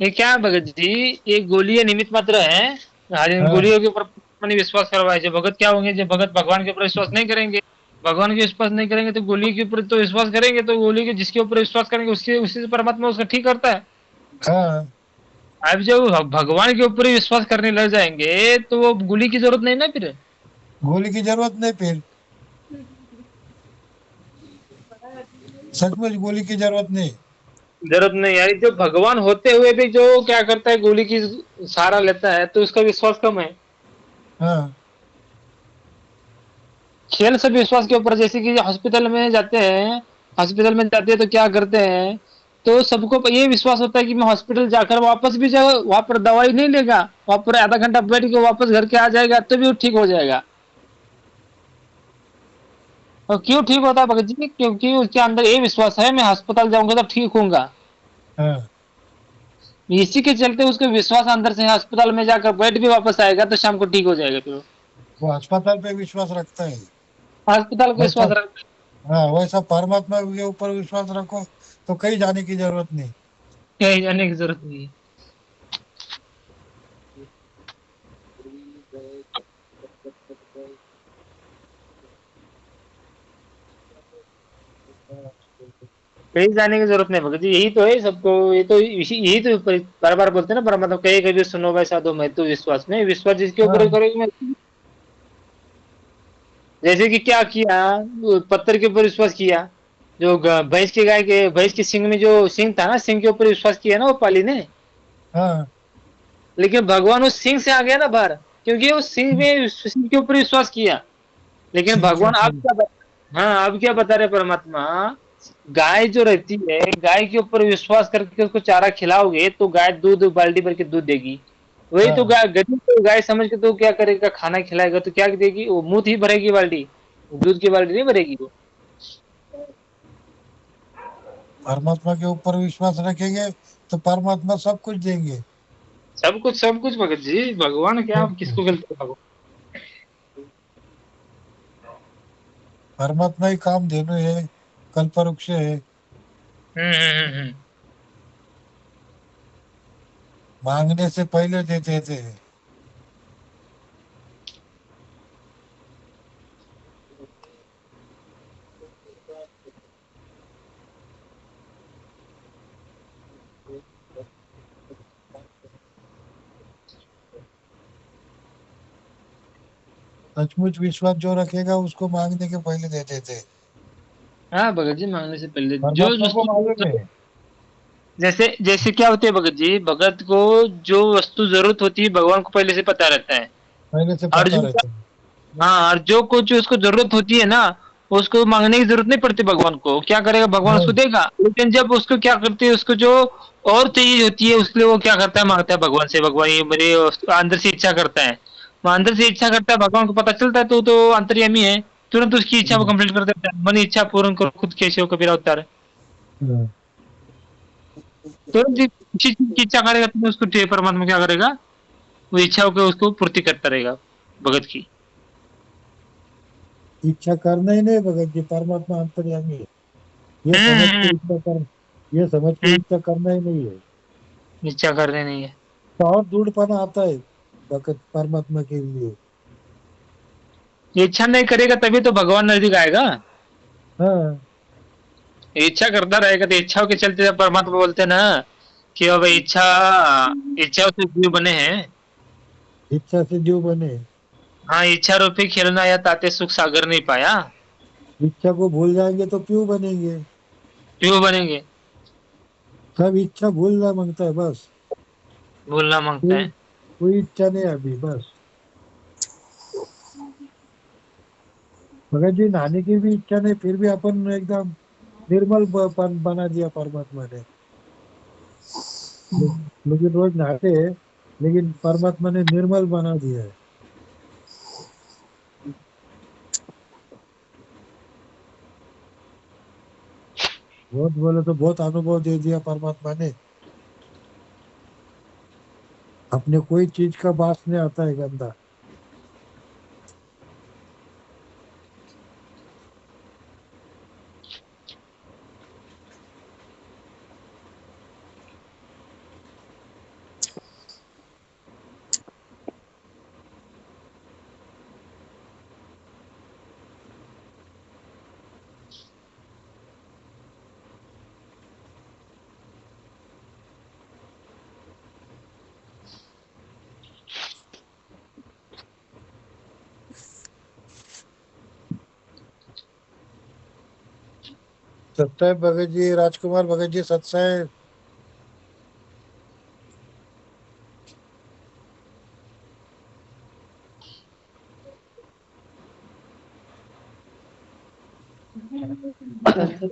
[SPEAKER 1] ये क्या है भगत जी, ये गोली निमित्त मात्र है, हर इन
[SPEAKER 5] हाँ,
[SPEAKER 1] गोलियों के ऊपर अपने विश्वास करवाए, जो भगत क्या होंगे, जो भगत भगवान के ऊपर विश्वास नहीं करेंगे, भगवान के विश्वास नहीं करेंगे तो गोली के ऊपर तो विश्वास करेंगे, तो गोली के जिसके ऊपर विश्वास करेंगे उसके उसी से परमात्मा उसका ठीक करता है।
[SPEAKER 5] हाँ,
[SPEAKER 1] अब जब भगवान के ऊपर ही विश्वास करने लग जाएंगे तो वो गोली की जरूरत नहीं ना फिर।
[SPEAKER 5] गोली की जरूरत नहीं फिर। सचमुच गोली की जरूरत नहीं।
[SPEAKER 1] जरूरत नहीं यार, जो भगवान होते हुए भी जो क्या करता है, गोली की सहारा लेता है, तो उसका विश्वास कम है।
[SPEAKER 5] हाँ,
[SPEAKER 1] खेल सब विश्वास के ऊपर, जैसे कि हॉस्पिटल में जाते हैं, हॉस्पिटल में जाते हैं तो क्या करते हैं, तो सबको ये विश्वास होता है कि मैं हॉस्पिटल जाकर वापस भी जाओ, वहां पर दवाई नहीं लेगा, वहां पर आधा घंटा बैठ के वापस घर के आ जाएगा तो भी वो ठीक हो जाएगा। और क्यों ठीक होता है भगत जी, क्योंकि उसके अंदर ये विश्वास है, मैं अस्पताल जाऊंगा तो ठीक होऊंगा।
[SPEAKER 5] हाँ,
[SPEAKER 1] इसी के चलते उसका विश्वास अंदर से है, अस्पताल में जाकर बैठ भी वापस आएगा तो शाम को ठीक हो जाएगा फिर वो।
[SPEAKER 5] वो अस्पताल पे विश्वास रखता है।
[SPEAKER 1] अस्पताल को
[SPEAKER 5] वैसा,
[SPEAKER 1] विश्वास रख।
[SPEAKER 5] हाँ वैसा परमात्मा के ऊपर विश्वास रखो तो कहीं जाने की जरूरत नहीं।
[SPEAKER 1] कहीं जाने की जरूरत नहीं है। कहीं जाने की जरूरत नहीं भगत जी, यही तो है सबको, ये तो यही तो बार बार बोलते हैं ना परमात्मा, कहीं कभी सुनो भाई साधो मैं तो विश्वास में, विश्वास जिसके ऊपर
[SPEAKER 5] हाँ
[SPEAKER 1] करोगे मैं। जैसे कि क्या किया, वो पत्थर के ऊपर विश्वास किया, जो भैंस के गाय के भैंस के सिंग में जो सिंग था ना, सिंग के ऊपर विश्वास किया ना वो पाली ने।
[SPEAKER 5] हाँ
[SPEAKER 1] लेकिन भगवान उस सिंह से आ गया ना बाहर, क्योंकि उस सिंह में सिंह के ऊपर विश्वास किया। लेकिन
[SPEAKER 5] सिंह के
[SPEAKER 1] भगवान आप
[SPEAKER 5] ऊपर।
[SPEAKER 1] क्या हाँ अब क्या बता रहे परमात्मा, गाय जो रहती है, गाय के ऊपर विश्वास करके उसको चारा खिलाओगे तो गाय दूध बाल्टी भर के दूध देगी। वही तो
[SPEAKER 5] हाँ
[SPEAKER 1] गाय गरीब तो गाय समझ के तो क्या करेगा, खाना खिलाएगा तो क्या देगी, वो मुंह ही भरेगी बाल्टी, दूध की बाल्टी नहीं भरेगी वो।
[SPEAKER 5] परमात्मा के ऊपर विश्वास रखेंगे तो परमात्मा सब कुछ देंगे।
[SPEAKER 1] सब कुछ भगत जी, भगवान क्या, आप किसको गलत भगवान।
[SPEAKER 5] परमात्मा ही काम धेनु है, कल्पवृक्ष है।
[SPEAKER 1] हम्म।
[SPEAKER 5] मांगने से पहले दे देते हैं। सचमुच विश्वास जो रखेगा उसको मांगने के पहले दे देते हैं।
[SPEAKER 1] हाँ भगत जी, मांगने से पहले जो
[SPEAKER 5] परमात्मा को मालूम
[SPEAKER 1] वस्तु,
[SPEAKER 5] है
[SPEAKER 1] जैसे जैसे क्या होती है भगत जी, भगत को जो वस्तु जरूरत होती है भगवान को पहले से पता रहता है।
[SPEAKER 5] पहले से
[SPEAKER 1] और
[SPEAKER 5] पता
[SPEAKER 1] जो,
[SPEAKER 5] रहता है।
[SPEAKER 1] हाँ और जो कुछ उसको जरूरत होती है ना, उसको मांगने की जरूरत नहीं पड़ती भगवान को, क्या करेगा भगवान उसको
[SPEAKER 5] नहीं
[SPEAKER 1] देगा। लेकिन जब उसको क्या करते हैं, उसको जो और चाहिए होती है उसके लिए वो क्या करता है, मांगता है भगवान से, भगवान ये मेरे अंदर से इच्छा करता है। वो अंदर से इच्छा करता है, भगवान को पता चलता है तो अंतर्यामी है, तुरंत उसकी इच्छा को कंप्लीट कर देता है। मन इच्छा पूर्ण करो खुद कैसे हो कबीरा अवतार।
[SPEAKER 5] हाँ।
[SPEAKER 1] तुरंत किसी चीज की इच्छा करेगा तो उसको परमात्मा क्या करेगा, वो इच्छा को उसको पूर्ति करता रहेगा भगत की।
[SPEAKER 5] इच्छा करना ही नहीं भगत जी, परमात्मा अंतर्यामी है। ये
[SPEAKER 1] हम्म
[SPEAKER 5] समझ के
[SPEAKER 1] हम्म
[SPEAKER 5] इच्छा कर, ये समझ के
[SPEAKER 1] हम्म,
[SPEAKER 5] इच्छा करना ही नहीं है।
[SPEAKER 1] इच्छा करने नहीं है।
[SPEAKER 5] तो और दृढ़पना आता है भगत परमात्मा के लिए।
[SPEAKER 1] इच्छा नहीं करेगा तभी तो भगवान नजदीक आएगा।
[SPEAKER 5] हाँ
[SPEAKER 1] इच्छा करता रहेगा तो इच्छाओं के चलते जब परमात्मा बोलते हैं ना कि अब इच्छा, इच्छा से जीव बने हैं।
[SPEAKER 5] इच्छा से जो बने।
[SPEAKER 1] हाँ इच्छा रूपी खेलना या ताते सुख सागर नहीं पाया,
[SPEAKER 5] इच्छा को भूल जाएंगे तो क्यों बनेंगे।
[SPEAKER 1] क्यों बनेंगे।
[SPEAKER 5] सब इच्छा भूलना मांगता है बस।
[SPEAKER 1] भूलना मांगता
[SPEAKER 5] कोई
[SPEAKER 1] है।
[SPEAKER 5] कोई इच्छा नहीं अभी बस। भगत जी नहाने की भी इच्छा नहीं, फिर भी अपन एकदम निर्मल बना दिया परमात्मा ने। लेकिन रोज नहाते हैं, लेकिन परमात्मा ने निर्मल बना दिया है। बहुत बोले तो बहुत अनुभव दे दिया परमात्मा ने। अपने कोई चीज का बास नहीं आता है गंदा। सत्य भगत जी, राजकुमार भगत जी सत्य।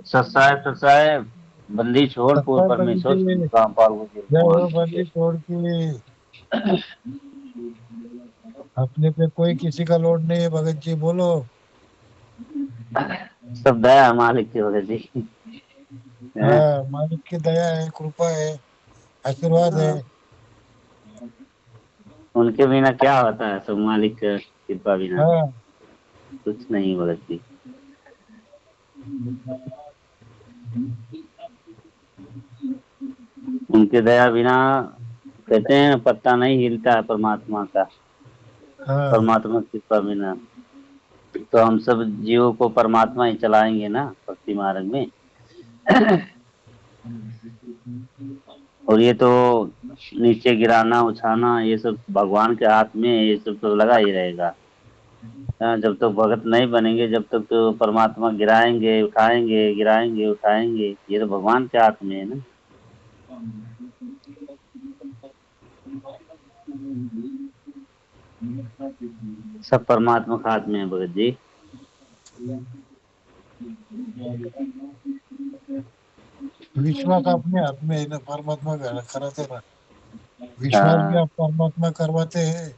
[SPEAKER 7] सत्साहेब सत्साहेब, बंदी छोड़ पूर
[SPEAKER 5] सत्य भगत
[SPEAKER 7] परमेश्वर
[SPEAKER 5] जी,
[SPEAKER 7] रामपाल को
[SPEAKER 5] जय
[SPEAKER 7] भगवान
[SPEAKER 5] हो
[SPEAKER 7] की
[SPEAKER 5] बंदी छोड़ के। अपने पे कोई किसी का लोड नहीं है भगत जी, बोलो।
[SPEAKER 7] जय। सब दया मालिक की वजह जी हैं?
[SPEAKER 5] हाँ मालिक की दया है, कृपा है, आशीर्वाद है।
[SPEAKER 7] हाँ, उनके बिना क्या होता है, सब मालिक का कृपा बिना
[SPEAKER 5] हाँ
[SPEAKER 7] कुछ नहीं भगत जी। उनके दया बिना कहते हैं पत्ता नहीं हिलता है परमात्मा का।
[SPEAKER 5] हाँ
[SPEAKER 7] परमात्मा की कृपा बिना तो हम सब जीवों को परमात्मा ही चलाएंगे ना भक्ति मार्ग में। और ये तो नीचे गिराना उछाना ये सब भगवान के हाथ में है, ये सब तो लगा ही रहेगा। हाँ, जब तक भगत नहीं बनेंगे जब तक तो परमात्मा गिराएंगे उठाएंगे गिराएंगे उठाएंगे, ये तो भगवान के हाथ में है ना। सब परमात्मा के हाथ में है भगत जी।
[SPEAKER 5] विश्वास अपने हाथ में है ना, परमात्मा कराते ना, विश्वास भी आप परमात्मा करवाते हैं।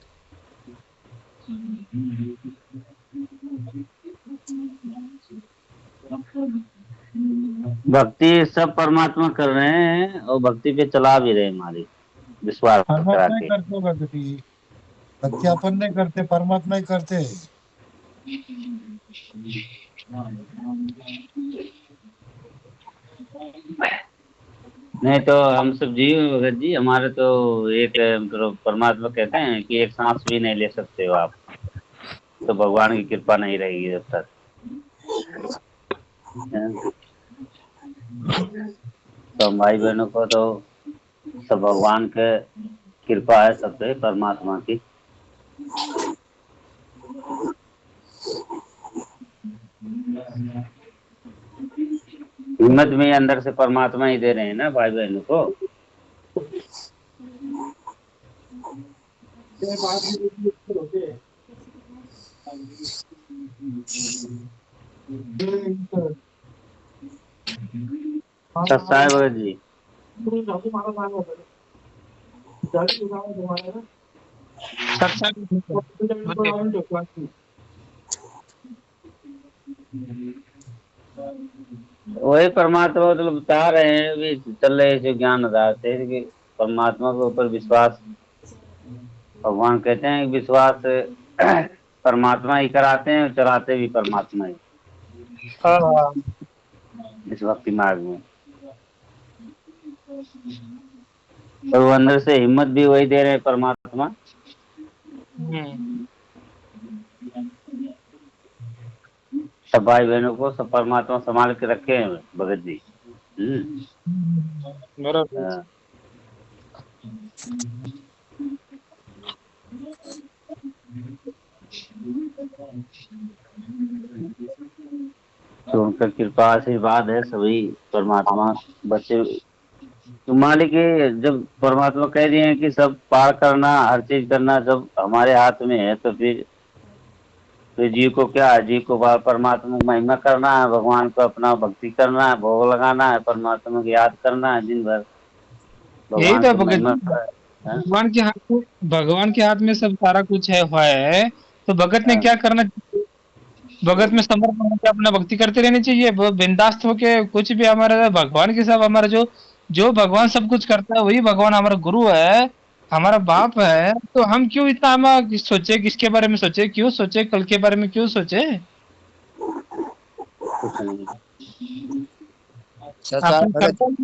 [SPEAKER 7] भक्ति सब परमात्मा कर रहे हैं और भक्ति पे चला भी रहे हैं हमारी विश्वास करा
[SPEAKER 5] परमात्मा ही
[SPEAKER 7] के।
[SPEAKER 5] करते भक्ति, भक्ति अपन नहीं करते, परमात्मा ही करते हैं।
[SPEAKER 7] नहीं तो हम सब जीव भगत जी, हमारे तो एक मतलब परमात्मा कहते हैं कि एक सांस भी नहीं ले सकते हो आप, तो भगवान की कृपा नहीं रहेगी जब तक। तो भाई बहनों को तो सब भगवान के कृपा है सब पे, परमात्मा की। हिम्मत में अंदर से परमात्मा ही दे रहे हैं ना भाई बहनों को। सच्चा है भगत जी। वही परमात्मा मतलब बता रहे हैं भी चल रहे जो ज्ञान आधार थे कि परमात्मा के ऊपर विश्वास, भगवान कहते हैं कि विश्वास परमात्मा ही कराते हैं और चलाते भी परमात्मा ही इस भक्ति मार्ग में। तो वो अंदर से हिम्मत भी वही दे रहे हैं परमात्मा। सब भाई बहनों को सब परमात्मा संभाल के रखे हैं भगत जी।
[SPEAKER 1] बराबर।
[SPEAKER 7] तो उनका कृपा आशीर्वाद है सभी परमात्मा बच्चे। तो मालिक जब परमात्मा कह दिए हैं कि सब पार करना हर चीज करना सब हमारे हाथ में है, तो फिर जीव को क्या है, जीव को परमात्मा को महिमा करना है, भगवान को अपना भक्ति करना है, भोग लगाना है, परमात्मा को याद करना है दिन भर,
[SPEAKER 1] यही तो
[SPEAKER 7] महिमा
[SPEAKER 1] भगवान के हाथ में सब सारा कुछ है। तो भगत ने क्या करना चाहिए? भगत में समर्पण होकर अपना भक्ति करते रहनी चाहिए, बिंदास्त होके कुछ भी हमारा भगवान के साथ हमारा जो भगवान सब कुछ करता है वही भगवान हमारा गुरु है, हमारा बाप है। तो हम क्यों इतना हम सोचे, किसके बारे में सोचे, क्यों सोचे, कल के बारे में क्यों सोचे?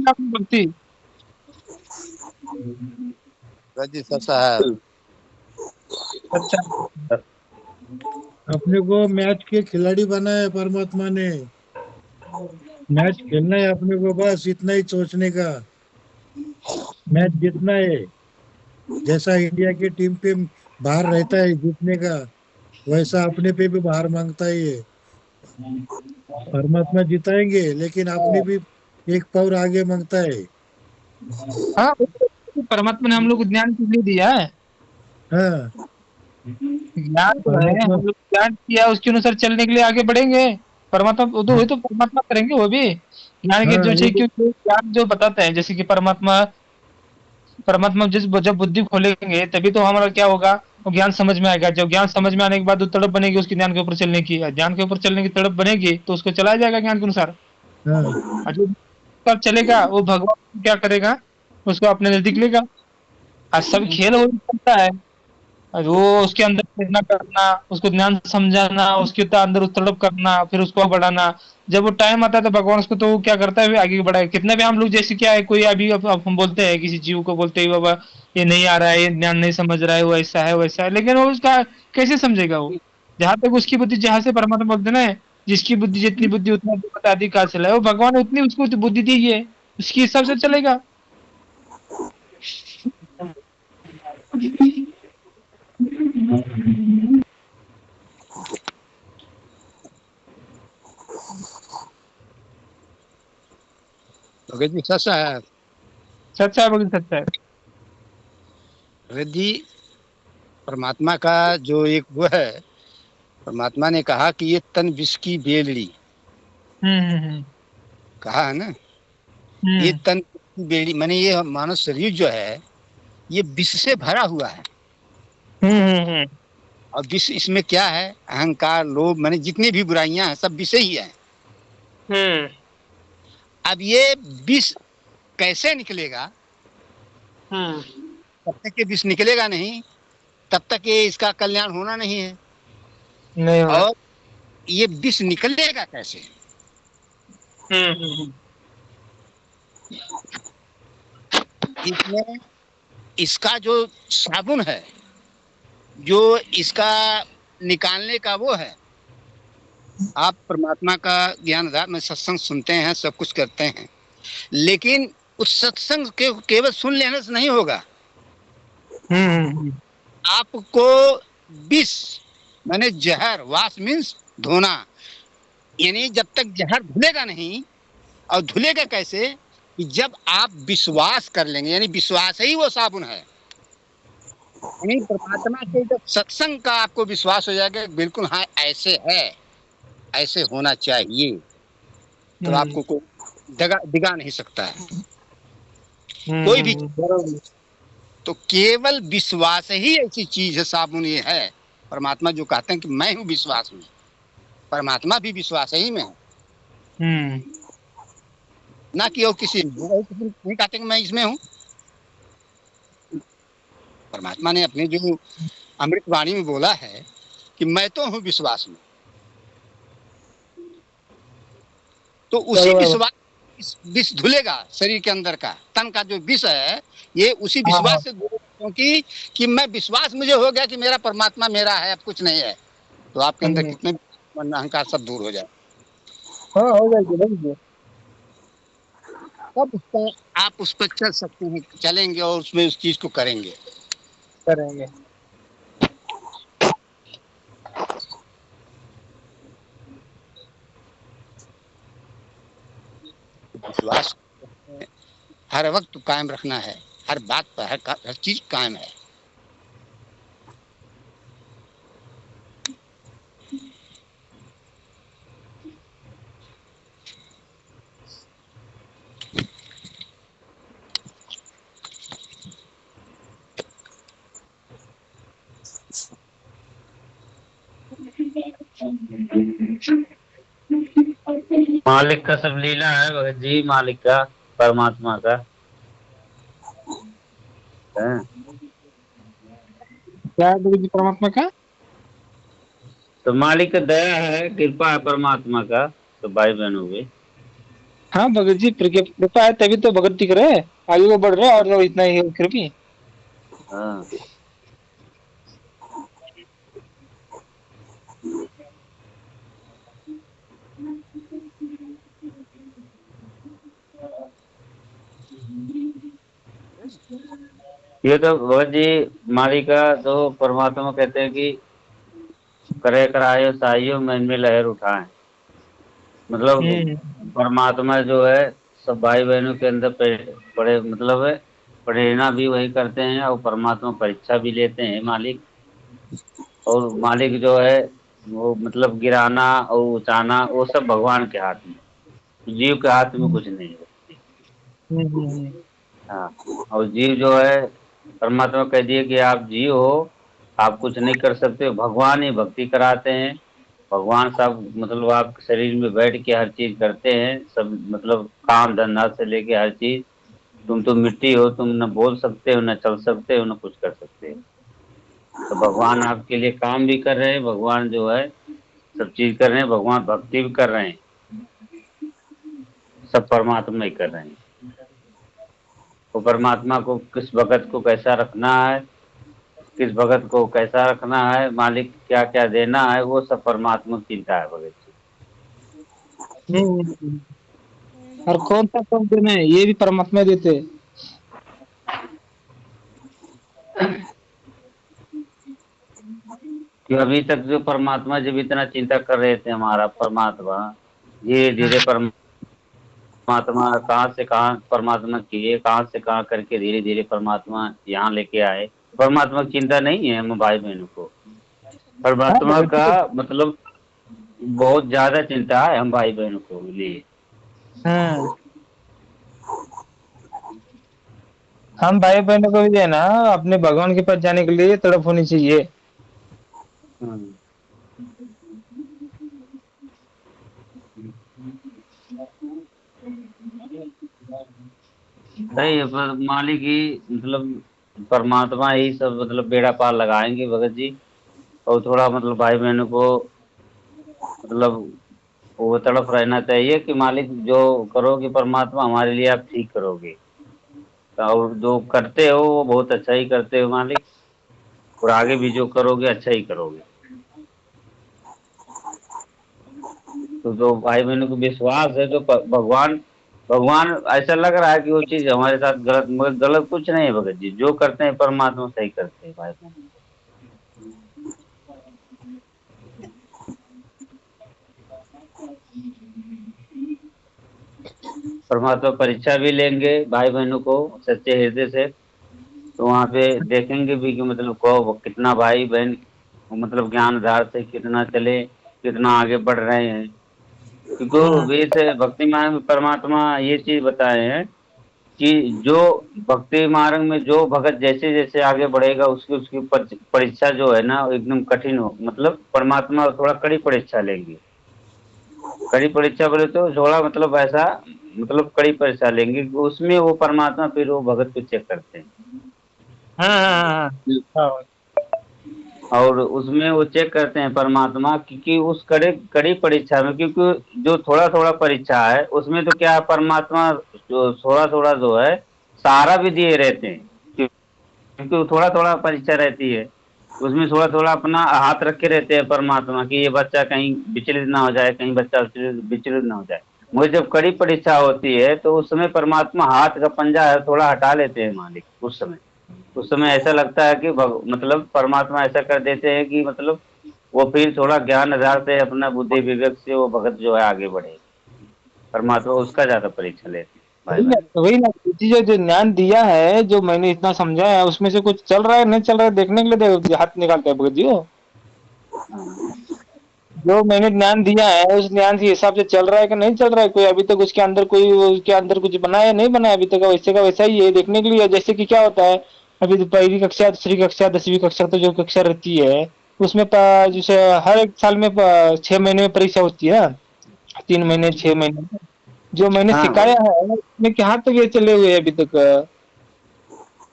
[SPEAKER 1] अपनी भक्ति
[SPEAKER 5] अपने को मैच के खिलाड़ी बनाया परमात्मा ने, मैच खेलना है अपने को, बस इतना ही सोचने का, मैच जीतना है। जैसा इंडिया की टीम पे बाहर रहता है जीतने का, वैसा अपने पे भी बाहर मांगता है। परमात्मा जिताएंगे लेकिन अपने भी एक पावर आगे मांगता है।
[SPEAKER 1] हाँ, परमात्मा ने हम लोग को ज्ञान के लिए दिया है।
[SPEAKER 5] हाँ,
[SPEAKER 1] ज्ञान तो है, हम लोग ज्ञान किया उसके अनुसार चलने के लिए आगे बढ़ेंगे। परमात्मा वो तो परमात्मा करेंगे वो भी ज्ञान के जो क्योंकि ज्ञान जो बताते हैं, जैसे कि परमात्मा जब बुद्धि खोलेंगे तभी तो हमारा क्या होगा, वो ज्ञान समझ में आएगा। जब ज्ञान समझ में आने के बाद वो तड़प बनेगी उसकी ज्ञान के ऊपर चलने की, ज्ञान के ऊपर चलने की तड़प बनेगी तो उसको चलाया जाएगा ज्ञान के अनुसार। जो चलेगा वो भगवान क्या करेगा, उसको अपने नजदीक लेगा। सब खेल हो सकता है, वो उसके अंदर प्रेरणा करना, उसको ज्ञान समझाना, उसके अंदर तड़प करना, फिर उसको बढ़ाना। जब वो टाइम आता है तो भगवान उसको तो क्या करता है आगे बढ़ाए। कितने भी हम लोग जैसे क्या है, कोई अभी अब हम बोलते हैं किसी जीव को, बोलते हैं बाबा ये नहीं आ रहा है, ये ज्ञान नहीं समझ रहा है, वो ऐसा है वैसा है, लेकिन वो उसका कैसे समझेगा? वो जहाँ तक उसकी बुद्धि, जहाँ से परमात्मा बोलते ना जिसकी बुद्धि जितनी बुद्धि उतना अधिक हासिल है, वो भगवान उतनी उसको बुद्धि दी है। उसके हिसाब से चलेगा।
[SPEAKER 4] भगत जी सच है।
[SPEAKER 1] सच्चा है भगत, सच्चा है।
[SPEAKER 4] भगत जी परमात्मा का जो एक वो है, परमात्मा ने कहा कि ये तन विष की बेलड़ी,
[SPEAKER 1] हम्म
[SPEAKER 4] कहा है ना, ये
[SPEAKER 1] हम्म
[SPEAKER 4] तन विष की बेलड़ी माने ये मानव शरीर जो है ये विष से भरा हुआ है।
[SPEAKER 1] हम्म।
[SPEAKER 4] और विष इसमें क्या है, अहंकार, लोभ, माने जितनी भी बुराइयां हैं सब विष ही है।
[SPEAKER 1] हम्म
[SPEAKER 4] अब ये विष कैसे निकलेगा,
[SPEAKER 1] हम्म।
[SPEAKER 4] तब तक ये विष निकलेगा नहीं तब तक ये इसका कल्याण होना नहीं है।
[SPEAKER 1] नहीं होगा।
[SPEAKER 4] और ये विष निकलेगा कैसे,
[SPEAKER 1] हम्म।
[SPEAKER 4] इसमें इसका जो साबुन है, जो इसका निकालने का वो है। आप परमात्मा का ज्ञान में सत्संग सुनते हैं, सब कुछ करते हैं, लेकिन उस सत्संग के केवल सुन लेने से नहीं होगा।
[SPEAKER 1] हम्म
[SPEAKER 4] आपको विष माने जहर, वास मीन्स धोना, यानी जब तक जहर धुलेगा नहीं। और धुलेगा कैसे, कि जब आप विश्वास कर लेंगे, यानी विश्वास ही वो साबुन है। यानी परमात्मा के जब सत्संग का आपको विश्वास हो जाएगा बिल्कुल हाँ ऐसे है, ऐसे होना चाहिए, तो आपको कोई दिगा नहीं सकता है कोई भी।
[SPEAKER 1] बराबर।
[SPEAKER 4] तो केवल विश्वास ही ऐसी चीज है, साबुन ये है। परमात्मा जो कहते हैं कि मैं हूँ विश्वास में, परमात्मा भी विश्वास ही में है,
[SPEAKER 1] हम्म
[SPEAKER 4] ना कि और किसी में। वो किसी नहीं कहते कि मैं इसमें हूँ। परमात्मा ने अपने जो अमृत वाणी में बोला है कि मैं तो हूँ विश्वास में, तो उसी
[SPEAKER 1] बराबर।
[SPEAKER 4] विश्वास विष धुलेगा शरीर के अंदर का, तन का जो विष है ये उसी
[SPEAKER 1] हाँ हाँ।
[SPEAKER 4] विश्वास से धुलेगा। क्योंकि कि मैं विश्वास मुझे हो गया कि मेरा परमात्मा मेरा है, अब कुछ नहीं है, तो आपके अंदर कितने मन अहंकार सब दूर हो जाए।
[SPEAKER 1] हाँ, हो जाएगी भाई।
[SPEAKER 4] तब उसका आप उस पर चल सकते हैं, चलेंगे और उसमें उस चीज को करेंगे।
[SPEAKER 1] करेंगे।
[SPEAKER 4] विश्वास हर वक्त कायम रखना है, हर बात पर हर चीज कायम है।
[SPEAKER 7] मालिक का सब लीला है भगत जी, मालिक का, परमात्मा का है।
[SPEAKER 1] क्या है भगत जी परमात्मा का?
[SPEAKER 7] तो मालिक का दया है, कृपा है परमात्मा का, तो भाई बहनों पे।
[SPEAKER 1] हाँ भगत जी, कृपा है तभी तो भगत दिख रहे हैं, आगे को बढ़ रहे हैं, और इतना ही कृपी।
[SPEAKER 7] हाँ ये तो भगत जी मालिक का, तो परमात्मा कहते हैं कि करे करायो साइयो मन में लहर उठाए। मतलब परमात्मा जो है सब भाई बहनों के अंदर पड़े, मतलब है प्रेरणा भी वही करते हैं, और परमात्मा परीक्षा भी लेते हैं मालिक। और मालिक जो है वो मतलब गिराना और ऊंचाना वो सब भगवान के हाथ में, जीव के हाथ में कुछ नहीं है। हाँ, और जीव जो है परमात्मा कह दिए कि आप जीव हो, आप कुछ नहीं कर सकते, भगवान ही भक्ति कराते हैं। भगवान सब मतलब आप शरीर में बैठ के हर चीज करते हैं, सब मतलब काम धंधा से लेके हर चीज। तुम तो मिट्टी हो, तुम न बोल सकते हो, न चल सकते हो, न कुछ कर सकते हो। तो भगवान आपके लिए काम भी कर रहे हैं, भगवान जो है सब चीज कर रहे हैं, भगवान भक्ति भी कर रहे हैं, सब परमात्मा ही कर रहे हैं। तो परमात्मा को किस भगत को कैसा रखना है, किस भगत को कैसा रखना है, मालिक क्या क्या देना है, वो सब परमात्मा की चिंता है भगत जी।
[SPEAKER 1] और कौन सा सुख देना है, ये भी परमात्मा देते हैं।
[SPEAKER 7] कि अभी तक जो परमात्मा जब इतना चिंता कर रहे थे हमारा परमात्मा, धीरे धीरे परमात्मा कहाँ से कहाँ परमात्मा किए, कहाँ से कहाँ करके धीरे धीरे परमात्मा यहाँ लेके आए। परमात्मा की चिंता नहीं है हम भाई बहनों को,
[SPEAKER 1] हाँ
[SPEAKER 7] परमात्मा
[SPEAKER 1] भगत
[SPEAKER 7] का
[SPEAKER 1] जी।
[SPEAKER 7] मतलब बहुत ज्यादा चिंता है हम भाई बहनों को लिए।
[SPEAKER 1] हाँ, हम भाई बहनों को भी जो है ना अपने भगवान के पास जाने के लिए तड़प होनी चाहिए।
[SPEAKER 7] हम्म। सही है, पर मालिक ही मतलब परमात्मा ही सब मतलब बेड़ा पार लगाएंगे भगत जी। और थोड़ा मतलब भाई बहनों को मतलब वो तड़प रहना चाहिए कि मालिक जो करोगे परमात्मा हमारे लिए आप ठीक करोगे, और जो करते हो वो बहुत अच्छा ही करते हो मालिक, और आगे भी जो करोगे अच्छा ही करोगे। तो जो भाई बहनों को विश्वास है, तो भगवान भगवान ऐसा लग रहा है कि वो चीज हमारे साथ गलत, मगर गलत कुछ नहीं है भगत जी, जो करते हैं परमात्मा सही करते हैं भाई बहन। परमात्मा परीक्षा भी लेंगे भाई बहनों को सच्चे हृदय से, तो वहाँ पे देखेंगे भी कि मतलब को कितना भाई बहन मतलब ज्ञान आधार से कितना चले, कितना आगे बढ़ रहे हैं। क्योंकि वे से भक्ति मार्ग में परमात्मा ये चीज बताए हैं कि जो भक्ति मार्ग में जो भगत जैसे जैसे आगे बढ़ेगा उसकी उसकी परीक्षा जो है ना वो एकदम कठिन हो, मतलब परमात्मा थोड़ा कड़ी परीक्षा लेंगे। कड़ी परीक्षा बोले तो थोड़ा मतलब ऐसा मतलब कड़ी परीक्षा लेंगे कि उसमें वो परमात्मा फिर वो भगत को चेक करते हैं।
[SPEAKER 1] हाँ हाँ हाँ हाँ।
[SPEAKER 7] और उसमें वो चेक करते हैं परमात्मा क्योंकि उस कड़ी कड़ी परीक्षा में, क्योंकि जो थोड़ा थोड़ा परीक्षा है उसमें तो क्या है, परमात्मा जो थोड़ा थोड़ा जो है सहारा भी दिए रहते हैं, क्योंकि वो थोड़ा थोड़ा परीक्षा रहती है, उसमें थोड़ा थोड़ा अपना हाथ रखे रहते हैं परमात्मा कि ये बच्चा कहीं विचलित ना हो जाए, कहीं बच्चा विचलित ना हो जाए। मगर जब कड़ी परीक्षा होती है तो उस समय परमात्मा हाथ का पंजा है थोड़ा हटा लेते हैं मालिक उस समय। उस समय ऐसा लगता है कि मतलब परमात्मा ऐसा कर देते हैं कि मतलब वो फिर थोड़ा ज्ञान आधार से अपना बुद्धि विवेक से वो भगत जो है आगे बढ़े, परमात्मा उसका ज्यादा परीक्षा लेते हैं भाई
[SPEAKER 1] वही ना,
[SPEAKER 7] बहन।
[SPEAKER 1] वही ना जी, जो जो ज्ञान दिया है, जो मैंने इतना समझा है उसमें से कुछ चल रहा है नहीं चल रहा है देखने के लिए हाथ निकालते हैं भगत जी वो। जो मैंने ज्ञान दिया है उस ज्ञान के हिसाब से चल रहा है कि नहीं चल रहा है, कोई अभी तक उसके अंदर कोई उसके अंदर कुछ बनाया नहीं बनाया अभी तक, वैसे का वैसा ही है देखने के लिए। जैसे कि क्या होता है, अभी तो पहली कक्षा दूसरी कक्षा 10वीं कक्षा तो जो कक्षा रहती है उसमें जैसे हर एक साल में 6 महीने में परीक्षा होती है, 3 महीने 6 महीने में। जो मैंने
[SPEAKER 7] हाँ
[SPEAKER 1] सिखाया
[SPEAKER 7] भाई।
[SPEAKER 1] है उसमें कहाँ तक ये चले हुए हैं अभी तक।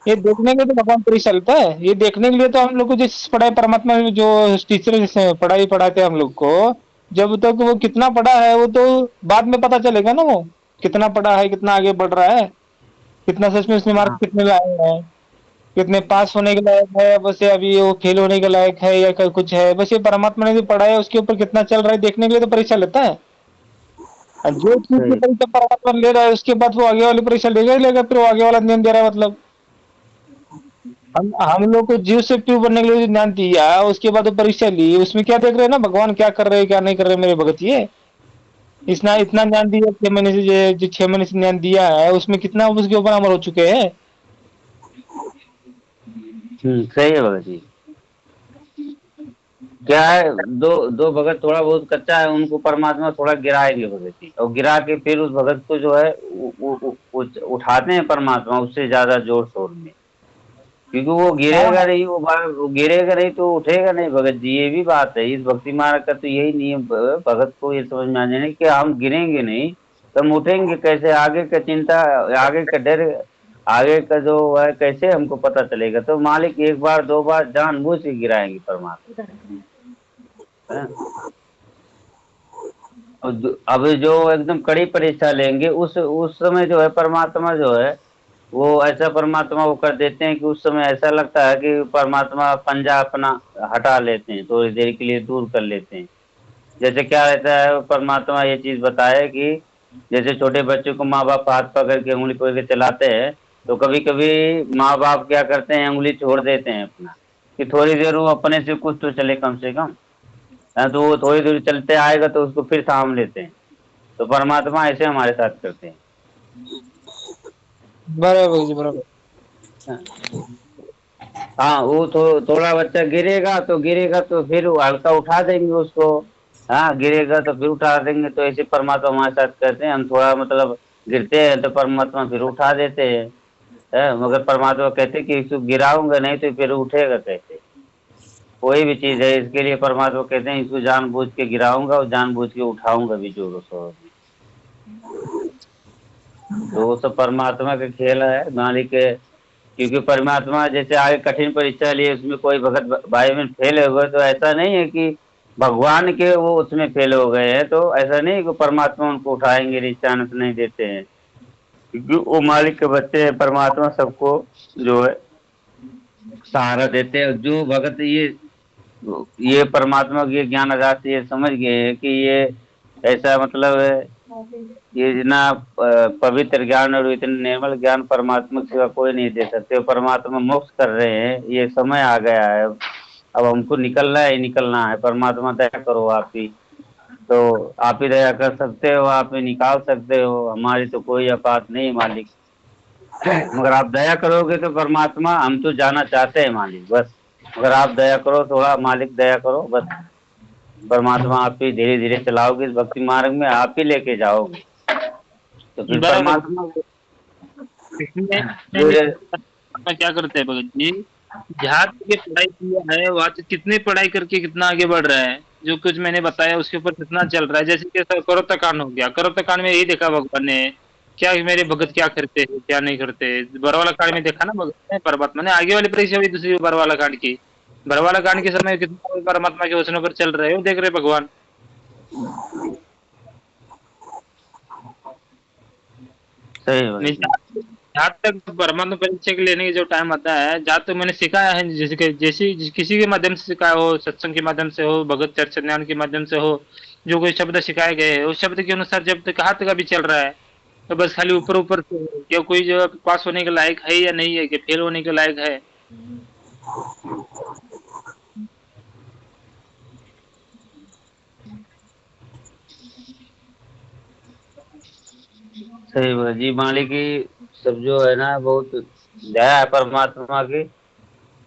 [SPEAKER 1] ये देखने के लिए तो भगवान परीक्षा लेता है, ये देखने के लिए तो हम लोग को जिस पढ़ाई परमात्मा में जो टीचर जैसे पढ़ाई पढ़ाते हैं हम लोग को, जब तक वो कितना पढ़ा है वो तो बाद में पता चलेगा ना, वो कितना पढ़ा है कितना आगे बढ़ रहा है, कितना सच में उसने मार्क
[SPEAKER 7] हाँ
[SPEAKER 1] कितने लाए हैं, कितने पास होने के लायक है, बस ये अभी वो फेल होने के लायक है या कुछ है। बस ये परमात्मा ने जो पढ़ा है उसके ऊपर कितना चल रहा है देखने के लिए तो परीक्षा लेता है। और जो चीज की
[SPEAKER 7] सही।
[SPEAKER 1] परीक्षा परमात्मा ले रहा है उसके बाद वो आगे वाली परीक्षा लेगा ही लेगा, फिर वो आगे वाला नियम दे रहा है मतलब। हम लोग को जीव से ट्यूब बनने के लिए जो ज्ञान दिया उसके बाद वो परीक्षा ली, उसमें क्या देख रहे हैं ना भगवान क्या कर रहे हैं क्या नहीं कर रहे मेरे भगत ये। इतना इतना ज्ञान दिया 6 महीने से, जो 6 महीने से ज्ञान दिया है उसमें कितना उसके ऊपर अमर हो चुके हैं।
[SPEAKER 7] सही है भगत जी। क्या है, दो दो भगत थोड़ा बहुत कच्चा है उनको परमात्मा थोड़ा गिराएंगे भगत जी, और गिरा के फिर उस भगत को जो है उठाते हैं परमात्मा उससे ज्यादा जोर शोर में, क्योंकि वो गिरेगा
[SPEAKER 1] हाँ
[SPEAKER 7] नहीं, वो गिरेगा नहीं तो उठेगा नहीं भगत जी। ये भी बात है इस भक्ति मार्ग का, तो यही नियम भगत को ये समझ में आ जाने कि हम गिरेंगे नहीं तो हम उठेंगे कैसे, आगे का चिंता, आगे का डर, आगे का जो है कैसे हमको पता चलेगा। तो मालिक एक बार दो बार जानबूझ के गिराएंगे परमात्मा है। और अभी जो एकदम कड़ी परीक्षा लेंगे उस समय जो है परमात्मा जो है वो ऐसा परमात्मा वो कर देते हैं कि उस समय ऐसा लगता है कि परमात्मा पंजा अपना हटा लेते हैं, थोड़ी देर के लिए दूर कर लेते हैं। जैसे क्या रहता है, परमात्मा ये चीज बताए कि जैसे छोटे बच्चों को माँ बाप हाथ पकड़ के उंगली पकड़ के चलाते हैं, तो कभी कभी माँ बाप क्या करते हैं, उंगली छोड़ देते हैं अपना, कि थोड़ी देर वो अपने से कुछ तो चले कम से कम। हाँ, तो वो थोड़ी देर चलते आएगा तो उसको फिर थाम लेते हैं। तो परमात्मा ऐसे हमारे साथ करते हैं।
[SPEAKER 1] बराबर जी, बराबर।
[SPEAKER 7] हाँ, वो थोड़ा बच्चा गिरेगा तो फिर वो हल्का उठा देंगे उसको। हाँ, गिरेगा तो फिर उठा देंगे। तो ऐसे परमात्मा हमारे साथ करते हैं। हम थोड़ा मतलब गिरते हैं तो परमात्मा फिर उठा देते हैं। मगर परमात्मा कहते हैं कि इसको गिराऊंगा नहीं तो फिर उठेगा कैसे। कोई भी चीज है, इसके लिए परमात्मा कहते हैं इसको जानबूझ के गिराऊंगा और जानबूझ के उठाऊंगा भी जोरों शोरों से। तो वो सब परमात्मा का खेल है, मालिक है। क्योंकि परमात्मा जैसे आगे कठिन परीक्षा लिए उसमें कोई भगत भाई बहन फेल हो गए, तो ऐसा नहीं है कि भगवान के वो उसमें फेल हो गए हैं। तो ऐसा नहीं कि परमात्मा उनको उठाएंगे, चांस नहीं देते हैं। क्योंकि वो मालिक के बच्चे हैं। परमात्मा सबको जो है सहारा देते हैं। जो भगत ये परमात्मा की ज्ञान राशि ये समझ गए हैं कि ये ऐसा मतलब है, ये इतना पवित्र ज्ञान और इतने निर्मल ज्ञान परमात्मा के सिवा कोई नहीं दे सकते। परमात्मा मोक्ष कर रहे हैं, ये समय आ गया है। अब हमको निकलना है ही निकलना है। परमात्मा दया करो आप ही, तो आप ही दया कर सकते हो, आप ही निकाल सकते हो। हमारी तो कोई औकात नहीं मालिक, मगर आप दया करोगे तो परमात्मा, हम तो जाना चाहते हैं मालिक बस। अगर आप दया करो थोड़ा मालिक, दया करो बस। परमात्मा आप ही धीरे धीरे चलाओगे इस भक्ति मार्ग में, आप ही लेके जाओगे। तो फिर
[SPEAKER 1] बराबर।
[SPEAKER 7] परमात्मा
[SPEAKER 1] इसमें
[SPEAKER 7] फिर
[SPEAKER 1] क्या करते हैं भगत जी, जहाँ तक ये पढ़ाई किया है वहाँ तक कितनी पढ़ाई करके कितना आगे बढ़ रहा है। जो कुछ मैंने बताया उसके ऊपर कितना चल रहा है। जैसे कि करोत्तर कांड हो गया, करोत्तर कांड में यही देखा भगवान ने, क्या मेरे भगत क्या करते हैं क्या नहीं करते। बरवाला कांड में देखा ना भगत ने, परमात्मा ने आगे वाली परीक्षा भी दूसरी बरवाला कांड की। बरवाला कांड के समय कितना परमात्मा के वचनों पर चल रहे हो, देख रहे भगवान।
[SPEAKER 7] सही
[SPEAKER 1] नहीं,
[SPEAKER 7] बात है।
[SPEAKER 1] जहाँ तक परमात्मा परीक्षा के लेने का जो टाइम आता है, जहाँ तक मैंने सिखाया है, किसी के माध्यम से सिखाया हो, सत्संग के माध्यम से हो, भगत चर्चा ज्ञान के माध्यम से हो, जो कोई शब्द सिखाए गए हैं उस शब्द के अनुसार जब तक कहाँ तक अभी चल रहा है, तो बस खाली ऊपर ऊपर से क्या कोई जो पास होने के लायक है या नहीं है, कि फेल होने के लायक है।
[SPEAKER 7] सही बात जी, मालिक की सब जो है ना बहुत दया है परमात्मा की।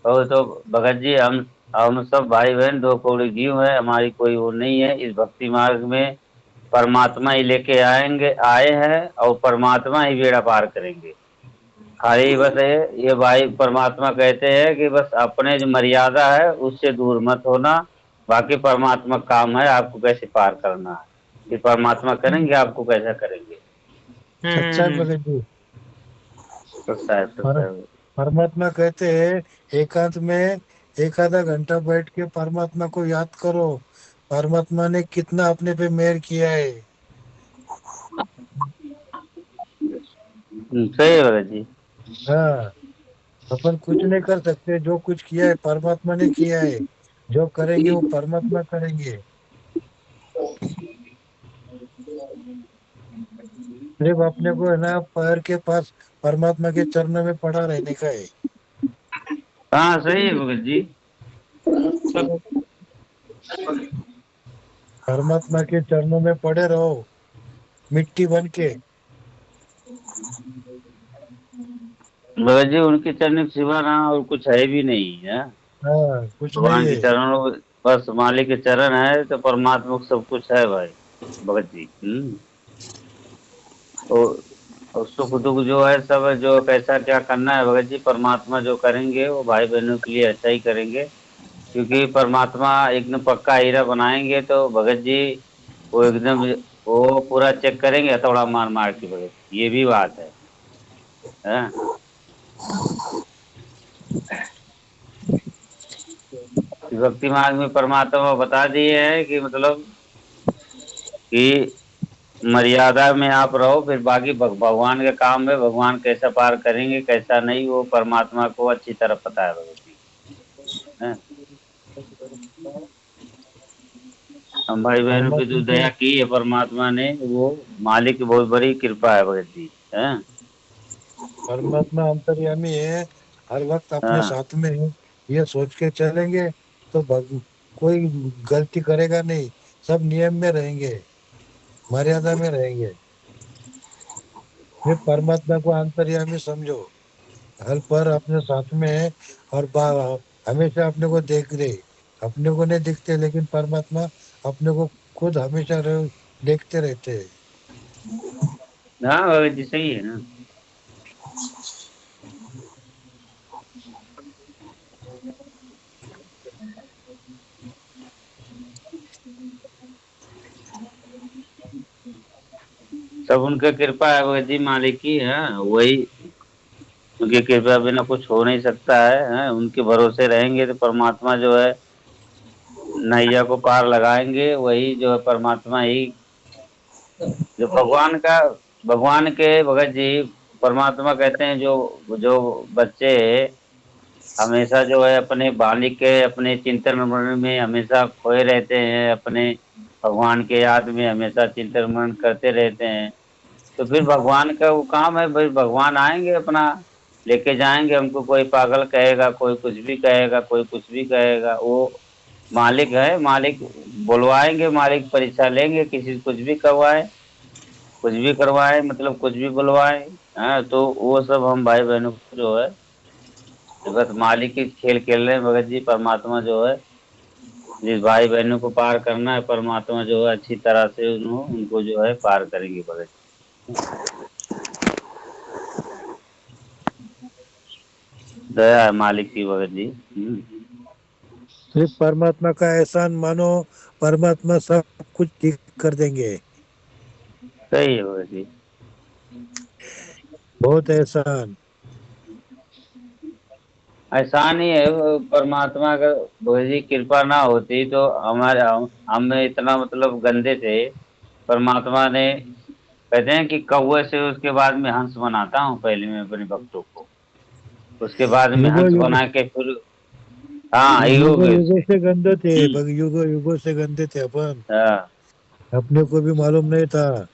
[SPEAKER 7] और तो भगत जी हम सब भाई बहन दो कौड़ी जीव है, हमारी कोई वो नहीं है। इस भक्ति मार्ग में परमात्मा ही लेके आए हैं और परमात्मा ही बेड़ा पार करेंगे। खाली बस ये भाई परमात्मा कहते हैं कि बस अपने जो मर्यादा है उससे दूर मत होना। बाकी परमात्मा काम है आपको कैसे पार करना है, कि परमात्मा करेंगे आपको कैसा करेंगे।
[SPEAKER 5] सच्चा है भगत जी।
[SPEAKER 7] सच्चा है,
[SPEAKER 5] पर,
[SPEAKER 7] सच्चा है।
[SPEAKER 5] परमात्मा कहते हैं एकांत में एक आधा घंटा बैठ के परमात्मा को याद करो, परमात्मा ने कितना अपने पे मेहर किया है।
[SPEAKER 7] सही है भगत जी।
[SPEAKER 5] हाँ, अपन कुछ नहीं कर सकते, जो कुछ किया है परमात्मा ने किया है, जो करेंगे वो परमात्मा करेंगे। सिर्फ अपने को है ना पैर के पास परमात्मा के चरणों में पड़ा रहने का है।
[SPEAKER 7] हाँ सही है भगत जी।
[SPEAKER 5] परमात्मा के चरणों में पड़े रहो मिट्टी बन के।
[SPEAKER 7] भगत जी उनके चरण के सिवा ना और कुछ है भी नहीं है।
[SPEAKER 5] हाँ, कुछ नहीं
[SPEAKER 7] भगवान के
[SPEAKER 5] है।
[SPEAKER 7] चरणों में बस मालिक के चरण है तो परमात्मा को सब कुछ है भाई भगत जी। और सुख दुख जो है सब जो कैसा क्या करना है भगत जी, परमात्मा जो करेंगे वो भाई बहनों के लिए अच्छा ही करेंगे। क्योंकि परमात्मा एकदम पक्का हीरा बनाएंगे तो भगत जी वो एकदम वो पूरा चेक करेंगे हथौड़ा मार मार के भगत जी, ये भी बात है। हाँ? भक्ति मार्ग में परमात्मा बता दिए है कि मतलब कि मर्यादा में आप रहो, फिर बाकी भगवान का काम है। भगवान कैसा पार करेंगे कैसा नहीं वो परमात्मा को अच्छी तरह पता है भगत जी। हैं? हम भाई बहनों पे जो
[SPEAKER 5] परमात्मा
[SPEAKER 7] दया
[SPEAKER 5] को
[SPEAKER 7] की है परमात्मा ने, वो मालिक की बहुत बड़ी कृपा है भगत जी। है।
[SPEAKER 5] परमात्मा अंतर्यामी है, हर वक्त अपने
[SPEAKER 7] हाँ
[SPEAKER 5] साथ में है। ये सोच के चलेंगे तो कोई गलती करेगा नहीं, सब नियम में रहेंगे, मर्यादा में रहेंगे। फिर परमात्मा को अंतर्यामी समझो, हर पर अपने साथ में है, और हमेशा अपने को देख रहे। अपने को नहीं दिखते, लेकिन परमात्मा अपने को खुद हमेशा देखते रहते हैं।
[SPEAKER 7] हाँ भगत जी सही है ना। सब उनका कृपा है भगत जी, मालिक की है वही। उनकी कृपा बिना कुछ हो नहीं सकता है। उनके भरोसे रहेंगे तो परमात्मा जो है नैया को पार लगाएंगे। वही जो है परमात्मा ही जो भगवान के भगत जी, परमात्मा कहते हैं जो जो बच्चे हमेशा जो है अपने बालिक के अपने चिंतन मनन में हमेशा खोए रहते हैं, अपने भगवान के याद में हमेशा चिंतन मनन करते रहते हैं, तो फिर भगवान का वो काम है भाई। भगवान आएंगे अपना लेके जाएंगे हमको। कोई पागल कहेगा, कोई कुछ भी कहेगा, कोई कुछ भी कहेगा, वो मालिक है। मालिक बुलवाएंगे, मालिक परीक्षा लेंगे, किसी से कुछ भी करवाए, कुछ भी करवाए, मतलब कुछ भी बुलवाए। हाँ, तो वो सब हम भाई बहनों को जो है बस मालिक के खेल खेल रहे हैं भगत जी। परमात्मा जो है जिस भाई बहनों को पार करना है, परमात्मा जो है अच्छी तरह से उनको जो है पार करेंगे भगत जी। दया है मालिक की भगत जी।
[SPEAKER 5] सिर्फ परमात्मा का एहसान मानो, परमात्मा सब कुछ ठीक कर देंगे।
[SPEAKER 7] सही है भगत जी।
[SPEAKER 5] बहुत एहसान।
[SPEAKER 7] ऐसा नहीं है परमात्मा का भगत जी कृपा ना होती तो हम इतना मतलब गंदे थे। परमात्मा ने कहते हैं कि कौवे से उसके बाद में हंस बनाता हूँ पहले मैं अपने भक्तों को, उसके बाद में
[SPEAKER 5] युगो
[SPEAKER 7] हंस
[SPEAKER 5] युग
[SPEAKER 7] बना के फिर। हाँ योग
[SPEAKER 5] युगो युगो
[SPEAKER 7] से।
[SPEAKER 5] से गंदे थे, युगो युगो से गंदे थे अपन।
[SPEAKER 7] हाँ
[SPEAKER 5] अपने को भी मालूम नहीं था,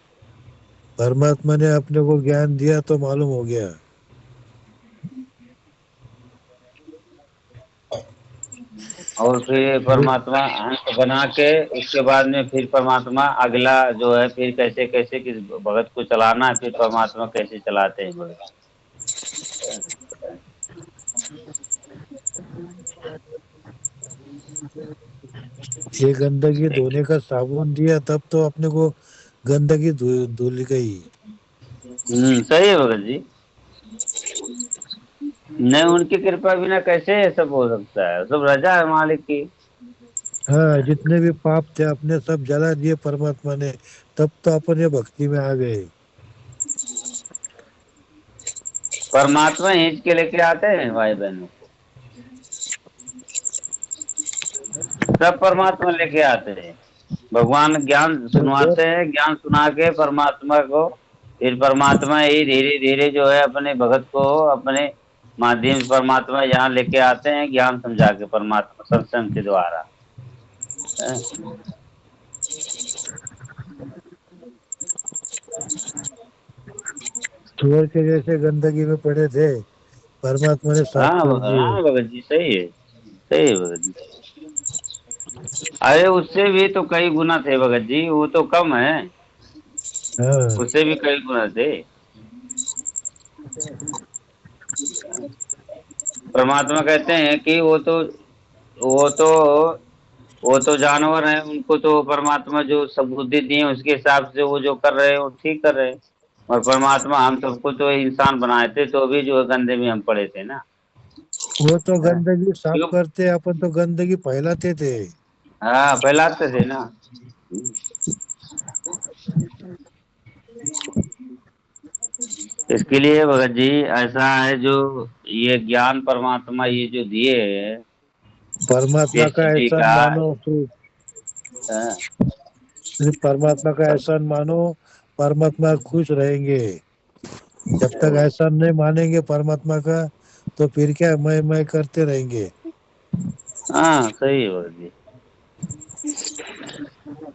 [SPEAKER 5] परमात्मा ने अपने को ज्ञान दिया तो मालूम हो गया।
[SPEAKER 7] और फिर परमात्मा हंस बना के उसके बाद में फिर परमात्मा अगला जो है फिर कैसे कैसे किस भगत को चलाना है, फिर परमात्मा कैसे चलाते हैं भगत।
[SPEAKER 5] ये गंदगी धोने का साबुन दिया तब तो अपने को गंदगी धुल गई।
[SPEAKER 7] सही है भगत जी। नहीं, उनकी कृपा बिना कैसे ये सब हो सकता है, सब रजा है मालिक की।
[SPEAKER 5] हाँ, जितने भी पाप थे अपने सब जला दिए परमात्मा ने, तब तो अपन ये भक्ति में आ गए।
[SPEAKER 7] परमात्मा खींच के लेके आते हैं भाई बहनों को, सब परमात्मा लेके आते हैं। भगवान ज्ञान
[SPEAKER 5] बस
[SPEAKER 7] सुनवाते हैं, ज्ञान सुना के परमात्मा को फिर परमात्मा ही धीरे धीरे जो है अपने भगत को अपने माध्यम से परमात्मा यहाँ लेके आते हैं, ज्ञान समझा के परमात्मा सत्संग के द्वारा। हैं?
[SPEAKER 5] चोर के जैसे गंदगी में पड़े थे, परमात्मा ने साफ
[SPEAKER 7] हाँ
[SPEAKER 5] कर दिए।
[SPEAKER 7] हाँ भगत जी सही है, सही है भगत जी। अरे उससे भी तो कई गुना थे भगत जी, वो तो कम है,
[SPEAKER 5] हाँ,
[SPEAKER 7] उससे भी कई गुना थे। परमात्मा कहते हैं कि वो तो वो तो जानवर हैं, उनको तो परमात्मा जो सबुद्धि दी है उसके हिसाब से वो जो कर रहे हैं वो ठीक कर रहे हैं। और परमात्मा हम सबको तो इंसान बनाए थे, तो भी जो है गंदे में हम पड़े थे ना।
[SPEAKER 5] वो तो
[SPEAKER 7] हाँ,
[SPEAKER 5] गंदगी साफ
[SPEAKER 7] क्यों।
[SPEAKER 5] करते, अपन तो गंदगी फैलाते थे।
[SPEAKER 7] हाँ फैलाते थे ना। इसके लिए भगत जी ऐसा है जो ये ज्ञान परमात्मा ये जो दिए है
[SPEAKER 5] परमात्मा
[SPEAKER 7] शिव
[SPEAKER 5] का
[SPEAKER 7] जी
[SPEAKER 5] एहसान
[SPEAKER 7] का।
[SPEAKER 5] मानो, सिर्फ परमात्मा का एहसान मानो, परमात्मा खुश रहेंगे। जब तक एहसान नहीं मानेंगे परमात्मा का, तो फिर क्या मैं करते रहेंगे।
[SPEAKER 7] हाँ सही है भगत जी।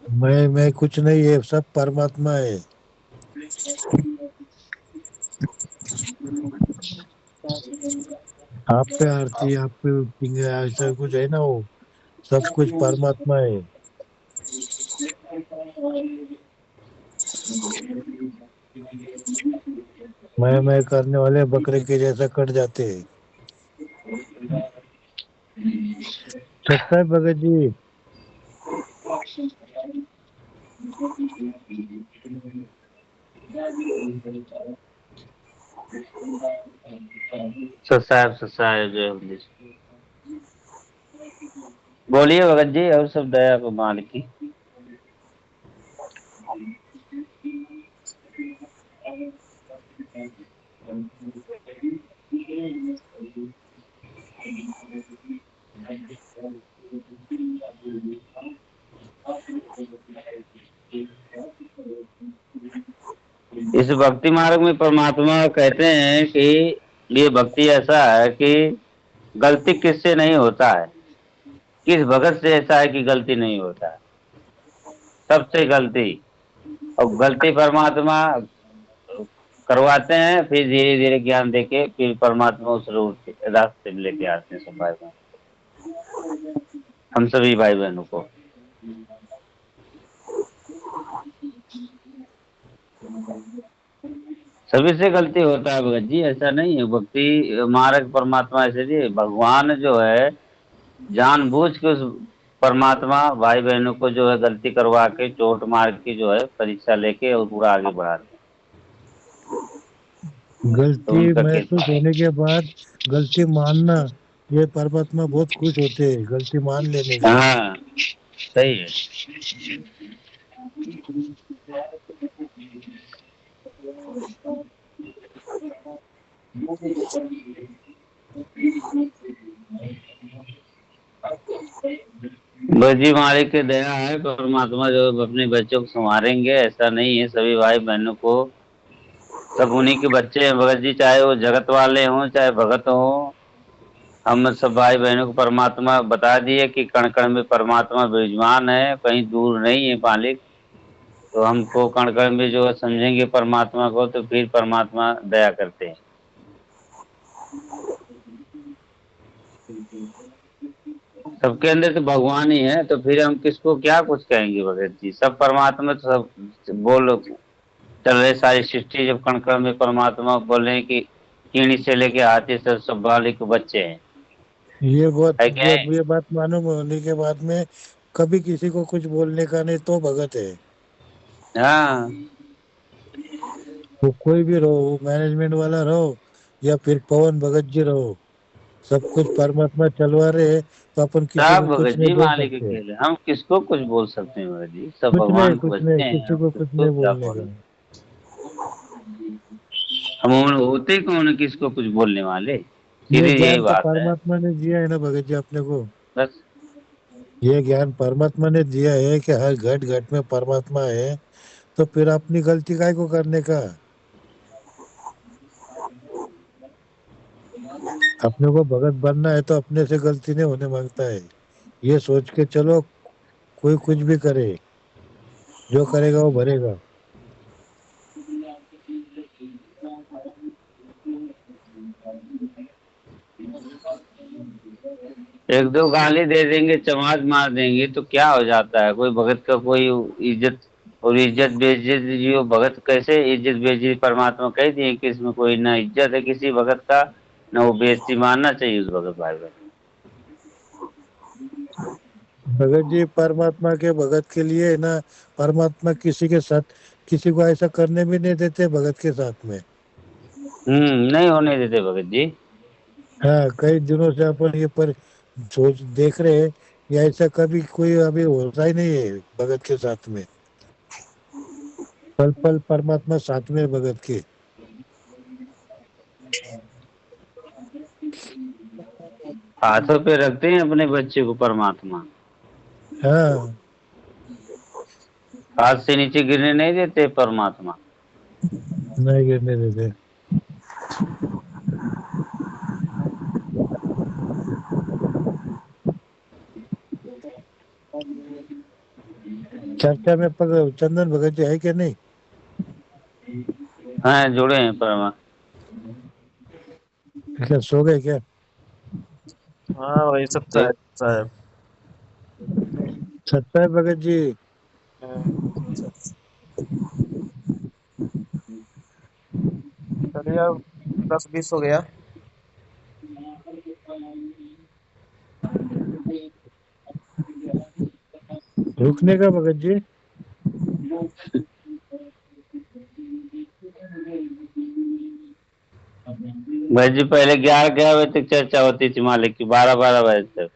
[SPEAKER 5] मैं कुछ नहीं, ये सब परमात्मा है। आप पे आरती, आप पे पिंग, ऐसा कुछ है ना, वो सब कुछ परमात्मा है। मैं करने वाले बकरे के जैसा कट जाते हैं। सच्चा है भगत जी।
[SPEAKER 7] सत साहेब जय हो जी। बोलिए भगत जी, और सब दया को मालिक की। इस भक्ति मार्ग में परमात्मा कहते हैं कि ये भक्ति ऐसा है कि गलती किससे नहीं होता है, किस भगत से ऐसा है कि गलती नहीं होता है, सबसे गलती। और गलती परमात्मा करवाते हैं, फिर धीरे धीरे ज्ञान देके फिर परमात्मा उस रूट रास्ते में लेके आते हैं सब भाई बहन, हम सभी भाई बहनों को। सभी से गलती होता है भगत जी, ऐसा नहीं है। भक्ति मार्ग परमात्मा ऐसे जी, भगवान जो है जानबूझ के उस परमात्मा भाई बहनों को जो है गलती करवा के चोट मार के जो है परीक्षा लेके और पूरा आगे बढ़ाते हैं। तो
[SPEAKER 5] गलती
[SPEAKER 7] उनका
[SPEAKER 5] महसूस
[SPEAKER 7] कृपा है।
[SPEAKER 5] होने के बाद गलती मानना, ये परमात्मा बहुत खुश होते हैं गलती मान लेने से।
[SPEAKER 7] हाँ सही है। बस जी मालिक की दया है, परमात्मा जो अपने बच्चों को संभालेंगे, ऐसा नहीं है। सभी भाई बहनों को, सब उन्हीं के बच्चे हैं भगत जी, चाहे वो जगत वाले हों चाहे भगत हों। हम सब भाई बहनों को परमात्मा बता दिए कि कण कण में परमात्मा विराजमान है, कहीं दूर नहीं है मालिक। तो हमको कण कण में जो है समझेंगे परमात्मा को, तो फिर परमात्मा दया करते हैं। सबके अंदर तो भगवान ही है, तो फिर हम किसको क्या कुछ कहेंगे भगत जी। सब परमात्मा तो सब बोल चल रहे, सारी सृष्टि जब कण कण में परमात्मा बोले कि कीड़ी से लेके हाथी से सब बालिक बच्चे हैं, है क्या है?
[SPEAKER 5] ये बात मालूम होने के बाद में कभी किसी को कुछ बोलने का नहीं, तो भगत है।
[SPEAKER 7] हाँ
[SPEAKER 5] वो कोई भी रहो, मैनेजमेंट वाला रहो या फिर पवन भगत जी रहो, सब कुछ परमात्मा चलवा रहे हैं, तो अपन किसी
[SPEAKER 7] सब
[SPEAKER 5] को कुछ
[SPEAKER 7] भगत
[SPEAKER 5] नहीं
[SPEAKER 7] जी
[SPEAKER 5] बोल
[SPEAKER 7] मालिक
[SPEAKER 5] सकते।
[SPEAKER 7] अकेले, हम किसको कुछ बोल सकते हैं भगत जी, सब भगवान के
[SPEAKER 5] कुछ नहीं,
[SPEAKER 7] बच्चे हैं,
[SPEAKER 5] किसी
[SPEAKER 7] हम
[SPEAKER 5] को कुछ
[SPEAKER 7] किसको
[SPEAKER 5] नहीं
[SPEAKER 7] क्या
[SPEAKER 5] बोलने का।
[SPEAKER 7] बोले। हम होते कौन है किसको कुछ बोलने वाले,
[SPEAKER 5] ये
[SPEAKER 7] सीधी यही
[SPEAKER 5] ज्ञान तो
[SPEAKER 7] बात है।
[SPEAKER 5] परमात्मा ने दिया है ना भगत जी अपने को।
[SPEAKER 7] बस
[SPEAKER 5] ये ज्ञान परमात्मा ने दिया है कि हर घट घट में परमात्मा है, तो फिर अपनी गलती काय को करने का। अपने को भगत बनना है तो अपने से गलती नहीं होने मांगता है, ये सोच के चलो। कोई कुछ भी करे, जो करेगा वो भरेगा।
[SPEAKER 7] एक दो गाली दे देंगे, चमाट मार देंगे तो क्या हो जाता है, कोई भगत का कोई इज्जत। और इज्जत बेइज्जत जो भगत कैसे इज्जत बेइज्जत, परमात्मा कह दिए कि इसमें कोई ना इज्जत है किसी भगत का, ना वो बेइज्जती मानना चाहिए उस भगत भाई बहन।
[SPEAKER 5] भगत जी परमात्मा के भगत के लिए है ना, परमात्मा किसी के साथ, किसी को ऐसा करने भी नहीं देते भगत के साथ में।
[SPEAKER 7] नहीं होने देते भगत जी।
[SPEAKER 5] हाँ, कई दिनों से अपन ये पर सोच देख रहे हैं, ये ऐसा कभी कोई अभी होता ही नहीं है भगत के साथ में। पल पल परमात्मा साथ में है भगत के।
[SPEAKER 7] हाथों पे रखते हैं अपने बच्चे को परमात्मा,
[SPEAKER 5] हाँ,
[SPEAKER 7] हाथ से नीचे गिरने नहीं देते परमात्मा।
[SPEAKER 5] नहीं गिरने देते। चर्चा में चंदन भगत जी है कि नहीं?
[SPEAKER 7] हाँ जुड़े हैं परमा।
[SPEAKER 5] क्या सो गए क्या?
[SPEAKER 3] हाँ वही सत्ता साहब।
[SPEAKER 5] सत्ता भगत जी
[SPEAKER 3] चलिए अब 10-20 हो गया।
[SPEAKER 5] रुकने का भगत जी?
[SPEAKER 7] भाई जी पहले 11 बजे तक चर्चा होती थी मालिक की, 12 बजे तक।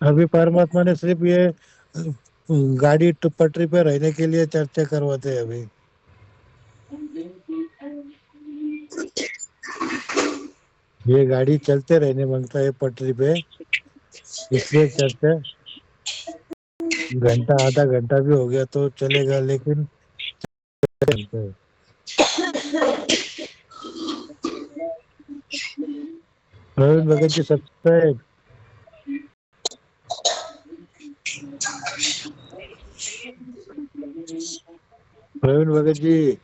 [SPEAKER 5] अभी परमात्मा ने सिर्फ ये गाड़ी पटरी पे रहने के लिए चर्चा करवाते हैं अभी। ये गाड़ी चलते रहने मांगता है पटरी पे, इसलिए चर्चा घंटा आधा घंटा भी हो गया तो चलेगा, लेकिन Praveen Bhagat ji subscribe. Praveen Bhagat ji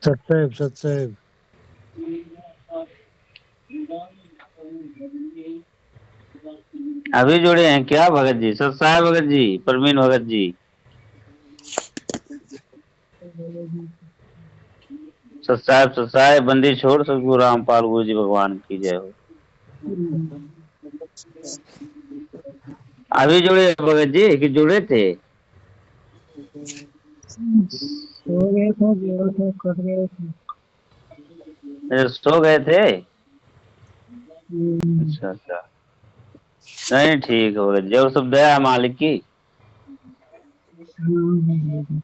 [SPEAKER 5] subscribe subscribe.
[SPEAKER 7] अभी जुड़े हैं क्या भगत जी? सत्साय भगत जी, परमीन भगत जी। सत्साय बंदी छोड़ सदगुरु रामपाल गुरु जी भगवान की जय हो। अभी जुड़े हैं भगत जी कि जुड़े थे?
[SPEAKER 2] सो गए थे, जोर से कट गए थे।
[SPEAKER 7] सो गए थे?
[SPEAKER 2] हम्म,
[SPEAKER 7] अच्छा अच्छा, नहीं ठीक है भगत जी, और सब दया है मालिक की।
[SPEAKER 2] हम्म,